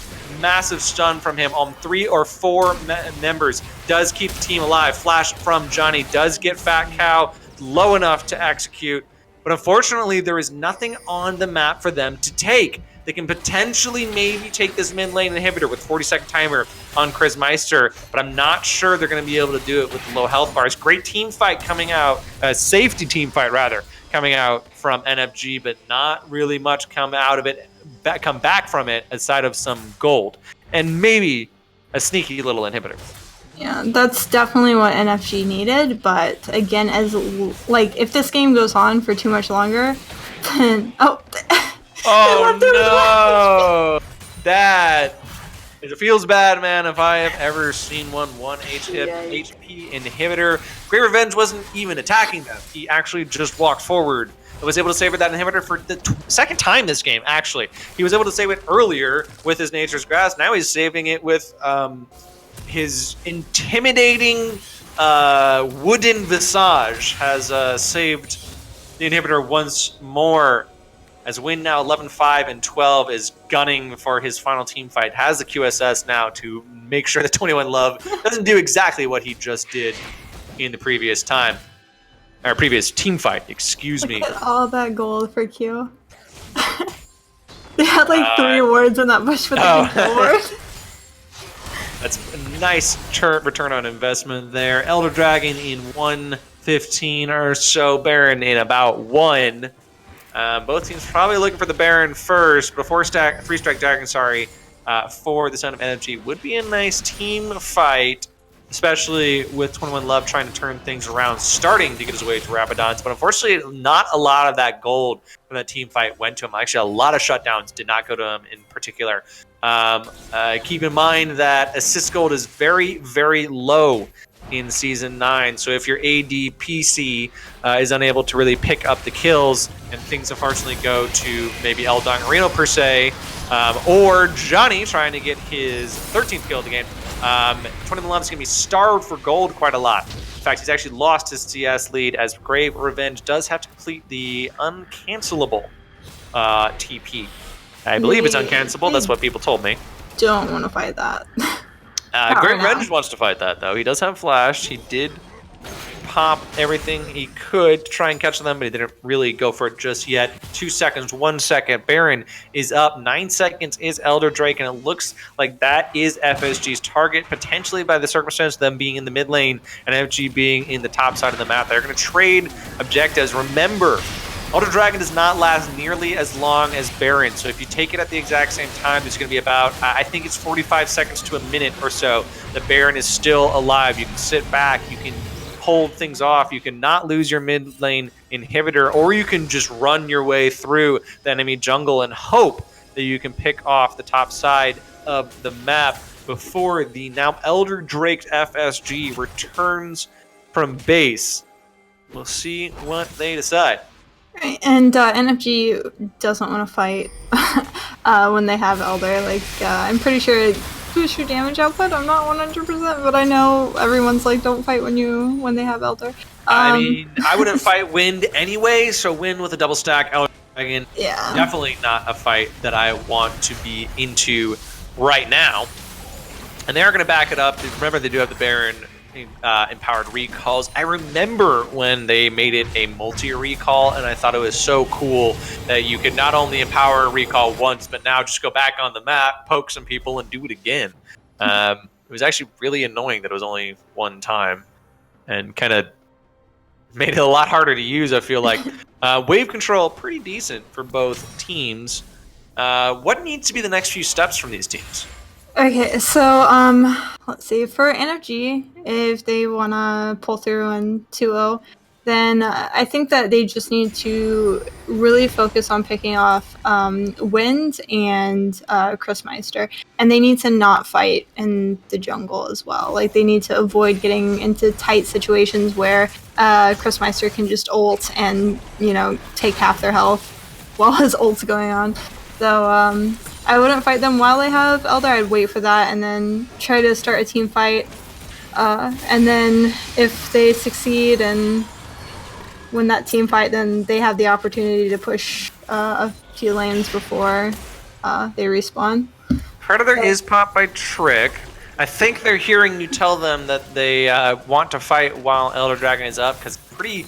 stun from him on 3 or 4 members. Does keep the team alive. Flash from Johnny does get Fat Cow low enough to execute, but unfortunately, there is nothing on the map for them to take. They can potentially maybe take this mid lane inhibitor with 40-second timer on Chris Meister, but I'm not sure they're going to be able to do it with the low health bars. Great team fight coming out, safety team fight rather, coming out from NFG, but not really much come back from it aside of some gold and maybe a sneaky little inhibitor. Yeah, that's definitely what NFG needed, but again, if this game goes on for too much longer, then oh no! It feels bad, man. If I have ever seen one HP inhibitor, Great Revenge wasn't even attacking them. He actually just walked forward and was able to save that inhibitor for the second time this game. Actually, he was able to save it earlier with his Nature's Grasp. Now he's saving it with his intimidating wooden visage. Has saved the inhibitor once more. As Win now 11-5 and 12 is gunning for his final team fight. Has the QSS now to make sure that 21 Love doesn't do exactly what he just did in the previous team fight. Excuse me. Look at all that gold for Q. They had like 3 wards in that bush with a ward. That's a nice return on investment there. Elder Dragon in 115 or so. Baron in about 1. Both teams probably looking for the Baron first, but a 3-stack Dragon, for the Son of NFG would be a nice team fight, especially with 21 Love trying to turn things around, starting to get his way to Rabadons. But unfortunately, not a lot of that gold from that team fight went to him. Actually, a lot of shutdowns did not go to him in particular. Keep in mind that assist gold is very, very low in Season 9, so if your ADPC is unable to really pick up the kills, and things unfortunately go to maybe El Dongarino per se, or Johnny trying to get his 13th kill of the game, 21 Love is going to be starved for gold quite a lot. In fact, he's actually lost his CS lead, as Grave Revenge does have to complete the uncancelable TP. I believe it's uncancelable, that's what people told me. Don't want to fight that. Great no. Revenge wants to fight that, though. He does have Flash. He did pop everything he could to try and catch them, but he didn't really go for it just yet. 2 seconds, 1 second. Baron is up. 9 seconds is Elder Drake, and it looks like that is FSG's target, potentially by the circumstance of them being in the mid lane and NFG being in the top side of the map. They're going to trade objectives. Remember, Elder Dragon does not last nearly as long as Baron, so if you take it at the exact same time, there's going to be about, I think it's 45 seconds to a minute or so. The Baron is still alive. You can sit back, you can hold things off, you can not lose your mid lane inhibitor, or you can just run your way through the enemy jungle and hope that you can pick off the top side of the map before the now Elder Drake FSG returns from base. We'll see what they decide. And NFG doesn't want to fight when they have Elder. Like, I'm pretty sure it boosts your damage output. I'm not 100%, but I know everyone's like, don't fight when they have Elder. I mean, I wouldn't fight Wind anyway, so Wind with a double stack, Elder Dragon, Yeah. definitely not a fight that I want to be into right now. And they are going to back it up. Remember, they do have the Baron empowered recalls. I remember when they made it a multi-recall, and I thought it was so cool that you could not only empower a recall once, but now just go back on the map, poke some people, and do it again. It was actually really annoying that it was only one time, and kind of made it a lot harder to use, I feel like. Wave control, pretty decent for both teams. What needs to be the next few steps from these teams? Okay, so let's see. For NFG, if they want to pull through in 2-0, then I think that they just need to really focus on picking off Wind and Chris Meister, and they need to not fight in the jungle as well. Like, they need to avoid getting into tight situations where Chris Meister can just ult and, you know, take half their health while his ult's going on. So I wouldn't fight them while they have Elder. I'd wait for that and then try to start a team fight. And then if they succeed and win that team fight, then they have the opportunity to push a few lanes before they respawn. Predator is popped by Trick. I think they're hearing you tell them that they want to fight while Elder Dragon is up, because pretty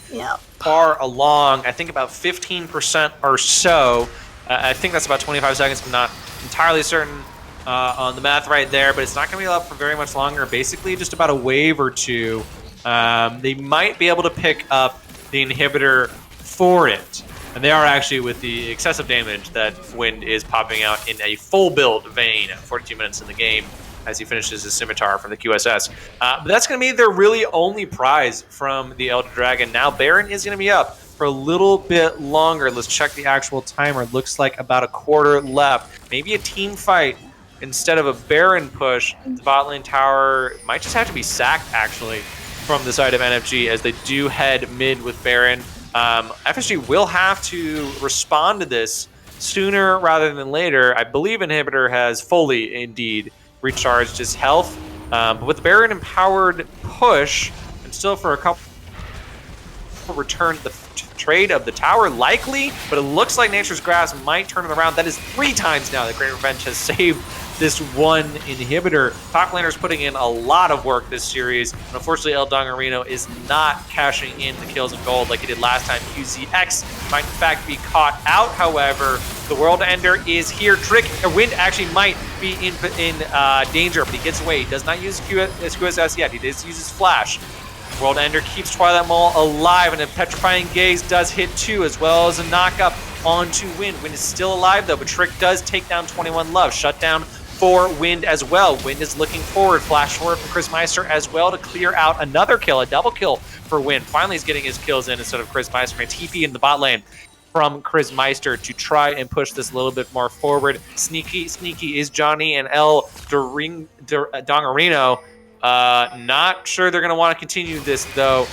far along, I think about 15% or so. I think that's about 25 seconds. I'm not entirely certain on the math right there, but it's not going to be up for very much longer. Basically, just about a wave or two. They might be able to pick up the inhibitor for it. And they are actually, with the excessive damage that Wind is popping out in a full build Vayne at 42 minutes in the game as he finishes his scimitar from the QSS. But that's going to be their really only prize from the Elder Dragon. Now Baron is going to be up for a little bit longer. Let's check the actual timer. Looks like about a quarter left. Maybe a team fight instead of a Baron push. The bot lane tower might just have to be sacked, actually, from the side of NFG, as they do head mid with Baron. FSG will have to respond to this sooner rather than later. I believe Inhibitor has fully, indeed, recharged his health. But with the Baron empowered push, and still for a couple return the trade of the tower, likely, but it looks like Nature's Grass might turn it around. That is 3 times now that Great Revenge has saved this one inhibitor. Top laner's putting in a lot of work this series, and unfortunately El Dongarino is not cashing in the kills and gold like he did last time. QZX might in fact be caught out, however. The World Ender is here. Wind actually might be in danger, but he gets away. He does not use his QSS yet. He does use his Flash. World Ender keeps Twilight Mole alive, and a Petrifying Gaze does hit 2, as well as a knockup onto Wind. Wind is still alive, though, but Trick does take down 21 Love. Shut down for Wind as well. Wind is looking forward. Flash forward from Chris Meister as well to clear out another kill, a double kill for Wind. Finally, he's getting his kills in instead of Chris Meister. And TP in the bot lane from Chris Meister to try and push this a little bit more forward. Sneaky is Johnny and El Dongarino. Not sure they're going to want to continue this, though.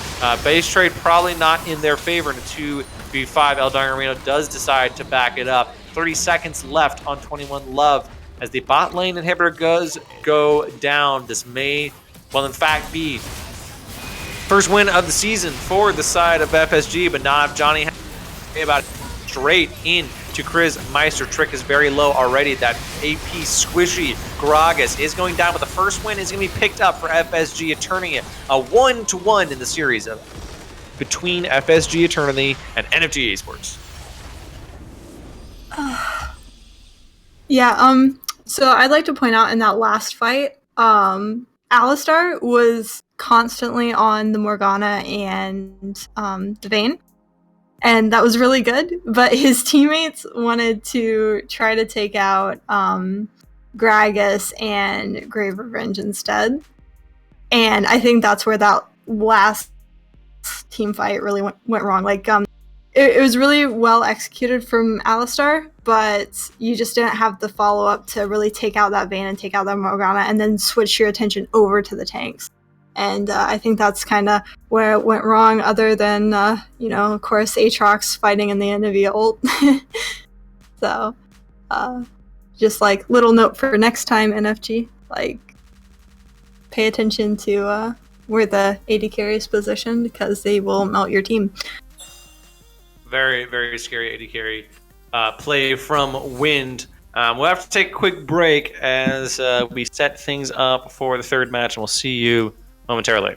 Base trade probably not in their favor. In a 2v5, El Dongarino does decide to back it up. 30 seconds left on 21 Love. As the bot lane inhibitor does go down, this may, well, in fact, be first win of the season for the side of FSG, but not if Johnny has about straight into to Chris Meister. Trick is very low already. That AP squishy Gragas is going down, but the first win is going to be picked up for FSG, turning it a 1-1 in the series between FSG Eternity and NFG Esports. Yeah, so I'd like to point out in that last fight, Alistar was constantly on the Morgana and the Vayne, and that was really good, but his teammates wanted to try to take out Gragas and Grave Revenge instead, and I think that's where that last team fight really went wrong. Like, it was really well executed from Alistar, but you just didn't have the follow-up to really take out that Vayne and take out that Morgana and then switch your attention over to the tanks. And I think that's kind of where it went wrong, other than, of course, Aatrox fighting in the NFG ult. So, just like, little note for next time, NFG. Like, pay attention to where the AD carry is positioned, because they will melt your team. Very, very scary AD carry play from Wind. We'll have to take a quick break as we set things up for the third match, and we'll see you momentarily.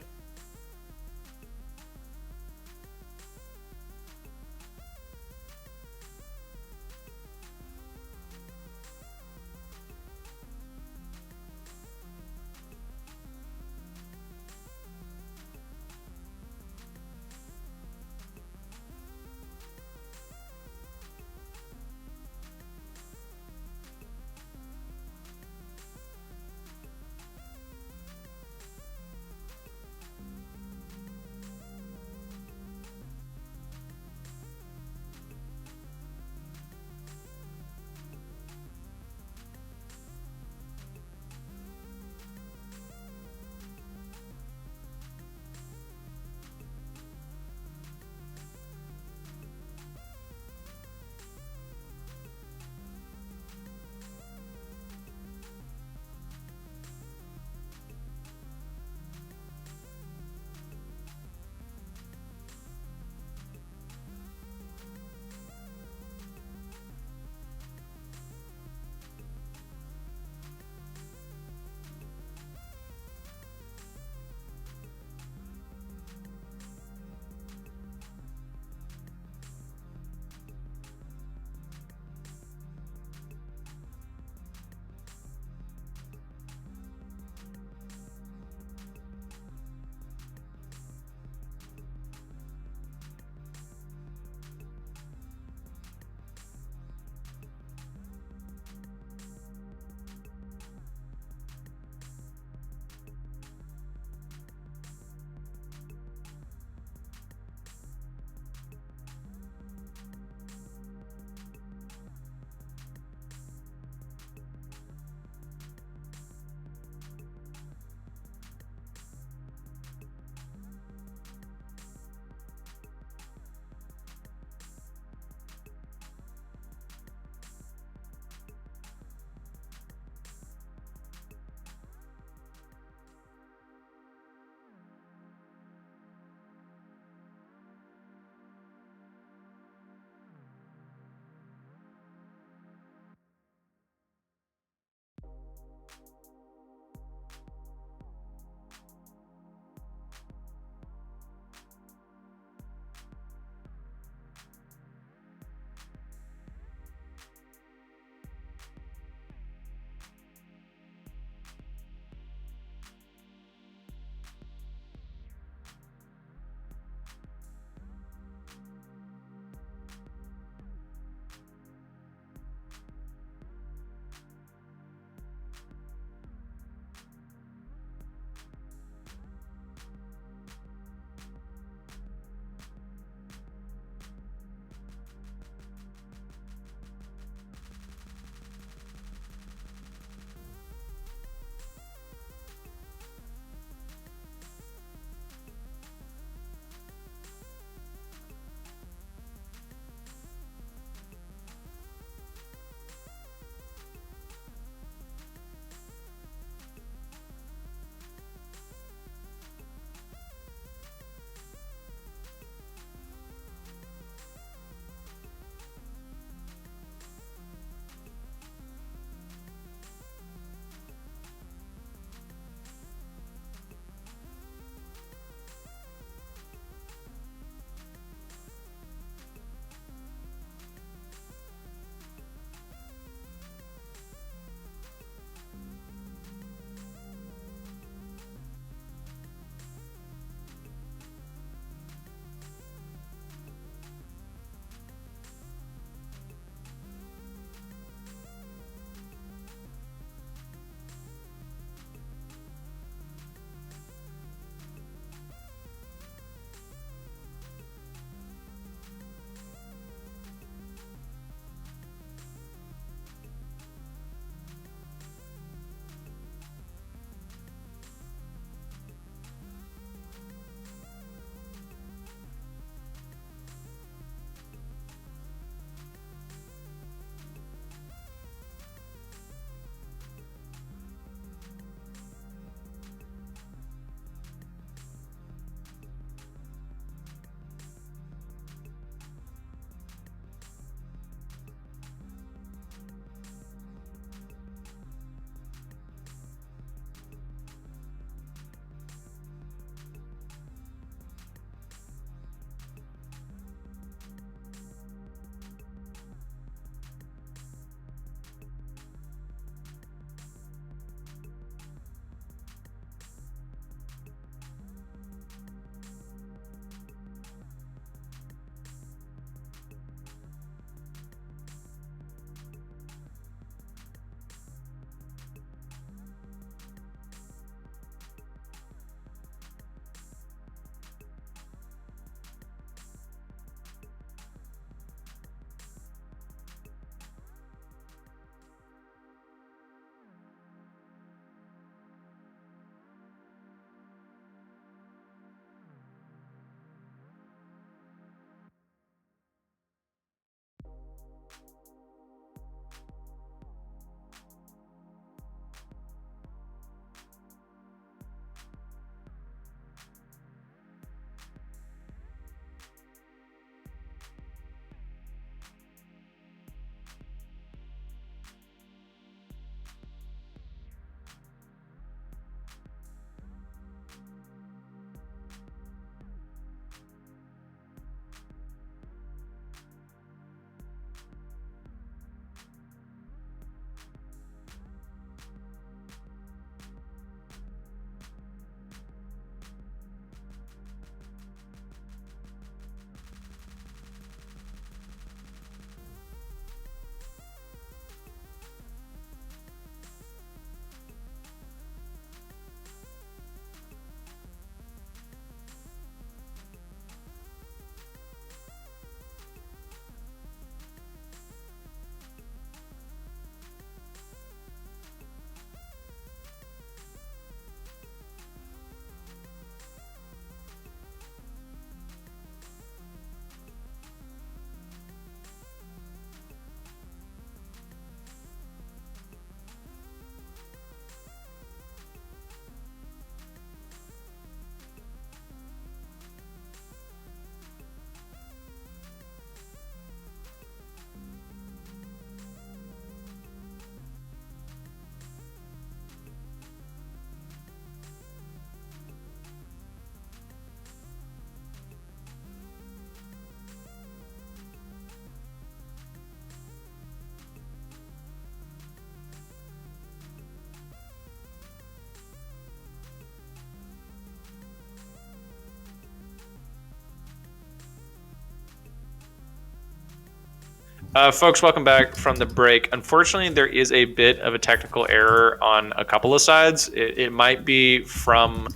Folks, welcome back from the break. Unfortunately, there is a bit of a technical error on a couple of sides. It might be from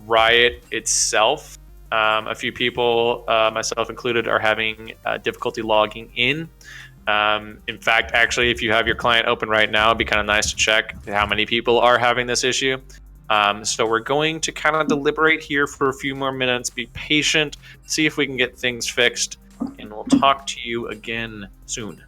Riot itself. A few people, myself included, are having difficulty logging in. In fact, actually, if you have your client open right now, it'd be kind of nice to check how many people are having this issue. So we're going to kind of deliberate here for a few more minutes, be patient, see if we can get things fixed, and we'll talk to you again soon.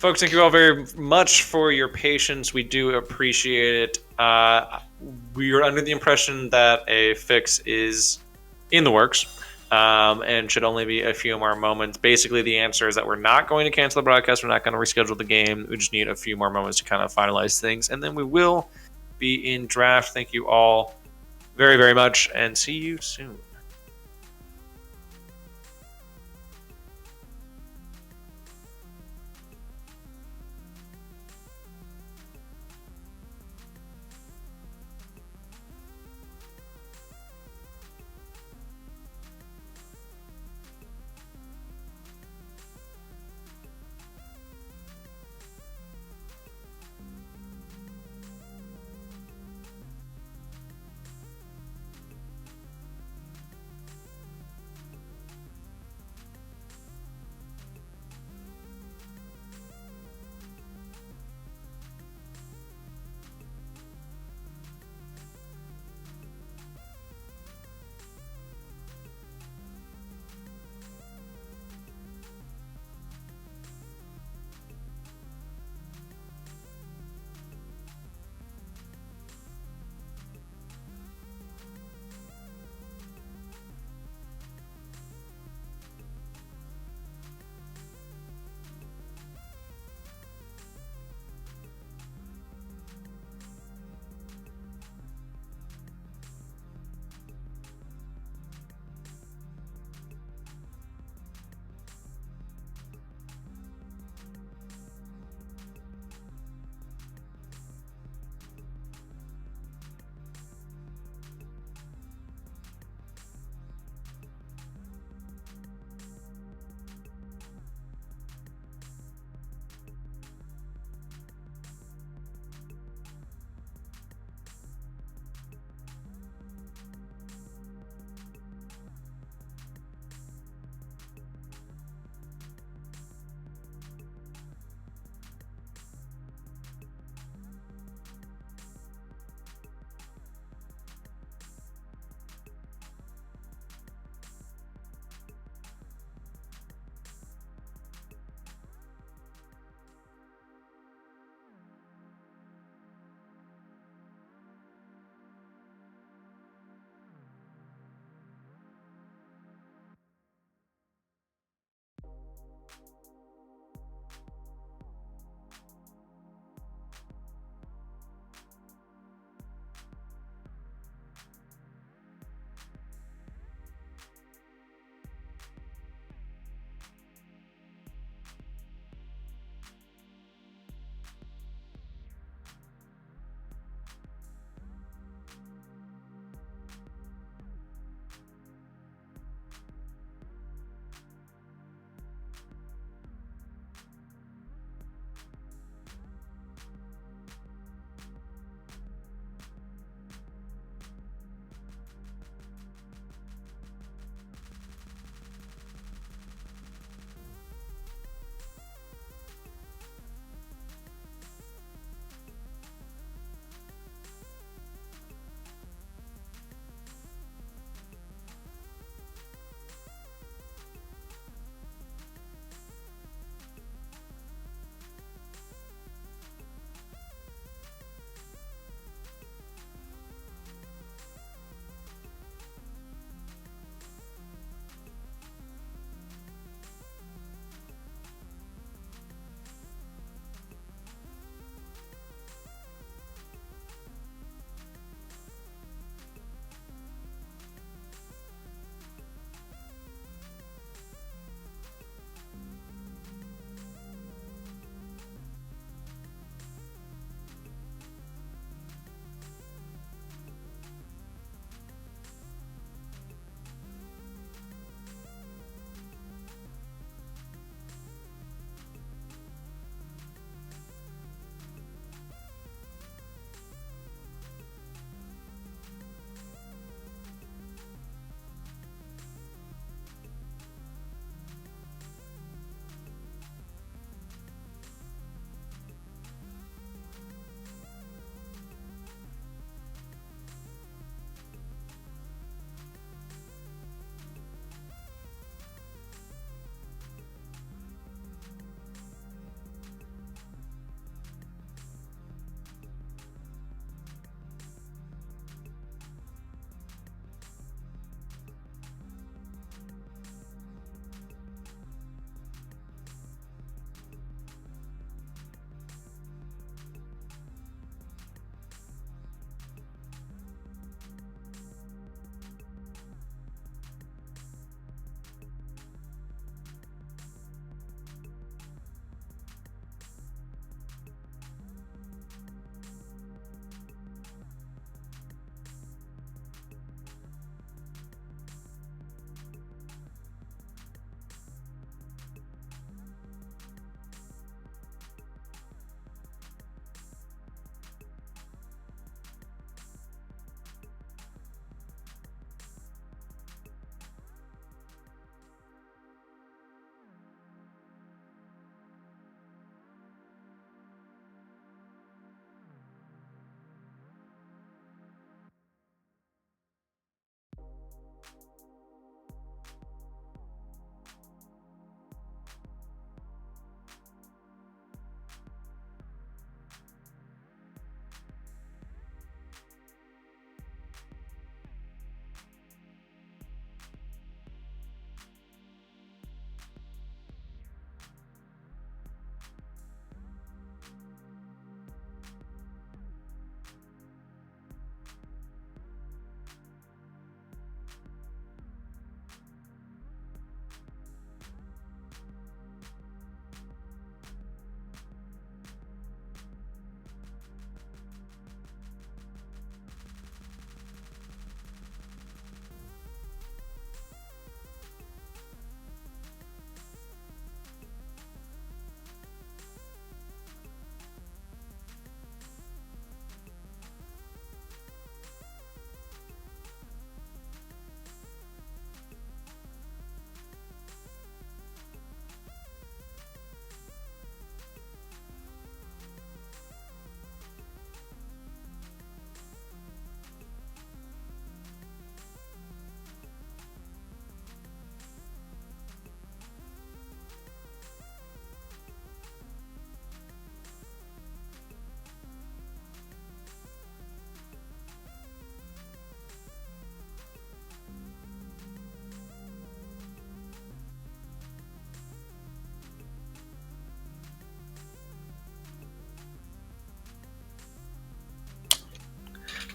Folks, thank you all very much for your patience. We do appreciate it. We are under the impression that a fix is in the works and should only be a few more moments. Basically, the answer is that we're not going to cancel the broadcast. We're not going to reschedule the game. We just need a few more moments to kind of finalize things. And then we will be in draft. Thank you all very, very much, and see you soon.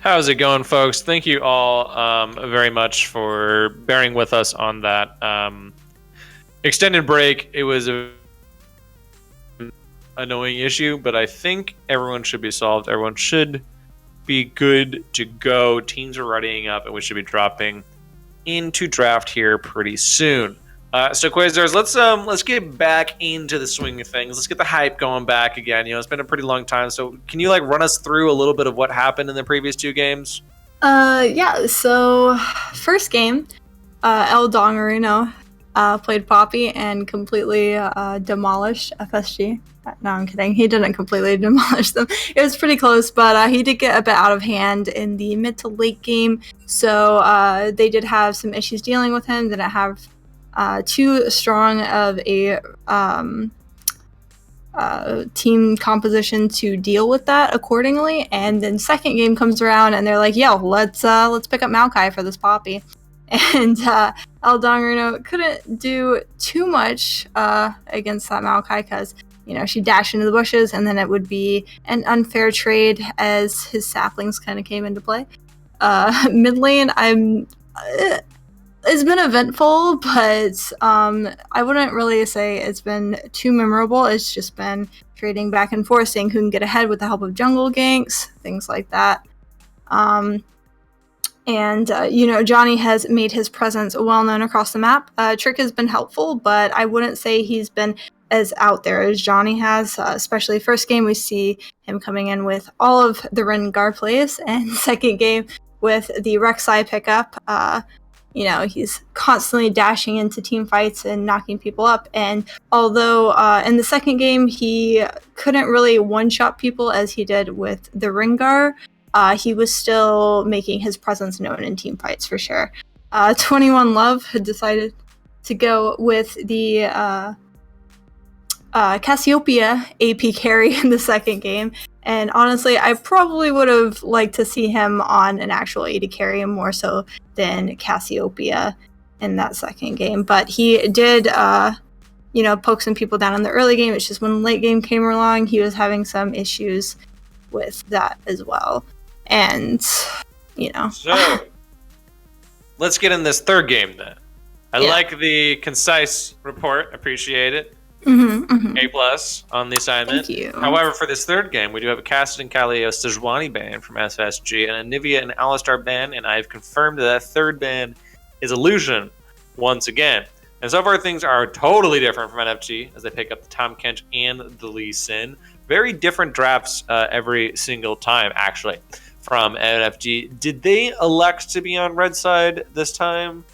How's it going, folks? Thank you all very much for bearing with us on that extended break. It was a annoying issue, but I think everyone should be solved. Everyone should be good to go. Teams are readying up, and we should be dropping into draft here pretty soon. So Quasars, let's get back into the swing of things. Let's get the hype going back again. It's been a pretty long time. So can you run us through a little bit of what happened in the previous two games? Yeah. So first game, El Dongarino played Poppy and completely demolished FSG. No, I'm kidding. He didn't completely demolish them. It was pretty close, but he did get a bit out of hand in the mid to late game. So they did have some issues dealing with him. Didn't have too strong of a team composition to deal with that accordingly. And then second game comes around and they're like, "Yo, let's pick up Maokai for this Poppy." And El Dongarino couldn't do too much against that Maokai because she dashed into the bushes, and then it would be an unfair trade as his saplings kind of came into play. Mid lane, it's been eventful, but I wouldn't really say it's been too memorable. It's just been trading back and forth, seeing who can get ahead with the help of jungle ganks, things like that. And Johnny has made his presence well known across the map. Trick has been helpful, but I wouldn't say he's been as out there as Johnny has. Especially first game, we see him coming in with all of the Rengar plays, and second game with the Rek'Sai pickup. He's constantly dashing into team fights and knocking people up. And although in the second game, he couldn't really one-shot people as he did with the Rengar, he was still making his presence known in team fights for sure. 21 Love had decided to go with the Cassiopeia AP carry in the second game. And honestly, I probably would have liked to see him on an actual AD carry more so than Cassiopeia in that second game. But he did, poke some people down in the early game. It's just when the late game came along, he was having some issues with that as well. And, So, let's get in this third game then. I like the concise report. Appreciate it. A+ on the assignment. Thank you. However, for this third game, we do have a Cassid and Kaleo Sejuani ban from FSG and a Nivea and Alistar ban, and I've confirmed that third ban is Illusion once again. And so far, things are totally different from NFG as they pick up the Tahm Kench and the Lee Sin. Very different drafts every single time, actually, from NFG. Did they elect to be on red side this time?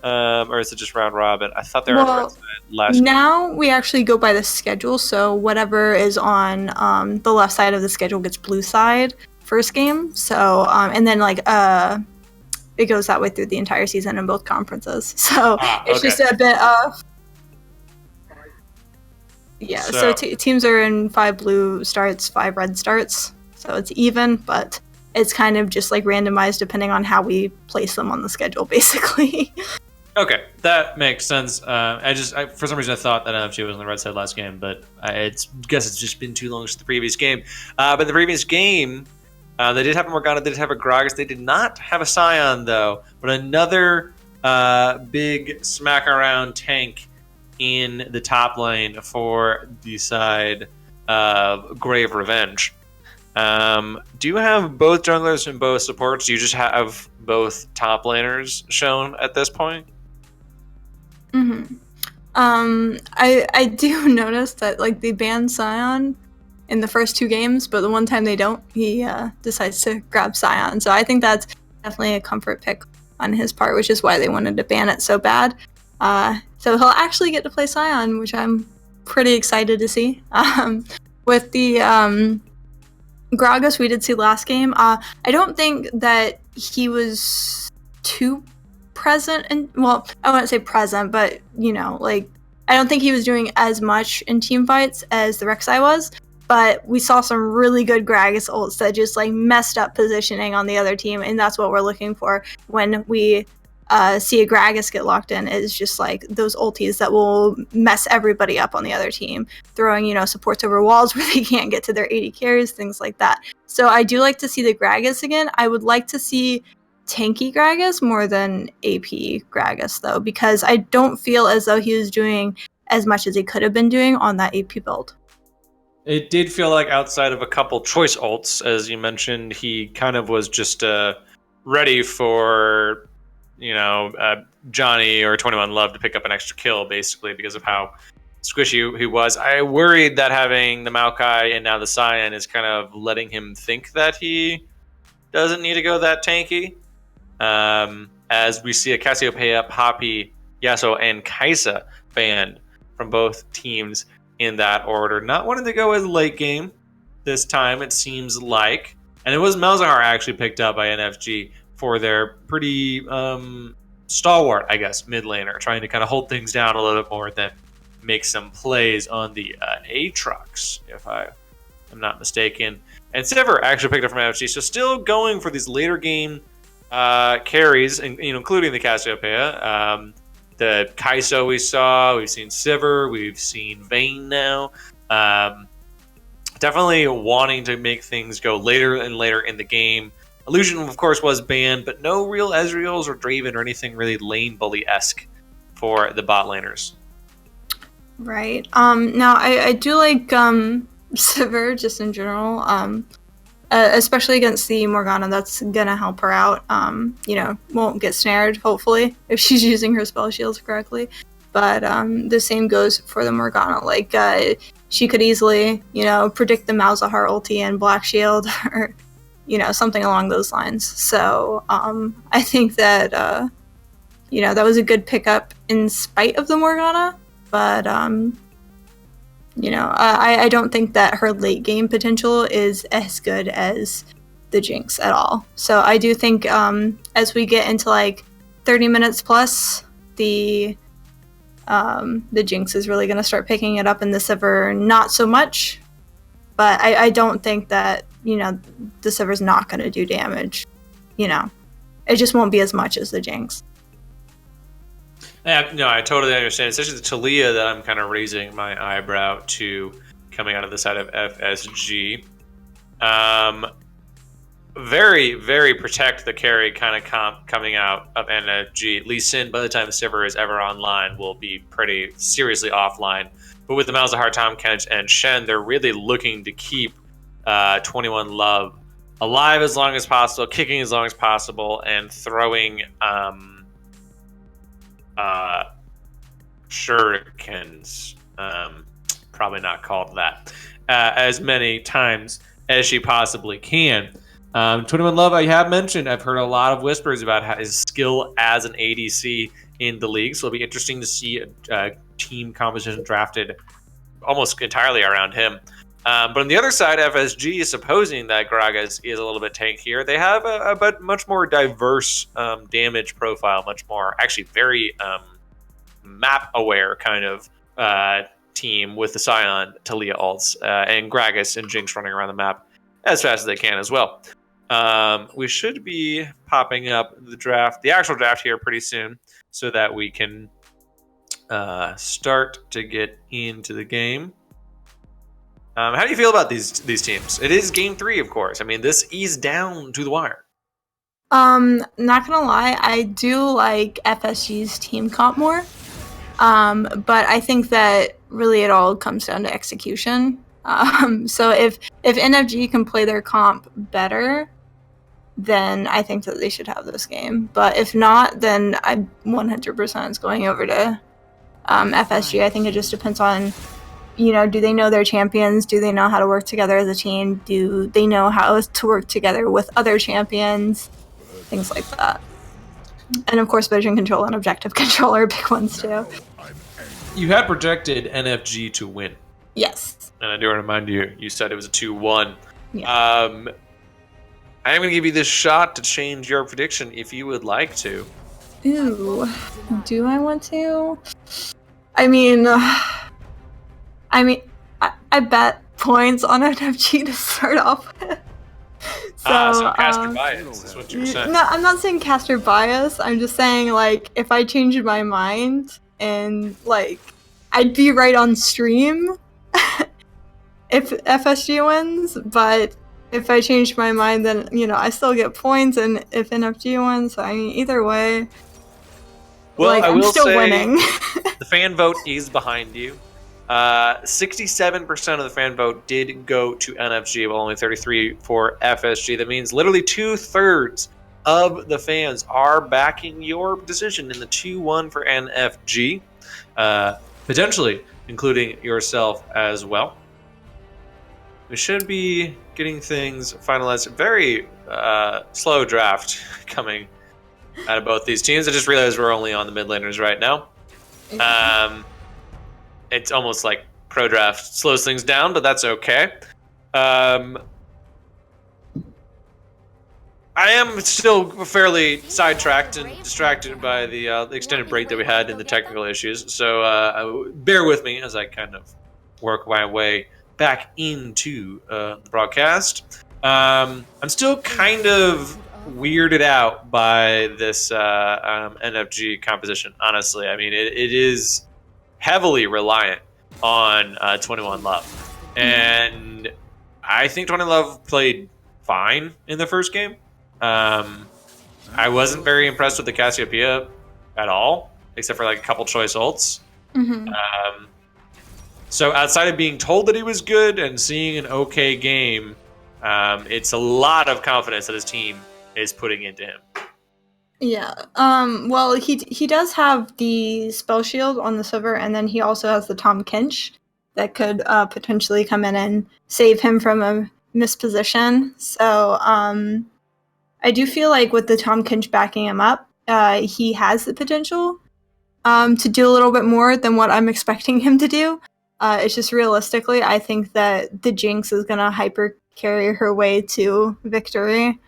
Or is it just round robin? I thought they were on red side last year. Now we actually go by the schedule, so whatever is on the left side of the schedule gets blue side first game. So and then it goes that way through the entire season in both conferences. So it's just a bit of So teams are in 5 blue starts, 5 red starts. So it's even, but it's kind of just randomized depending on how we place them on the schedule, basically. Okay, that makes sense. I for some reason I thought that NFG was on the red side last game, but I guess it's just been too long since the previous game. But the previous game, they did have a Morgana, they did have a Gragas, they did not have a Scion though, but another big smack around tank in the top lane for the side of Grave Revenge. Do you have both junglers and both supports? Do you just have both top laners shown at this point? I do notice that they ban Scion in the first 2 games, but the one time they don't, he decides to grab Scion. So I think that's definitely a comfort pick on his part, which is why they wanted to ban it so bad. So he'll actually get to play Scion, which I'm pretty excited to see. With the Gragas we did see last game, I don't think that he was too present, and well, I wouldn't say present, but I don't think he was doing as much in team fights as the Rek'Sai was, but we saw some really good Gragas ults that just messed up positioning on the other team, and that's what we're looking for when we see a Gragas get locked in is just like those ultis that will mess everybody up on the other team, throwing, supports over walls where they can't get to their AD carries, things like that. So I do like to see the Gragas again. I would like to see tanky Gragas more than AP Gragas, though, because I don't feel as though he was doing as much as he could have been doing on that AP build. It did feel like outside of a couple choice ults, as you mentioned, he kind of was just ready for, Johnny or 21 Love to pick up an extra kill, basically, because of how squishy he was. I worried that having the Maokai and now the Cyan is kind of letting him think that he doesn't need to go that tanky. As we see a Cassiopeia, Poppy, Yasuo, and Kaisa banned from both teams in that order. Not wanting to go as late game this time, it seems like. And it was Malzahar actually picked up by NFG for their pretty stalwart, I guess, mid laner, trying to kind of hold things down a little bit more than make some plays on the Aatrox, if I am not mistaken. And Sivir actually picked up from NFG, so still going for these later game carries, including the Cassiopeia. The Kai'Sa we saw, we've seen Sivir, we've seen Vayne now. Definitely wanting to make things go later and later in the game. Illusion, of course, was banned, but no real Ezreals or Draven or anything really lane bully-esque for the bot laners. Right. Now, I do like Sivir just in general. Especially against the Morgana, that's gonna help her out. Won't get snared, hopefully, if she's using her spell shields correctly. But the same goes for the Morgana. Like, she could easily, predict the Malzahar ulti and Black Shield, or, something along those lines. So, I think that, that was a good pickup in spite of the Morgana. But, I don't think that her late game potential is as good as the Jinx at all. So I do think as we get into like 30 minutes plus, the Jinx is really going to start picking it up, in the Sivir not so much. But I don't think that, the Sivir's not going to do damage. It just won't be as much as the Jinx. Yeah, no, I totally understand. It's actually the Talia that I'm kind of raising my eyebrow to coming out of the side of FSG. Very, very protect the carry kind of comp coming out of NFG. Lee Sin, by the time Sivir is ever online, will be pretty seriously offline. But with the Malzahar, Tahm Kench, and Shen, they're really looking to keep 21 Love alive as long as possible, kicking as long as possible, and throwing shurikens, probably not called that, as many times as she possibly can. 21 Love, I have mentioned, I've heard a lot of whispers about his skill as an ADC in the league, so it'll be interesting to see a team composition drafted almost entirely around him. But on the other side, FSG is supposing that Gragas is a little bit tankier. They have a much more diverse damage profile, much more, actually very map-aware kind of team with the Scion, Talia ults, and Gragas and Jinx running around the map as fast as they can as well. We should be popping up the actual draft here pretty soon, so that we can start to get into the game. How do you feel about these teams? It is game 3, of course. I mean, this eased down to the wire. Not gonna lie, I do like FSG's team comp more. But I think that really it all comes down to execution. So if NFG can play their comp better, then I think that they should have this game. But if not, then I 100% is going over to FSG. I think it just depends on, do they know their champions? Do they know how to work together as a team? Do they know how to work together with other champions? Things like that. And of course, vision control and objective control are big ones too. You had projected NFG to win. Yes. And I do want to remind you, you said it was a 2-1. Yeah. I am going to give you this shot to change your prediction if you would like to. Ooh, do I want to? I mean, I bet points on NFG to start off with. So caster bias is what you're saying. No, I'm not saying caster bias. I'm just saying, like, if I changed my mind and, like, I'd be right on stream if FSG wins, but if I change my mind, then, you know, I still get points, and if NFG wins, I mean, either way, Well, like, I I'm will still say winning. the fan vote is behind you. 67% of the fan vote did go to NFG, while only 33 for FSG. That means literally 2/3 of the fans are backing your decision in the 2-1 for NFG, potentially including yourself as well. We should be getting things finalized. Very slow draft coming out of both these teams. I just realized we're only on the mid laners right now. It's almost like pro draft slows things down, but that's okay. I am still fairly sidetracked and distracted by the extended break that we had and the technical issues. So bear with me as I kind of work my way back into the broadcast. I'm still kind of weirded out by this NFG composition, honestly. I mean, it is heavily reliant on 21 Love. And I think 21 Love played fine in the first game. I wasn't very impressed with the Cassiopeia at all, except for like a couple choice ults. So outside of being told that he was good and seeing an okay game, it's a lot of confidence that his team is putting into him. Yeah. Well, he does have the spell shield on the Silver, and then he also has the Tom Kinch that could potentially come in and save him from a misposition. So I do feel like with the Tom Kinch backing him up, he has the potential to do a little bit more than what I'm expecting him to do. It's just realistically, I think that the Jinx is gonna hyper carry her way to victory.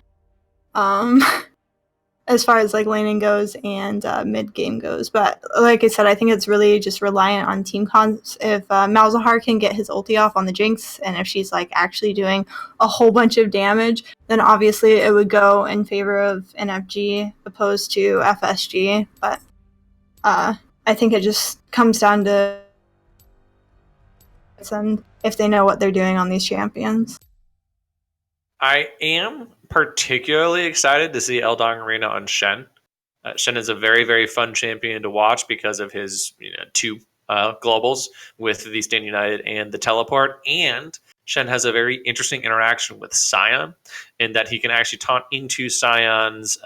As far as like laning goes and mid game goes, but like I said, I think it's really just reliant on team cons. If Malzahar can get his ulti off on the Jinx, and if she's like actually doing a whole bunch of damage, then obviously it would go in favor of NFG opposed to FSG. But I think it just comes down to and if they know what they're doing on these champions. I am particularly excited to see Eldong Arena on Shen. Shen is a very, very fun champion to watch because of his two globals with the Stand United and the Teleport. And Shen has a very interesting interaction with Sion in that he can actually taunt into Sion's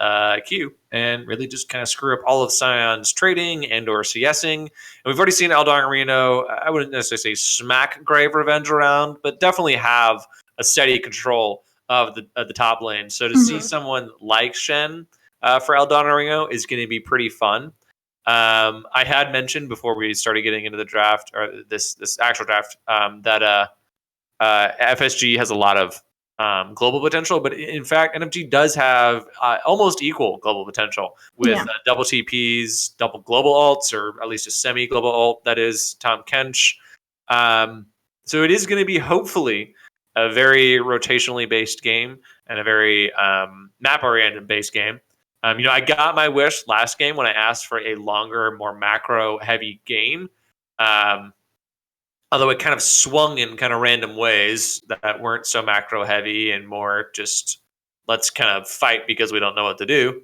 Q and really just kind of screw up all of Sion's trading and or CSing. And we've already seen Eldong Arena, I wouldn't necessarily say smack Grave Revenge around, but definitely have a steady control of the top lane. So to see someone like Shen for Eldon Ringo is going to be pretty fun. I had mentioned before we started getting into the draft, or this actual draft, that FSG has a lot of global potential, but in fact, NFG does have almost equal global potential with double TPs, double global ults, or at least a semi-global ult that is Tom Kench. So it is going to be hopefully a very rotationally based game and a very map-oriented based game. I got my wish last game when I asked for a longer, more macro-heavy game. Although it kind of swung in kind of random ways that weren't so macro-heavy and more just let's kind of fight because we don't know what to do.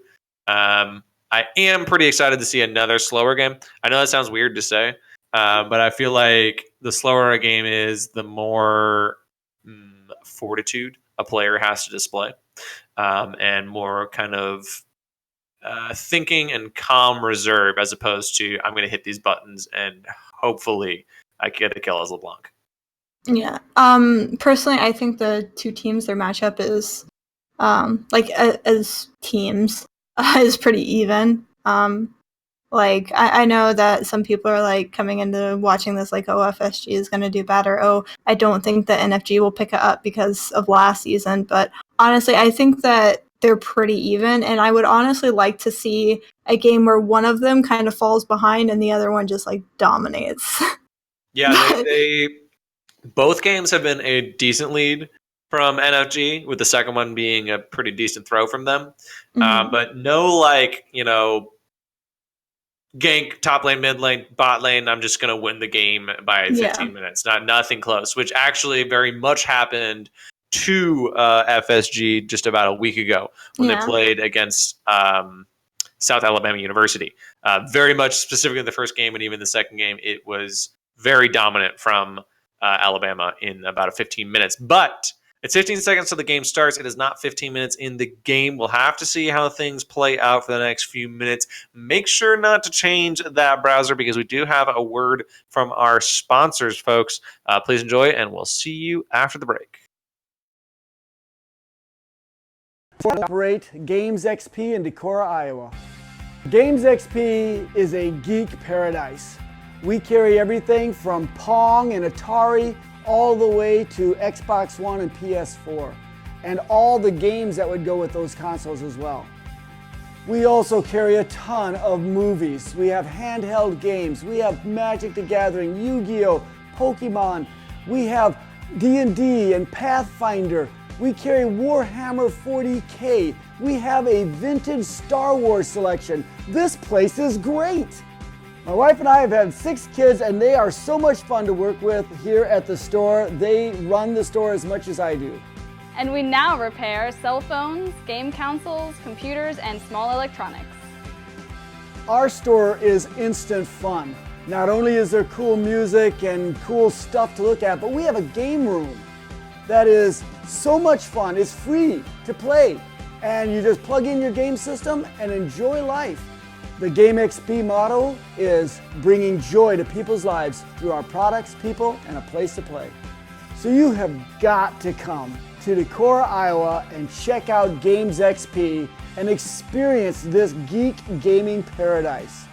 I am pretty excited to see another slower game. I know that sounds weird to say, but I feel like the slower a game is, the more fortitude a player has to display, and more kind of thinking and calm reserve, as opposed to I'm going to hit these buttons and hopefully I get a kill as LeBlanc. Yeah. Personally, I think the two teams, their matchup is as teams is pretty even. Like, I know that some people are, like, coming into watching this, like, oh, FSG is going to do better. Oh, I don't think that NFG will pick it up because of last season. But honestly, I think that they're pretty even. And I would honestly like to see a game where one of them kind of falls behind and the other one just, like, dominates. Yeah, they both games have been a decent lead. from NFG, with the second one being a pretty decent throw from them. Mhm. But no, gank top lane, mid lane, bot lane. I'm just going to win the game by 15 minutes. Nothing close, which actually very much happened to FSG just about a week ago when they played against South Alabama University. Very much specifically in the first game and even the second game, it was very dominant from Alabama in about 15 minutes. But it's 15 seconds till the game starts. It is not 15 minutes in the game. We'll have to see how things play out for the next few minutes. Make sure not to change that browser because we do have a word from our sponsors, folks. Please enjoy, and we'll see you after the break. Operate Games XP in Decorah, Iowa. Games XP is a geek paradise. We carry everything from Pong and Atari all the way to Xbox One and PS4, and all the games that would go with those consoles as well. We also carry a ton of movies. We have handheld games. We have Magic the Gathering, Yu-Gi-Oh, Pokemon. We have D&D and Pathfinder. We carry Warhammer 40K. We have a vintage Star Wars selection. This place is great. My wife and I have had 6 kids, and they are so much fun to work with here at the store. They run the store as much as I do. And we now repair cell phones, game consoles, computers, and small electronics. Our store is instant fun. Not only is there cool music and cool stuff to look at, but we have a game room that is so much fun. It's free to play, and you just plug in your game system and enjoy life. The Game XP motto is bringing joy to people's lives through our products, people, and a place to play. So you have got to come to Decorah, Iowa and check out Games XP and experience this geek gaming paradise.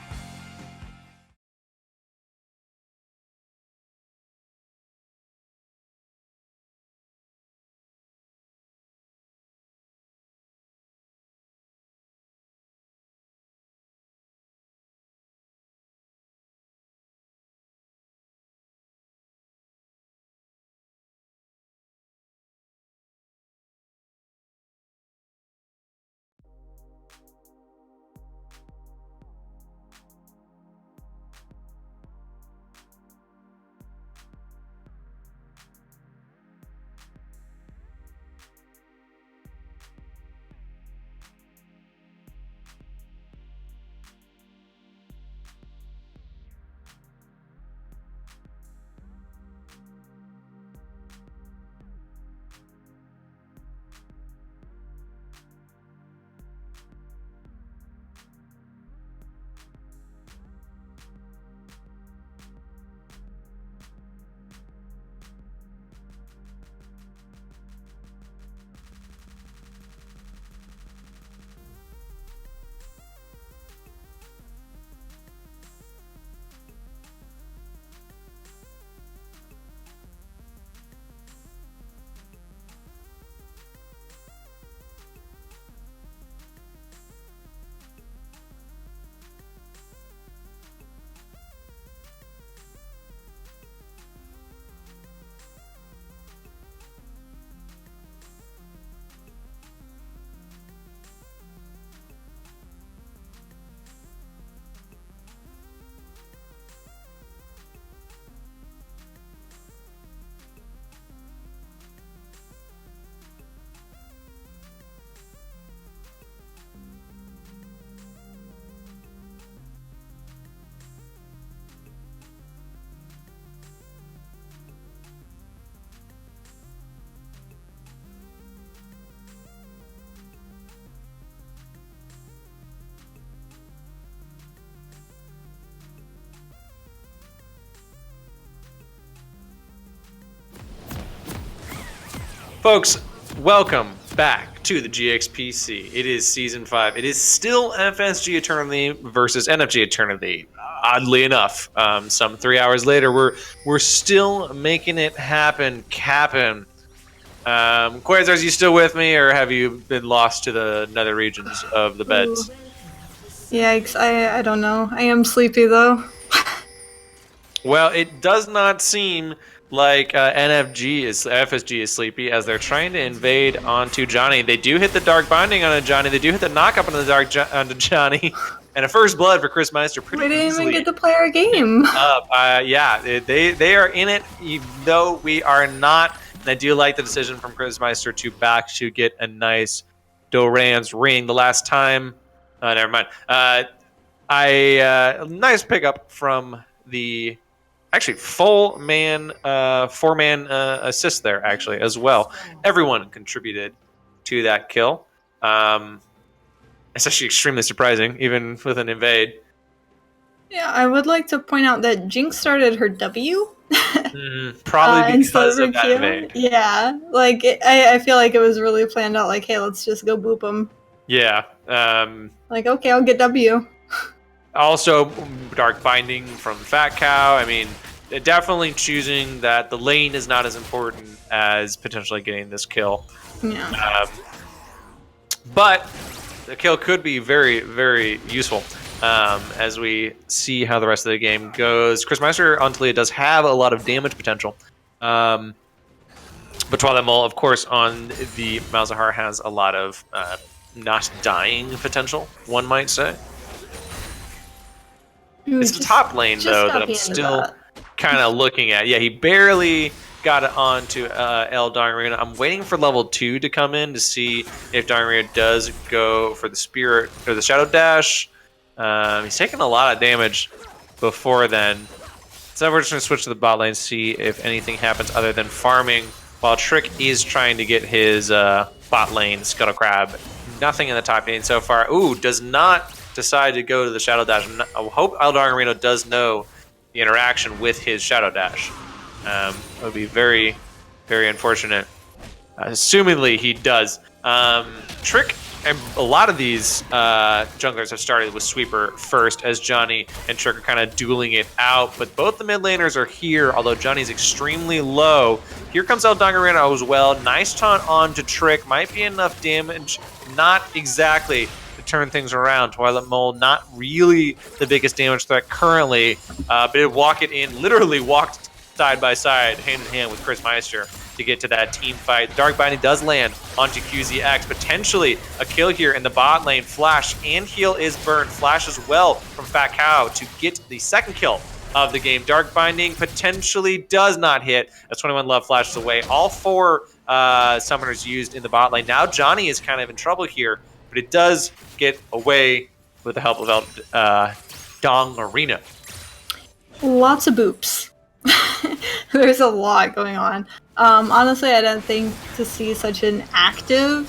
Folks, welcome back to the GXPC. It is Season 5. It is still FSG Eternity versus NFG Eternity. Oddly enough, some 3 hours later, we're still making it happen, Cap'n. Quasar, you still with me, or have you been lost to the nether regions of the beds? Yikes, I don't know. I am sleepy though. Well, it does not seem like FSG is sleepy as they're trying to invade onto Johnny. They do hit the Dark Binding onto Johnny. They do hit the knock up onto onto Johnny. And a first blood for Chris Meister pretty We didn't easily. even get to play our game. Yeah, they are in it, even though we are not. And I do like the decision from Chris Meister to back to get a nice Doran's ring. The last time, never mind. Nice pickup from the actually full man, 4-man assist there actually as well. Everyone contributed to that kill. It's actually extremely surprising, even with an invade. Yeah, I would like to point out that Jinx started her W. Probably because of that invade. Yeah, like I feel like it was really planned out. Like, hey, let's just go boop them. Yeah. Like, okay, I'll get W. Also, Dark Binding from Fat Cow. I mean, definitely choosing that the lane is not as important as potentially getting this kill. Yeah. But the kill could be very, very useful as we see how the rest of the game goes. Chris Meister on Talia does have a lot of damage potential. But Twilight Mole, of course, on the Malzahar has a lot of not dying potential, one might say. It's the top lane, though, that I'm still kind of looking at. Yeah, he barely got it onto El Dangarino. I'm waiting for level 2 to come in to see if Dangarino does go for the Spirit or the Shadow Dash. He's taking a lot of damage before then. So we're just going to switch to the bot lane, see if anything happens other than farming, while Trick is trying to get his bot lane Scuttle Crab. Nothing in the top lane so far. Ooh, does not decide to go to the Shadow Dash. I hope El Dangarino does know the interaction with his Shadow Dash. It would be very, very unfortunate. Assumingly, he does. Trick, and a lot of these junglers have started with Sweeper first, as Johnny and Trick are kind of dueling it out. But both the mid laners are here, although Johnny's extremely low. Here comes El Dangarino as well. Nice taunt on to Trick. Might be enough damage. Not exactly to turn things around. Twilight Mole, not really the biggest damage threat currently, but it walk it in, literally walked side by side, hand in hand with Chris Meister to get to that team fight. Dark Binding does land onto QZX. Potentially a kill here in the bot lane. Flash and heal is burned. Flash as well from Fat Cow to get the second kill of the game. Dark Binding potentially does not hit as 21 Love flashes away. All 4 summoners used in the bot lane. Now Johnny is kind of in trouble here, but it does get away with the help of Dangarino. Lots of boops. There's a lot going on. Honestly, I didn't think to see such an active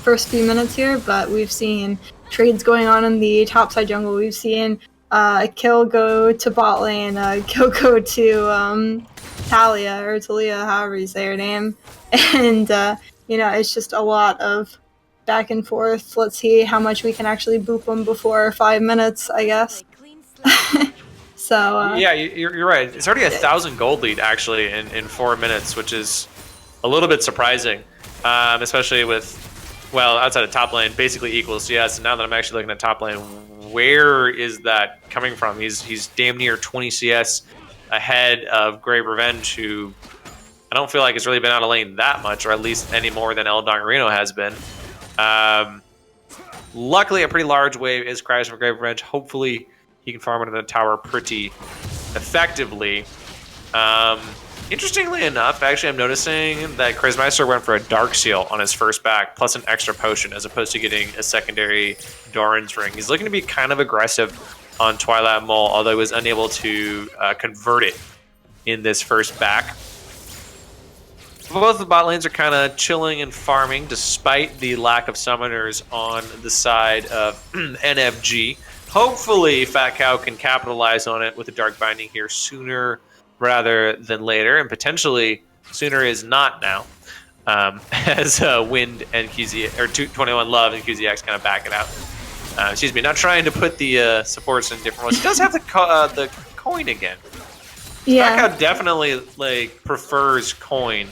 first few minutes here, but we've seen trades going on in the topside jungle. We've seen a kill go to bot lane, a kill go to Talia, or Talia, however you say her name. And, it's just a lot of back and forth. Let's see how much we can actually boop them before 5 minutes, I guess. So yeah, you're right. It's already 1,000 gold lead actually in 4 minutes, which is a little bit surprising, especially with, well, outside of top lane, basically equal CS. And now that I'm actually looking at top lane, where is that coming from? He's damn near 20 CS ahead of Grave Revenge, who I don't feel like has really been out of lane that much, or at least any more than El Dangarino has been. Luckily, a pretty large wave is crashing for Grave Revenge. Hopefully, he can farm into the tower pretty effectively. Interestingly enough, actually, I'm noticing that Chris Meister went for a Dark Seal on his first back, plus an extra potion, as opposed to getting a secondary Doran's Ring. He's looking to be kind of aggressive on Twilight Mole, although he was unable to convert it in this first back. Both the bot lanes are kind of chilling and farming, despite the lack of summoners on the side of NFG. Hopefully, Fat Cow can capitalize on it with the Dark Binding here sooner rather than later, and potentially sooner is not now, as Wind and QZ, or 21 Love and QZX kind of back it out. Excuse me, not trying to put the supports in different roles. He does have the coin again. yeah, Fat Cow definitely prefers coin.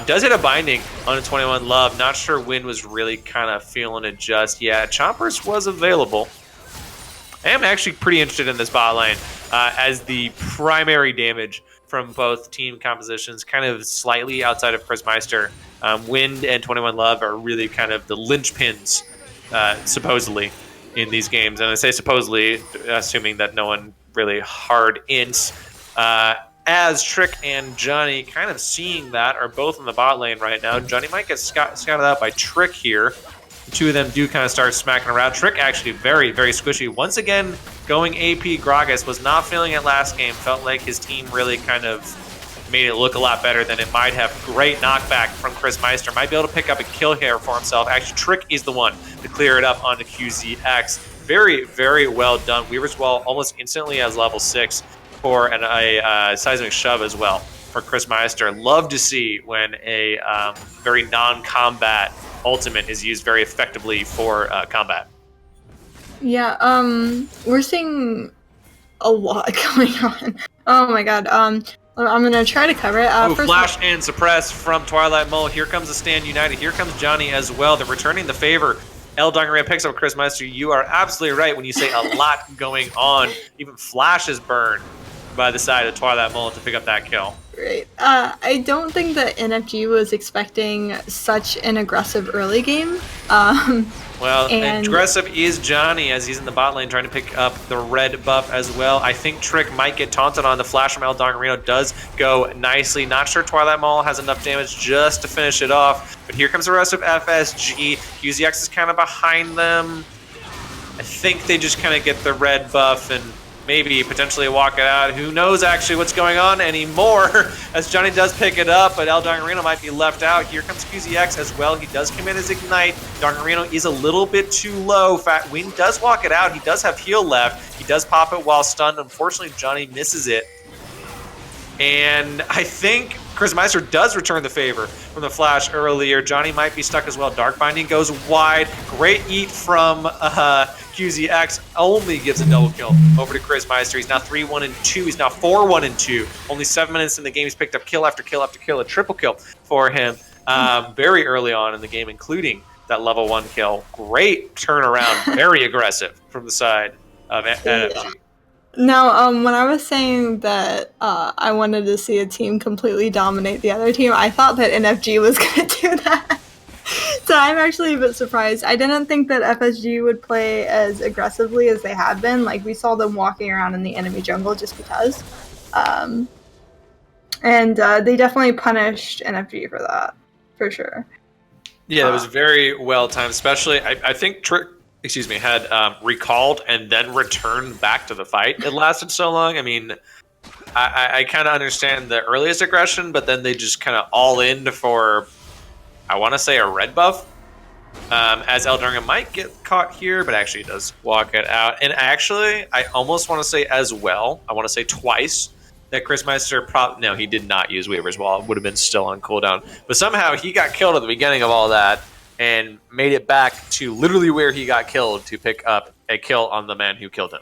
Does hit a binding on a 21 Love. Not sure Wind was really kind of feeling it just yet. Chompers was available. I am actually pretty interested in this bot lane as the primary damage from both team compositions, kind of slightly outside of Chris Meister. Wind and 21 Love are really kind of the linchpins, supposedly, in these games. And I say supposedly, assuming that no one really hard ints. As Trick and Johnny, kind of seeing that, are both in the bot lane right now. Johnny might get scouted out by Trick here. The two of them do kind of start smacking around. Trick actually very, very squishy. Once again, going AP Gragas, was not feeling it last game. Felt like his team really kind of made it look a lot better than it might have. Great knockback from Chris Meister. Might be able to pick up a kill here for himself. Actually, Trick is the one to clear it up onto QZX. Very, very well done. Weaver's Wall almost instantly as level 6 for a seismic shove as well for Chris Meister. Love to see when a very non-combat ultimate is used very effectively for combat. Yeah, we're seeing a lot going on. Oh my god. I'm gonna try to cover it. First flash and suppress from Twilight Mole. Here comes the Stand United. Here comes Johnny as well. They're returning the favor. El Dongaria picks up Chris Meister. You are absolutely right when you say a lot going on. Even Flash is burned by the side of Twilight Mole to pick up that kill. Great. I don't think that NFG was expecting such an aggressive early game. Well, and aggressive is Johnny as he's in the bot lane trying to pick up the red buff as well. I think Trick might get taunted on. The flash from El Dongarino does go nicely. Not sure Twilight Mall has enough damage just to finish it off. But here comes the rest of FSG. UZX is kind of behind them. I think they just kind of get the red buff and maybe potentially walk it out. Who knows actually what's going on anymore as Johnny does pick it up, but El Dongarino might be left out. Here comes QZX as well. He does commit his Ignite. Dongarino is a little bit too low. Fat Wind does walk it out. He does have heal left. He does pop it while stunned. Unfortunately, Johnny misses it. And I think Chris Meister does return the favor from the flash earlier. Johnny might be stuck as well. Dark Binding goes wide. Great eat from QZX. Only gives a double kill over to Chris Meister. He's now 3-1-2. He's now 4-1-2. Only 7 minutes in the game. He's picked up kill after kill after kill. A triple kill for him very early on in the game, including that level 1 kill. Great turnaround. Very aggressive from the side of NFG. Now, when I was saying that I wanted to see a team completely dominate the other team, I thought that NFG was going to do that. So I'm actually a bit surprised. I didn't think that FSG would play as aggressively as they have been. Like, we saw them walking around in the enemy jungle just because. And they definitely punished NFG for that, for sure. Yeah, it was very well timed, especially, I think Trick had recalled and then returned back to the fight. It lasted so long. I mean, I kind of understand the earliest aggression, but then they just kind of all in for, I want to say, a red buff. As Eldringa might get caught here, but actually does walk it out. And actually, I almost want to say as well, I want to say twice, that Chris Meister no, he did not use Weaver's Wall. It would have been still on cooldown. But somehow he got killed at the beginning of all that and made it back to literally where he got killed to pick up a kill on the man who killed him.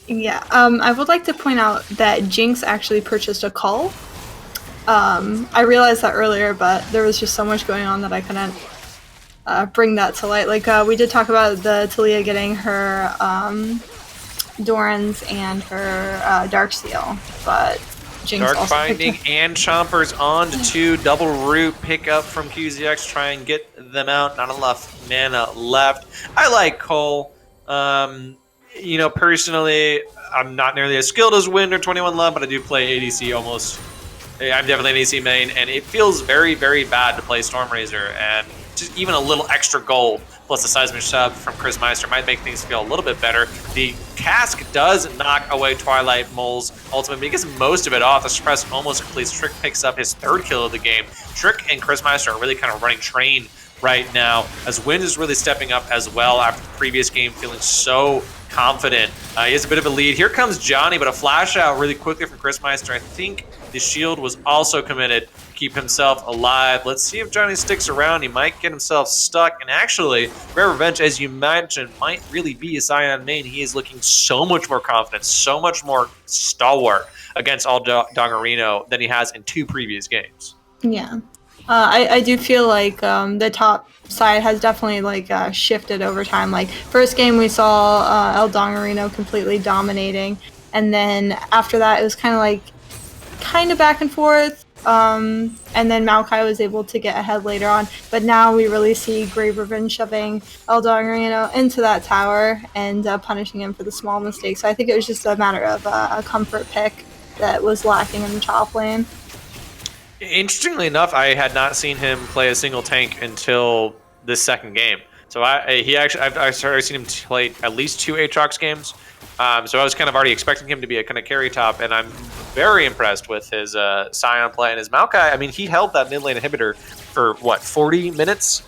Yeah, I would like to point out that Jinx actually purchased a call. I realized that earlier, but there was just so much going on that I couldn't bring that to light. Like, we did talk about the Talia getting her Doran's and her Darksteel, but Jinx Dark Binding and Chompers on to 2. Double root pick up from QZX. Try and get them out. Not enough mana left. I like Cole. You know, personally, I'm not nearly as skilled as Wind or 21 Love, but I do play ADC almost. I'm definitely an ADC main, and it feels very, very bad to play Stormrazor, and just even a little extra gold plus a seismic shove from Chris Meister might make things feel a little bit better. The cask does knock away Twilight Mole's ultimate, but he gets most of it off. The suppress almost completes. Trick picks up his 3rd kill of the game. Trick and Chris Meister are really kind of running train right now, as Wind is really stepping up as well after the previous game, feeling so confident. He has a bit of a lead. Here comes Johnny, but a flash out really quickly from Chris Meister. I think the shield was also committed to keep himself alive. Let's see if Johnny sticks around. He might get himself stuck. And actually, Rare Revenge, as you mentioned, might really be a Scion main. He is looking so much more confident, so much more stalwart against Dongarino than he has in 2 previous games. Yeah. I do feel like the top side has definitely like shifted over time. Like first game we saw El Dongarino completely dominating, and then after that it was kind of back and forth. And then Maokai was able to get ahead later on, but now we really see Grave Revenge shoving El Dongarino into that tower and punishing him for the small mistakes. So I think it was just a matter of a comfort pick that was lacking in the top lane. Interestingly enough, I had not seen him play a single tank until this second game. So I started seeing him play at least 2 Aatrox games. So I was kind of already expecting him to be a kind of carry top, and I'm very impressed with his Scion play and his Maokai. I mean, he held that mid lane inhibitor for, what, 40 minutes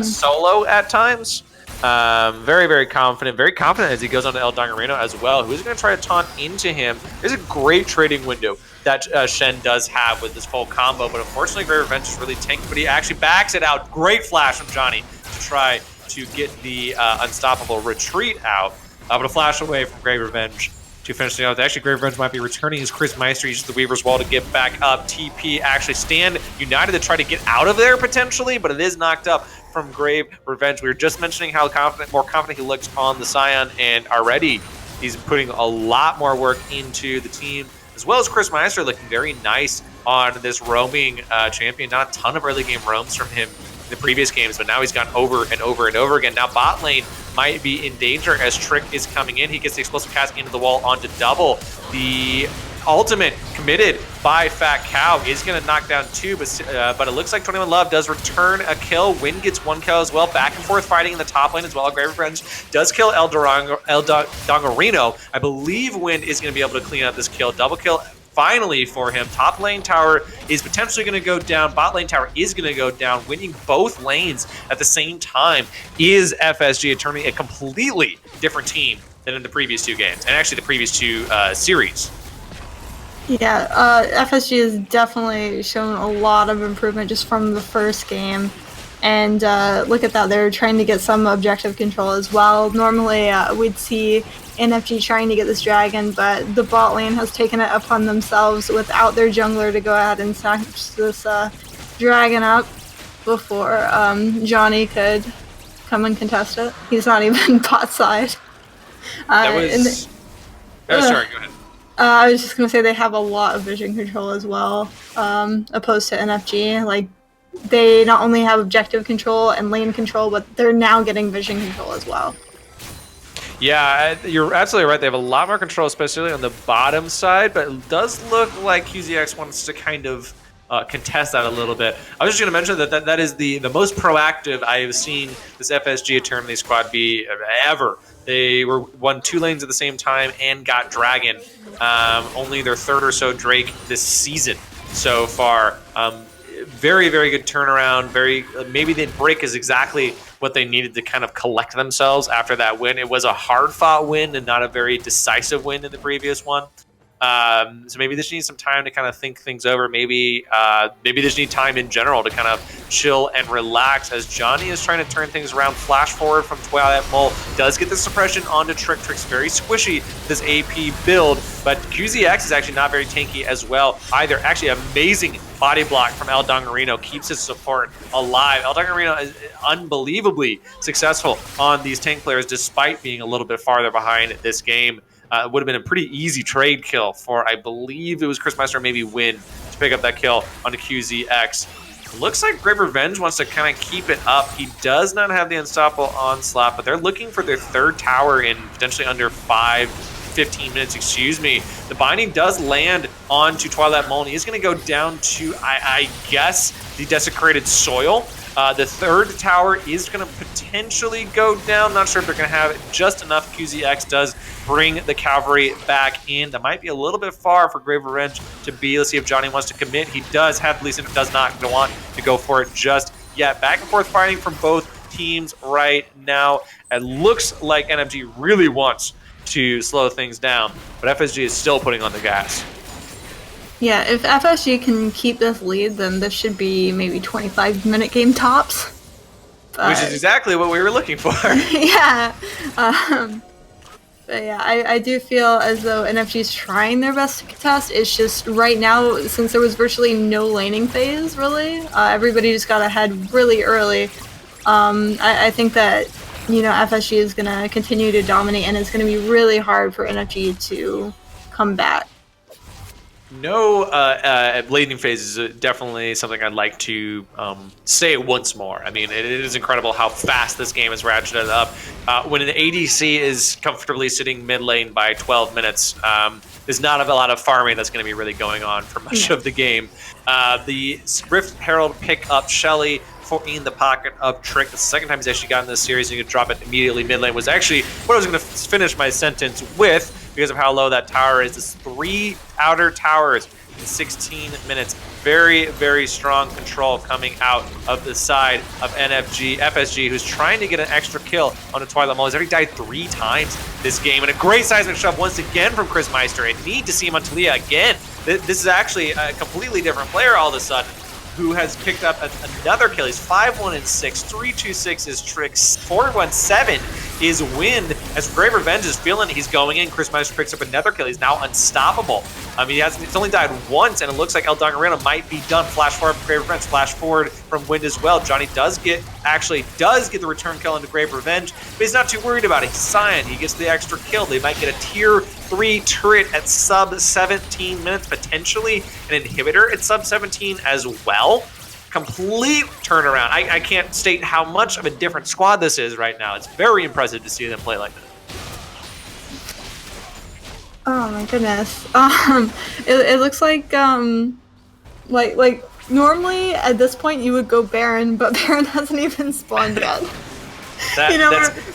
solo at times? Very, very confident as he goes on to El Dongarino as well, who is going to try to taunt into him. There's a great trading window that Shen does have with this full combo, but unfortunately Grave Revenge is really tanky, but he actually backs it out. Great flash from Johnny to try to get the unstoppable retreat out, but a flash away from Grave Revenge to finish things out. Actually, Grave Revenge might be returning his Chris Meister, uses the Weaver's Wall to get back up. TP actually stand united to try to get out of there potentially, but it is knocked up from Grave Revenge. We were just mentioning how more confident he looks on the Scion, and already he's putting a lot more work into the team, as well as Chris Meister looking very nice on this roaming champion. Not a ton of early game roams from him in the previous games, but now he's gone over and over and over again. Now bot lane might be in danger as Trick is coming in. He gets the explosive cast into the wall onto double. The ultimate committed by Fat Cow is going to knock down 2, but it looks like 21 Love does return a kill. Win gets 1 kill as well. Back and forth fighting in the top lane as well. Grave Revenge does kill El Dongarino. I believe Win is going to be able to clean up this kill. Double kill finally for him. Top lane tower is potentially going to go down. Bot lane tower is going to go down. Winning both lanes at the same time is FSG, turning a completely different team than in the previous 2 games, and actually the previous 2 series. Yeah, FSG has definitely shown a lot of improvement just from the first game. And look at that, they're trying to get some objective control as well. Normally we'd see NFG trying to get this dragon, but the bot lane has taken it upon themselves without their jungler to go ahead and snatch this dragon up before Johnny could come and contest it. He's not even bot side. Sorry, go ahead. I was just going to say they have a lot of vision control as well, opposed to NFG. Like, they not only have objective control and lane control, but they're now getting vision control as well. Yeah, you're absolutely right. They have a lot more control, especially on the bottom side, but it does look like QZX wants to kind of contest that a little bit. I was just going to mention that is the most proactive I have seen this FSG Eternity squad be ever. They won 2 lanes at the same time and got Dragon. Only their 3rd or so Drake this season so far. Very, very good turnaround. Maybe the break is exactly what they needed to kind of collect themselves after that win. It was a hard-fought win and not a very decisive win in the previous one. So maybe they just need some time to kind of think things over. Maybe they just need time in general to kind of chill and relax as Johnny is trying to turn things around. Flash forward from Twilight Mole. Does get the suppression onto Trick. Trick's very squishy, this AP build, but QZX is actually not very tanky as well either. Actually, amazing body block from El Dongarino keeps his support alive. El Dongarino is unbelievably successful on these tank players despite being a little bit farther behind this game. It would have been a pretty easy trade kill for, I believe it was Chris Meister, maybe Win, to pick up that kill onto QZX. Looks like Grave Revenge wants to kind of keep it up. He does not have the Unstoppable Onslaught, but they're looking for their 3rd tower in potentially under 15 minutes, excuse me. The binding does land onto Twilight Mole, and he's going to go down to, I guess, the Desecrated Soil. The 3rd tower is going to potentially go down. Not sure if they're going to have just enough. QZX does bring the cavalry back in. That might be a little bit far for Grave Revenge to be. Let's see if Johnny wants to commit. He does have, at least if does not want to go for it just yet. Back and forth fighting from both teams right now. It looks like NFG really wants to slow things down, but FSG is still putting on the gas. Yeah, if FSG can keep this lead, then this should be maybe 25-minute game tops. Which is exactly what we were looking for. Yeah. But yeah, I do feel as though NFG is trying their best to contest. It's just right now, since there was virtually no laning phase, really, everybody just got ahead really early. I think that, FSG is going to continue to dominate, and it's going to be really hard for NFG to come back. No laning phase is definitely something I'd like to say once more. I mean, it is incredible how fast this game is ratcheted up. When an ADC is comfortably sitting mid lane by 12 minutes, there's not a lot of farming that's going to be really going on for much of the game. The Rift Herald pick up Shelly in the pocket of Trick. The second time he's actually gotten this series, and you could drop it immediately mid lane, was actually what I was going to finish my sentence with, because of how low that tower is. It's 3 outer towers in 16 minutes. Very, very strong control coming out of the side of FSG, who's trying to get an extra kill on a Twilight Mole. He's already died 3 times this game, and a great seismic shove once again from Chris Meister. I need to see him on Talia again. This is actually a completely different player all of a sudden, who has picked up another kill. He's 5-1-6, 3-2-6 is Tricks, 4-1-7 is Wind. As Grave Revenge is feeling he's going in, Chris Meister picks up another kill. He's now unstoppable. He's only died once, and it looks like El Dongarino might be done. Flash forward from Grave Revenge, flash forward from Wind as well. Johnny does get the return kill into Grave Revenge, but he's not too worried about it. He's Cyan, he gets the extra kill. They might get a tier 3 turret at sub 17 minutes, potentially an inhibitor at sub 17 as well. Complete turnaround. I can't state how much of a different squad this is right now. It's very impressive to see them play like that. Oh my goodness. It looks like normally at this point you would go Baron, but Baron hasn't even spawned yet.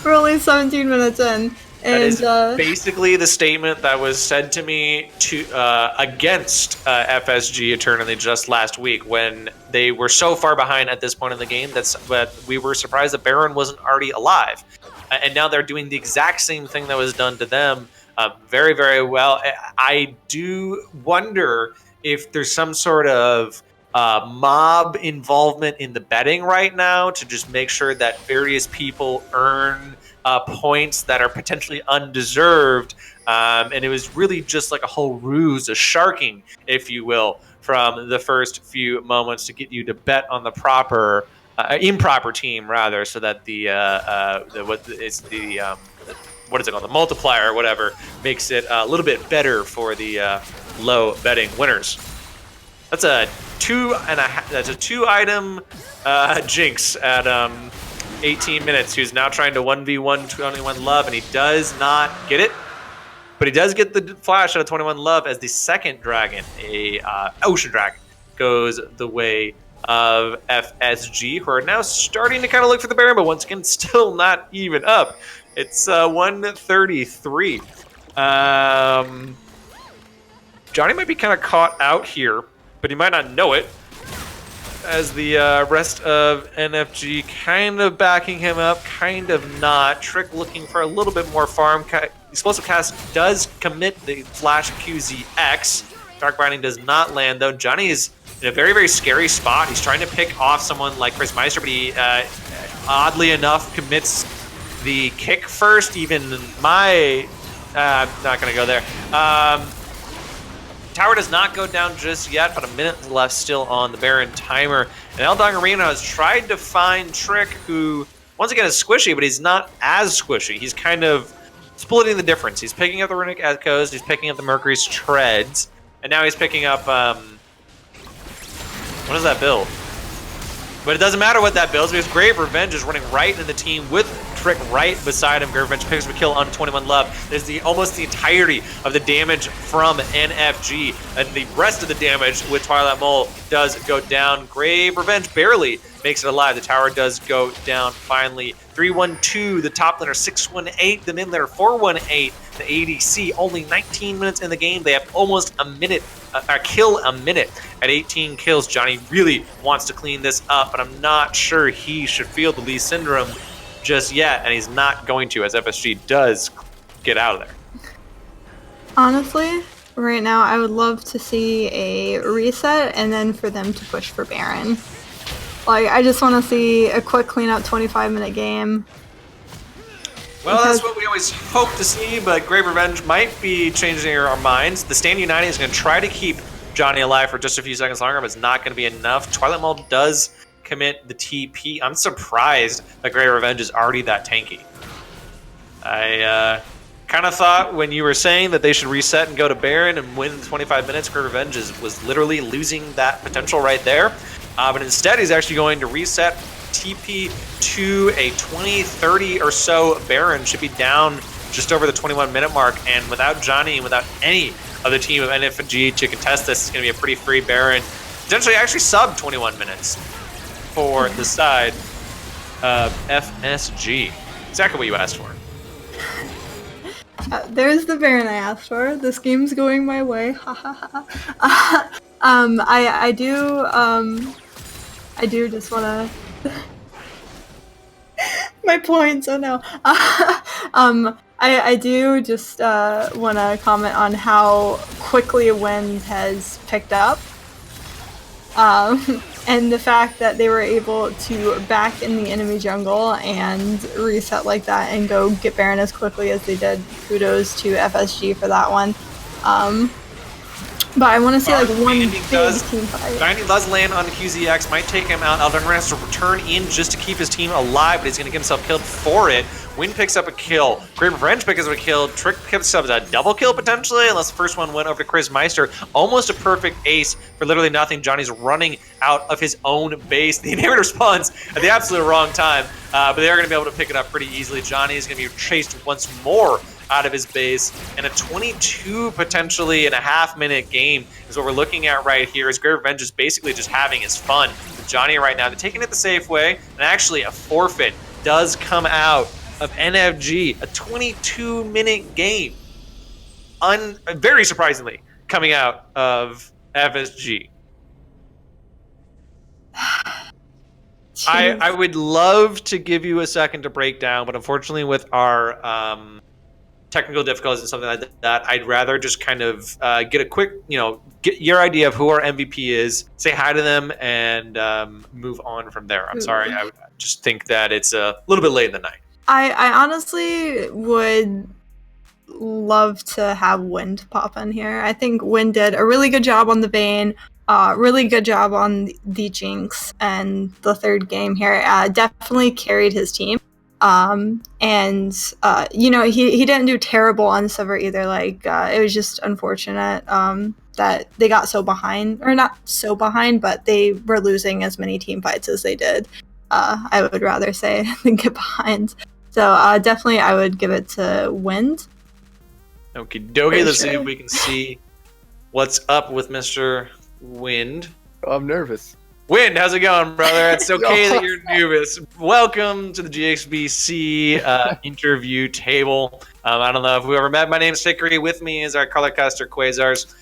We're only 17 minutes in. That is basically the statement that was said to me against FSG Eternally just last week, when they were so far behind at this point in the game that we were surprised that Baron wasn't already alive. And now they're doing the exact same thing that was done to them very, very well. I do wonder if there's some sort of mob involvement in the betting right now to just make sure that various people earn points that are potentially undeserved, and it was really just like a whole ruse, a sharking, if you will, from the first few moments to get you to bet on the improper team, rather, so that the multiplier or whatever makes it a little bit better for the low betting winners. That's a 2-item jinx at 18 minutes, who's now trying to 1v1 21 Love, and he does not get it, but he does get the flash out of 21 Love as the second dragon, a Ocean Dragon, goes the way of FSG, who are now starting to kind of look for the Baron, but once again, still not even up. It's 133. Johnny might be kind of caught out here, but he might not know it, as the rest of NFG kind of backing him up, kind of not. Trick looking for a little bit more farm. Explosive Cast does commit the Flash QZX. Dark Binding does not land, though. Johnny is in a very, very scary spot. He's trying to pick off someone like Chris Meister, but he, oddly enough, commits the kick first. Even I'm not going to go there. Tower does not go down just yet, but a minute left still on the Baron timer. And El Dongarino has tried to find Trick, who, once again, is squishy, but he's not as squishy. He's kind of splitting the difference. He's picking up the Runic Echoes, he's picking up the Mercury's Treads, and now he's picking up, what is that build? But it doesn't matter what that builds, because Grave Revenge is running right into the team with Trick right beside him. Grave Revenge picks up a kill on 21 Love. There's almost the entirety of the damage from NFG, and the rest of the damage with Twilight Mole does go down. Grave Revenge barely makes it alive. The tower does go down finally. 3-1-2, the top laner 6-1-8, the mid laner 4-1-8. The ADC only 19 minutes in the game. They have almost a minute, a kill a minute at 18 kills. Johnny really wants to clean this up, but I'm not sure he should feel the Lee Syndrome just yet, and he's not going to, as FSG does get out of there. Honestly, right now I would love to see a reset and then for them to push for Baron. Like, I just want to see a quick clean up 25-minute game. Well, that's what we always hope to see, but Grave Revenge might be changing our minds. The Stand United is going to try to keep Johnny alive for just a few seconds longer, but it's not going to be enough. Twilight Maul does commit the TP. I'm surprised that Grave Revenge is already that tanky. I kind of thought when you were saying that they should reset and go to Baron and win 25 minutes, Grave Revenge was literally losing that potential right there. But instead, he's actually going to reset TP to a 20-30 or so Baron. Should be down just over the 21-minute mark, and without Johnny and without any other team of NFG to contest this, it's going to be a pretty free Baron. Potentially actually sub 21 minutes for the side of FSG. Exactly what you asked for. There's the Baron I asked for. This game's going my way. Ha ha ha. I do just wanna my points. Oh no. I do just wanna comment on how quickly Wind has picked up. And the fact that they were able to back in the enemy jungle and reset like that and go get Baron as quickly as they did. Kudos to FSG for that one. But I want to see like one big team fight. Binding does land on the QZX, might take him out. Eldon has to return in just to keep his team alive, but he's going to get himself killed for it. Wind picks up a kill. Grave Revenge picks up a kill. Trick picks up a double kill potentially, unless the first one went over to Chris Meister. Almost a perfect ace for literally nothing. Johnny's running out of his own base. The inhibitor spawns at the absolute wrong time, but they are going to be able to pick it up pretty easily. Johnny is going to be chased once more out of his base, and a 22 potentially and a half-minute game is what we're looking at right here, as Grave Revenge is basically just having his fun with Johnny right now. They're taking it the safe way, and actually a forfeit does come out of NFG, a 22-minute game. Very surprisingly, coming out of FSG. I would love to give you a second to break down, but unfortunately with our technical difficulties and something like that, I'd rather just kind of get a quick, get your idea of who our MVP is, say hi to them, and move on from there. I'm sorry, I just think that it's a little bit late in the night. I honestly would love to have Wind pop in here. I think Wind did a really good job on the Vayne, really good job on the Jinx, and the third game here definitely carried his team. He didn't do terrible on Silver either. It was just unfortunate that they got so behind, or not so behind, but they were losing as many team fights as they did. I would rather say than get behind. So definitely I would give it to Wind. Okie dokie, let's see if we can see what's up with Mr. Wind. I'm nervous. Wind, how's it going, brother? It's okay that you're nervous. Welcome to the GXPC interview table. I don't know if we ever met. My name's Hickory. With me is our color caster, Quasars.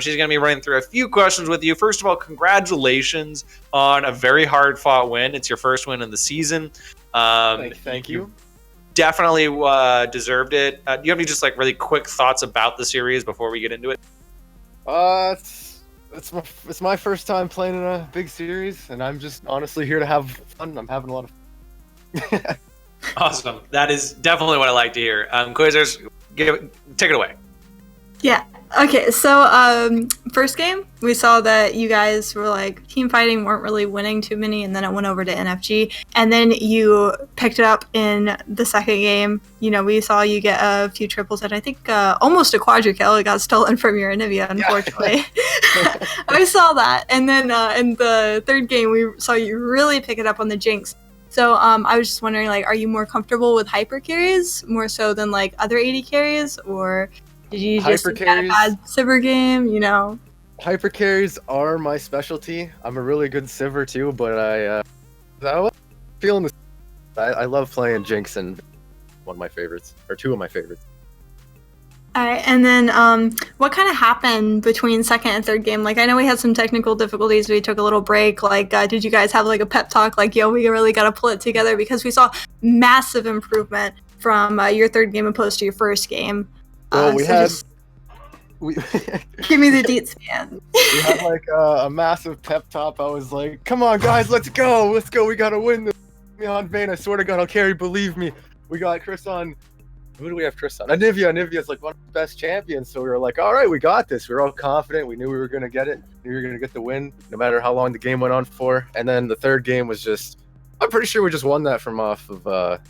She's going to be running through a few questions with you. First of all, congratulations on a very hard-fought win. It's your first win in the season. Thank you. Definitely deserved it. Do you have any just really quick thoughts about the series before we get into it? It's my first time playing in a big series, and I'm just honestly here to have fun. I'm having a lot of fun. Awesome. That is definitely what I like to hear. Quasars, take it away. Yeah. Okay, so first game, we saw that you guys were team fighting, weren't really winning too many, and then it went over to NFG, and then you picked it up in the second game. We saw you get a few triples, and I think almost a quadra kill. It got stolen from your Anivia, unfortunately. Yeah. I saw that, and then in the third game, we saw you really pick it up on the Jinx. So I was just wondering, are you more comfortable with hyper carries, more so than other AD carries, or did you just had a bad Sivir game, Hyper carries are my specialty. I'm a really good Sivir too, but I was feeling this. I love playing Jinx, and one of my favorites, or two of my favorites. All right, and then what kind of happened between second and third game? I know we had some technical difficulties. We took a little break. Did you guys have a pep talk? Yo, we really got to pull it together, because we saw massive improvement from your third game opposed to your first game. Well, give me the deets, man. We had a massive pep talk. I was like, "Come on, guys, let's go! We gotta win this." Me on Vayne, I swear to God, I'll carry. Believe me. we got Chris on. Who do we have Chris on? Anivia. Anivia's like one of the best champions. So we were like, all right, we got this. We were all confident. We knew we were going to get it. We were going to get the win, no matter how long the game went on for. And then the third game was just, I'm pretty sure we just won that from off of the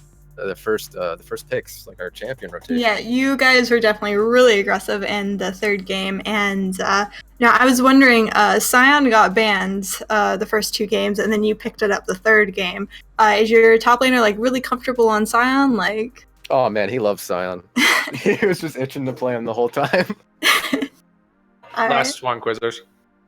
first picks, like our champion rotation. Yeah, you guys were definitely really aggressive in the third game. And now I was wondering, Scion got banned the first 2 games, and then you picked it up the third game. Is your top laner like really comfortable on Scion? Like, Oh man, he loves Scion. He was just itching to play him the whole time. all Last one, Quizzers.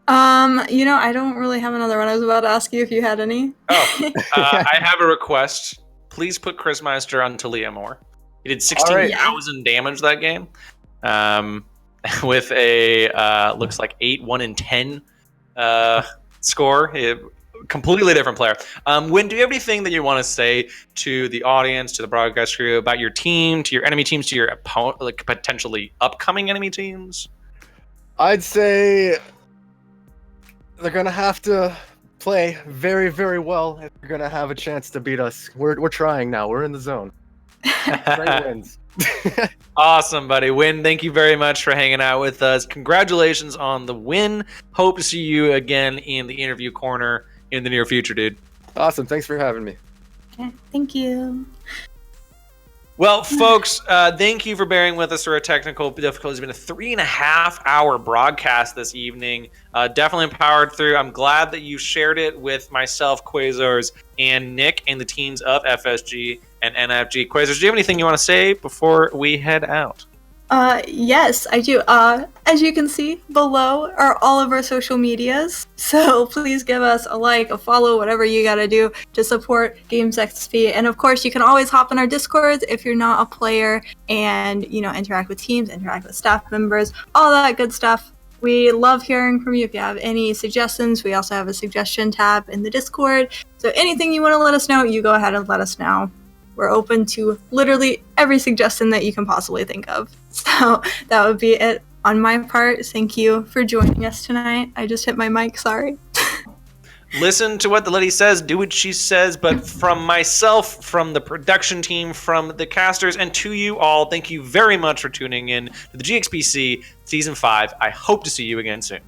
I don't really have another one. I was about to ask you if you had any. Oh, I have a request. Please put Chris Meister on Talia more. He did 16,000 damage that game, with a looks like 8-1-10 score. Completely different player. Wynn, do you have anything that you want to say to the audience, to the broadcast crew about your team, to your enemy teams, to your opponent, like potentially upcoming enemy teams? I'd say they're gonna have to play very, very well if they're gonna have a chance to beat us. We're trying now. We're in the zone. Great wins. Awesome, buddy. Wynn, thank you very much for hanging out with us. Congratulations on the win. Hope to see you again in the interview corner in the near future, dude. Awesome. Thanks for having me. Okay, thank you. Well, folks, thank you for bearing with us through our technical difficulties. It's been a 3.5-hour broadcast this evening. Definitely powered through. I'm glad that you shared it with myself, Quasars, and Nick and the teams of FSG and NFG. Quasars, do you have anything you want to say before we head out? Yes, I do. As you can see, below are all of our social medias. So please give us a like, a follow, whatever you gotta do to support Games XP. And of course, you can always hop in our Discords if you're not a player and, interact with teams, interact with staff members, all that good stuff. We love hearing from you. If you have any suggestions, we also have a suggestion tab in the Discord. So anything you want to let us know, you go ahead and let us know. We're open to literally every suggestion that you can possibly think of. So that would be it on my part. Thank you for joining us tonight. I just hit my mic, sorry. Listen to what the lady says, do what she says, but from myself, from the production team, from the casters, and to you all, thank you very much for tuning in to the GXPC Season 5. I hope to see you again soon.